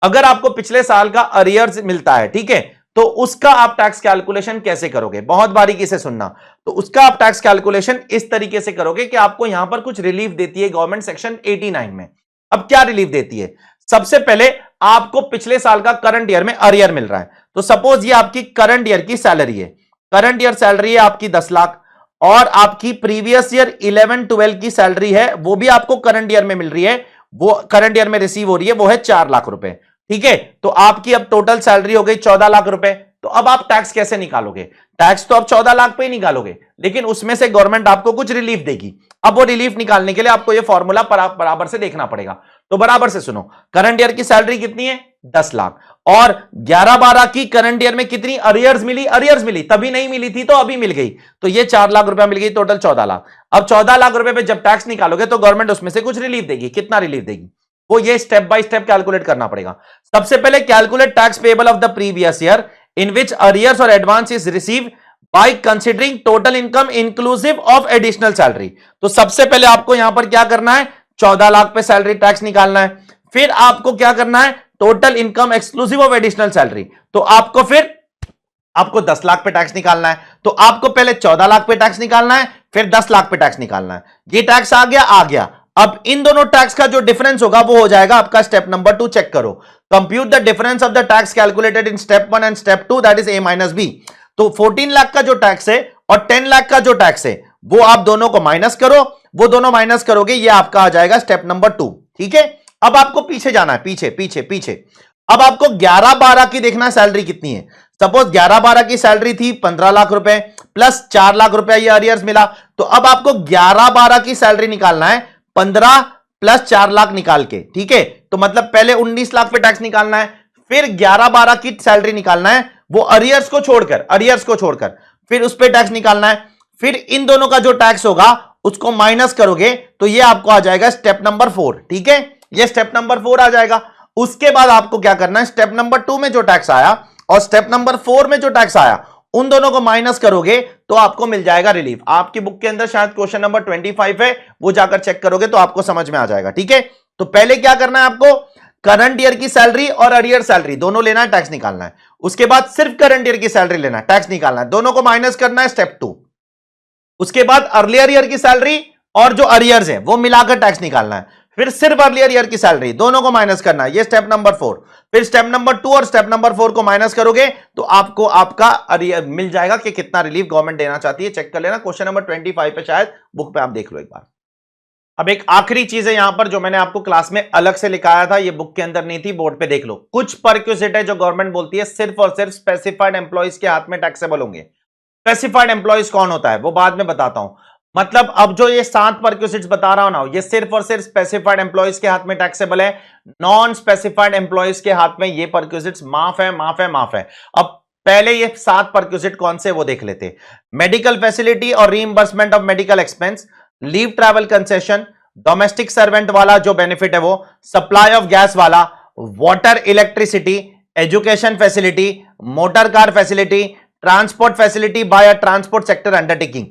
अगर आपको पिछले साल का अरियर्स मिलता है, ठीक है, तो उसका आप टैक्स कैलकुलेशन कैसे करोगे? बहुत बारीकी से सुनना। तो उसका आप टैक्स कैलकुलेशन इस तरीके से करोगे कि आपको यहां पर कुछ रिलीफ देती है गवर्नमेंट सेक्शन 89 में। अब क्या रिलीफ देती है? सबसे पहले आपको पिछले साल का करंट ईयर में अरियर मिल रहा है। तो सपोज ये आपकी करंट ईयर की सैलरी है, करंट ईयर सैलरी है आपकी 10 लाख, और आपकी प्रीवियस ईयर 11-12 की सैलरी है, वो भी आपको करंट ईयर में मिल रही है, वो करंट ईयर में रिसीव हो रही है, वो है 4 लाख रुपए। ठीक है, तो आपकी अब टोटल सैलरी हो गई 14 लाख रुपए। तो अब आप टैक्स कैसे निकालोगे? टैक्स तो आप 14 लाख पे ही निकालोगे, लेकिन उसमें से गवर्नमेंट आपको कुछ रिलीफ देगी। अब वो रिलीफ निकालने के लिए आपको ये फॉर्मूला बराबर से देखना पड़ेगा। तो बराबर से सुनो, करंट ईयर की सैलरी कितनी है? 10 लाख, और 11-12 की करंट ईयर में कितनी अरियर्स मिली? अरियर्स मिली, तभी नहीं मिली थी तो अभी मिल गई, तो ये 4 लाख रुपया मिल गई, टोटल 14 लाख। अब 14 लाख रुपए पे जब टैक्स निकालोगे तो गवर्नमेंट उसमें से कुछ रिलीफ देगी। कितना रिलीफ देगी वो ये स्टेप बाय स्टेप कैलकुलेट करना पड़ेगा। सबसे पहले calculate tax payable of the previous year in which arrears और advance is receive by considering total income inclusive of additional salary. तो सबसे पहले आपको यहां पर क्या करना है? 14 लाख पे सैलरी टैक्स निकालना है। फिर आपको क्या करना है? Total income exclusive of additional salary. तो आपको 10 लाख पे टैक्स निकालना है। तो आपको पहले 14 लाख पे टैक्स निकालना है, फिर 10 लाख पे टैक्स निकालना है। ये टैक्स आ गया। अब इन दोनों टैक्स का जो डिफरेंस होगा वो हो जाएगा आपका स्टेप नंबर 2। चेक करो, compute the difference of the tax calculated in step 1 and step 2, that is A minus B। तो 14 लाख का जो टैक्स है और 10 लाख का जो टैक्स है वो आप दोनों को माइनस करो, वो दोनों माइनस करोगे, ये आपका आ जाएगा स्टेप नंबर 2। ठीक है, अब आपको पीछे जाना है, पीछे। अब आपको 11-12 की देखना है सैलरी कितनी है। सपोज 11-12 की सैलरी थी 15 लाख रुपए प्लस 4 लाख रुपए ये अरियर्स मिला। तो अब आपको 11-12 की सैलरी निकालना है 15 प्लस 4 लाख निकाल के। ठीक है, तो मतलब पहले 19 लाख पे टैक्स निकालना है, फिर 11-12 की सैलरी निकालना है, वो अरियर्स को छोड़कर फिर उस पे टैक्स निकालना है। फिर इन दोनों का जो टैक्स होगा उसको माइनस करोगे तो ये आपको आ जाएगा स्टेप नंबर 4। ठीक है, ये स्टेप नंबर 4 आ जाएगा। उसके बाद आपको क्या करना है? स्टेप नंबर 2 में जो टैक्स आया और स्टेप नंबर 4 में जो टैक्स आया उन दोनों को माइनस करोगे तो आपको मिल जाएगा रिलीफ। आपकी बुक के अंदर शायद क्वेश्चन नंबर 25 है, वो जाकर चेक करोगे तो आपको समझ में आ जाएगा। ठीक है, तो पहले क्या करना है आपको? करंट ईयर की सैलरी और अरियर सैलरी दोनों लेना है, टैक्स निकालना है। उसके बाद सिर्फ करंट ईयर की सैलरी लेना है, टैक्स निकालना है, दोनों को माइनस करना है, स्टेप 2। उसके बाद अर्लियर ईयर की सैलरी और जो अरियर्स है वो मिलाकर टैक्स निकालना है, फिर सिर्फ अर्लियर ईयर की सैलरी दोनों को माइनस करना है, ये स्टेप नंबर 4। फिर स्टेप नंबर 2 और स्टेप नंबर 4 को माइनस करोगे तो आपको आपका अरियर मिल जाएगा कि कितना रिलीफ गवर्नमेंट देना चाहती है। चेक कर लेना, क्वेश्चन नंबर 25 पे शायद बुक पे आप देख लो एक बार। अब एक आखिरी चीज है यहां पर जो मैंने आपको क्लास में अलग से लिखाया था, ये बुक के अंदर नहीं थी, बोर्ड पे देख लो। कुछ परक्विजिट है जो गवर्नमेंट बोलती है सिर्फ और सिर्फ स्पेसिफाइड एम्प्लॉइज के हाथ में टैक्सेबल होंगे। स्पेसिफाइड एम्प्लॉइज कौन होता है वो बाद में बताता हूं। मतलब अब जो ये 7 परक्विजिट्स बता रहा हूं ना, ये सिर्फ और सिर्फ स्पेसिफाइड एम्प्लॉइज के हाथ में टैक्सेबल है। नॉन स्पेसिफाइड एम्प्लॉइज के हाथ में ये परक्विजिट्स माफ है, माफ है, माफ है। अब पहले ये 7 परक्विजिट कौन से वो देख लेते। मेडिकल फैसिलिटी और reimbursement of medical expense, leave travel concession, domestic servant वाला जो बेनिफिट है वो, सप्लाई ऑफ गैस वाला, water electricity, education facility, motor car facility, transport facility by a transport sector undertaking.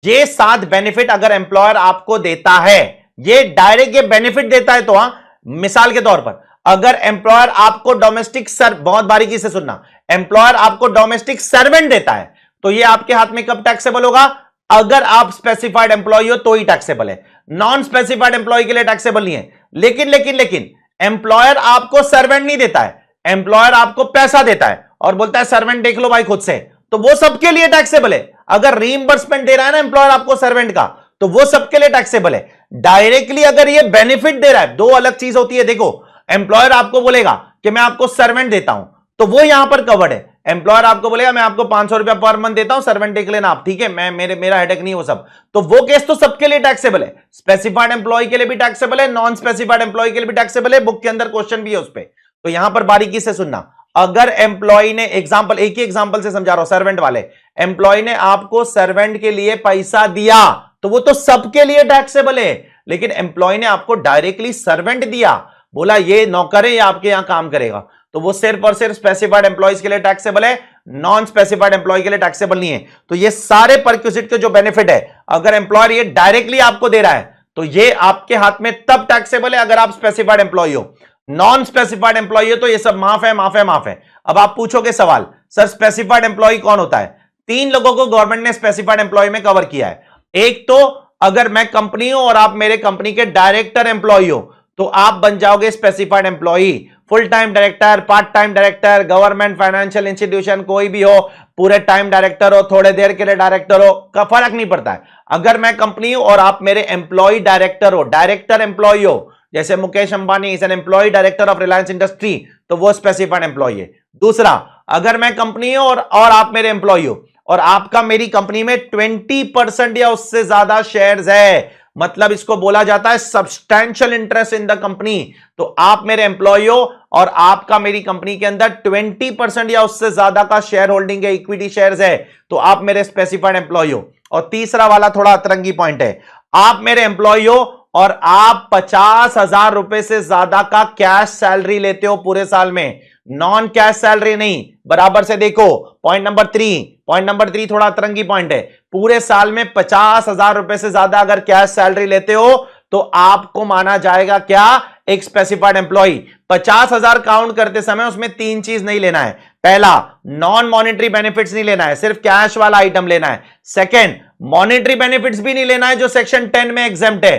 ये 7 बेनिफिट अगर एम्प्लॉयर आपको देता है, ये डायरेक्ट ये बेनिफिट देता है तो हाँ, मिसाल के तौर पर अगर एम्प्लॉयर आपको डोमेस्टिक बहुत बारीकी से सुनना, एम्प्लॉयर आपको डोमेस्टिक सर्वेंट देता है तो ये आपके हाथ में कब टैक्सेबल होगा? अगर आप स्पेसिफाइड एम्प्लॉय हो तो ही टैक्सेबल है, नॉन स्पेसिफाइड एम्प्लॉय के लिए टैक्सेबल नहीं है। लेकिन एम्प्लॉयर आपको सर्वेंट नहीं देता है, एम्प्लॉयर आपको पैसा देता है और बोलता है सर्वेंट देख लो भाई खुद से, तो वो सबके लिए टैक्सेबल है। अगर रीइंबर्समेंट दे रहा है ना एम्प्लॉयर आपको सर्वेंट का, तो वो सबके लिए टैक्सेबल है। डायरेक्टली अगर ये बेनिफिट दे रहा है, दो अलग चीज होती है। देखो, एम्प्लॉयर आपको बोलेगा कि मैं आपको सर्वेंट देता हूं, तो वो यहां पर कवर्ड है। एम्प्लॉयर आपको बोलेगा मैं आपको 500 रुपया पर मंथ देता हूं, सर्वेंट देख लेना आप, ठीक है, मेरा हेडेक नहीं, वो सब, तो वो केस तो सबके लिए टैक्सेबल है। स्पेसिफाइड एम्प्लॉय के लिए भी टैक्सेबल है, नॉन स्पेसिफाइड एम्प्लॉय के लिए भी टैक्सेबल है। बुक के अंदर क्वेश्चन भी है उस पर, तो यहां पर बारीकी से सुनना। अगर एम्प्लॉय ने, एग्जांपल, एक ही एग्जांपल से समझा रहा हूं, सर्वेंट वाले, एम्प्लॉय ने आपको सर्वेंट के लिए पैसा दिया तो वो तो सबके लिए टैक्सेबल है। लेकिन एम्प्लॉय ने आपको डायरेक्टली सर्वेंट दिया, बोला ये नौकर है, ये आपके यहां काम करेगा, तो वो सिर्फ और सिर्फ स्पेसिफाइड एम्प्लॉयज के लिए टैक्सेबल है, नॉन स्पेसिफाइड एम्प्लॉय के लिए टैक्सेबल नहीं है। तो ये सारे परक्विजिट के जो बेनिफिट है, अगर एम्प्लॉयर ये डायरेक्टली आपको दे रहा है तो ये आपके हाथ में तब टैक्सेबल है अगर आप स्पेसिफाइड एम्प्लॉय हो। नॉन स्पेसिफाइड एम्प्लॉय हो तो ये सब माफ है, माफ है, माफ है। अब आप पूछोगे सवाल, सर स्पेसिफाइड एम्प्लॉय कौन होता है? 3 लोगों को गवर्नमेंट ने स्पेसिफाइड एम्प्लॉय में कवर किया है। एक तो अगर मैं कंपनी हूं और आप मेरे कंपनी के डायरेक्टर एम्प्लॉय हो तो आप बन जाओगे specified employ. Full time director, part time director, government financial institution कोई भी हो, पूरे टाइम डायरेक्टर हो, थोड़े देर के लिए डायरेक्टर हो, का फर्क नहीं पड़ता है। अगर मैं कंपनी हूं और आप मेरे एम्प्लॉय डायरेक्टर हो, डायरेक्टर एम्प्लॉय हो, जैसे Mukesh Ambani is an employ director of Reliance industry, तो वो स्पेसिफाइड एम्प्लॉय है। दूसरा, अगर मैं कंपनी हूं और आप मेरे एम्प्लॉय हो और आपका मेरी कंपनी में 20% या उससे ज्यादा शेयर्स है, मतलब इसको बोला जाता है substantial interest in the company, तो आप मेरे एम्प्लॉय हो और आपका मेरी कंपनी के अंदर 20% या उससे ज्यादा का शेयर होल्डिंग है, इक्विटी शेयर्स है, तो आप मेरे स्पेसिफाइड एम्प्लॉय हो। और तीसरा वाला थोड़ा अतरंगी पॉइंट है, आप मेरे एम्प्लॉय हो और आप 50,000 रुपए से ज्यादा का कैश सैलरी लेते हो पूरे साल में, नॉन कैश सैलरी नहीं। बराबर से देखो, पॉइंट नंबर 3 थोड़ा अतरंगी पॉइंट है। पूरे साल में 50,000 रुपए से ज्यादा अगर कैश सैलरी लेते हो तो आपको माना जाएगा क्या? एक स्पेसिफाइड एम्प्लॉय। 50,000 काउंट करते समय उसमें 3 चीज नहीं लेना है। पहला, नॉन मॉनिटरी बेनिफिट्स नहीं लेना है, सिर्फ कैश वाला आइटम लेना है। सेकेंड, मॉनिटरी बेनिफिट्स भी नहीं लेना है जो सेक्शन 10 में एग्जेम्प्ट है,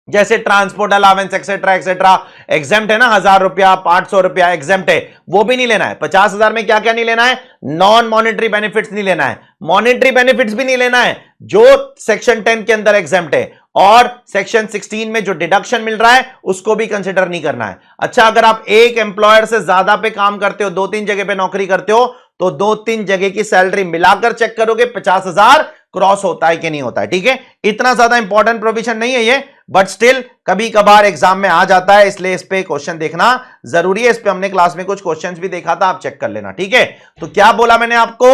जैसे transport allowance etcetera etcetera exempt है ना, 1,000 रुपया, 500 रुपया एग्जेम्प्ट है, वो भी नहीं लेना है। 50,000 में क्या क्या नहीं लेना है? नॉन मॉनिटरी बेनिफिट्स नहीं लेना है, मॉनिटरी बेनिफिट्स भी नहीं लेना है जो सेक्शन 10 के अंदर एग्जेम्प्ट है, और सेक्शन 16 में जो डिडक्शन मिल रहा है उसको भी कंसिडर नहीं करना है। अच्छा, अगर आप एक एम्प्लॉयर से ज्यादा पे काम करते हो, 2-3 जगह पे नौकरी करते हो, तो 2-3 जगह की सैलरी मिलाकर चेक करोगे 50,000 क्रॉस होता है कि नहीं होता है। ठीक है, इतना ज्यादा इंपॉर्टेंट प्रोविजन नहीं है ये, बट स्टिल कभी कभार एग्जाम में आ जाता है, इसलिए इस पे क्वेश्चन देखना जरूरी है। इस पे हमने क्लास में कुछ क्वेश्चंस भी देखा था, आप चेक कर लेना। ठीक है, तो क्या बोला मैंने आपको,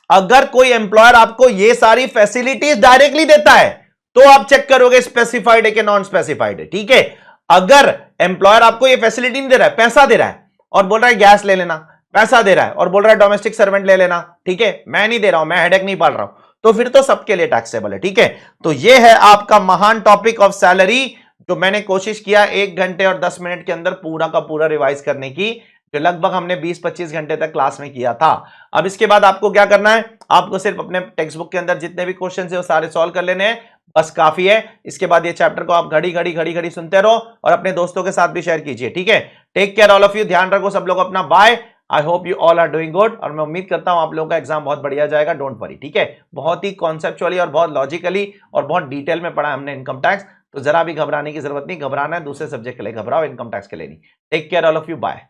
अगर कोई एम्प्लॉयर आपको ये सारी फैसिलिटीज डायरेक्टली देता है तो आप चेक करोगे स्पेसिफाइड है कि नॉन स्पेसिफाइड है। ठीक है, अगर एम्प्लॉयर आपको ये फैसिलिटी नहीं दे रहा है, पैसा दे रहा है और बोल रहा है गैस ले लेना, पैसा दे रहा है और बोल रहा है डोमेस्टिक सर्वेंट ले लेना, ठीक है, मैं नहीं दे रहा हूं, मैं हेडेक नहीं पाल रहा हूं, तो फिर तो सबके लिए टैक्सेबल है। ठीक है, तो ये है आपका महान टॉपिक ऑफ सैलरी, जो मैंने कोशिश किया 1 घंटे और 10 मिनट के अंदर पूरा का पूरा रिवाइज करने की, जो लगभग हमने 20-25 घंटे तक क्लास में किया था। अब इसके बाद आपको क्या करना है, आपको सिर्फ अपने टेक्स्ट बुक के अंदर जितने भी क्वेश्चन है वो सारे सॉल्व कर लेने हैं। बस काफी है। इसके बाद ये चैप्टर को आप घड़ी घड़ी घड़ी घड़ी सुनते रहो और अपने दोस्तों के साथ भी शेयर कीजिए, ठीक है। Take care all of you, ध्यान रखो सब लोग अपना, bye. I hope you all are doing good, और मैं उम्मीद करता हूं आप लोगों का एग्जाम बहुत बढ़िया जाएगा, डोंट वरी, ठीक है। बहुत ही कॉन्सेप्चुअली और बहुत लॉजिकली और बहुत डिटेल में पढ़ा हमने इनकम टैक्स, तो जरा भी घबराने की जरूरत नहीं, घबराना है दूसरे सब्जेक्ट के लिए घबराओ, इनकम टैक्स के लिए नहीं। Take care all of you, bye.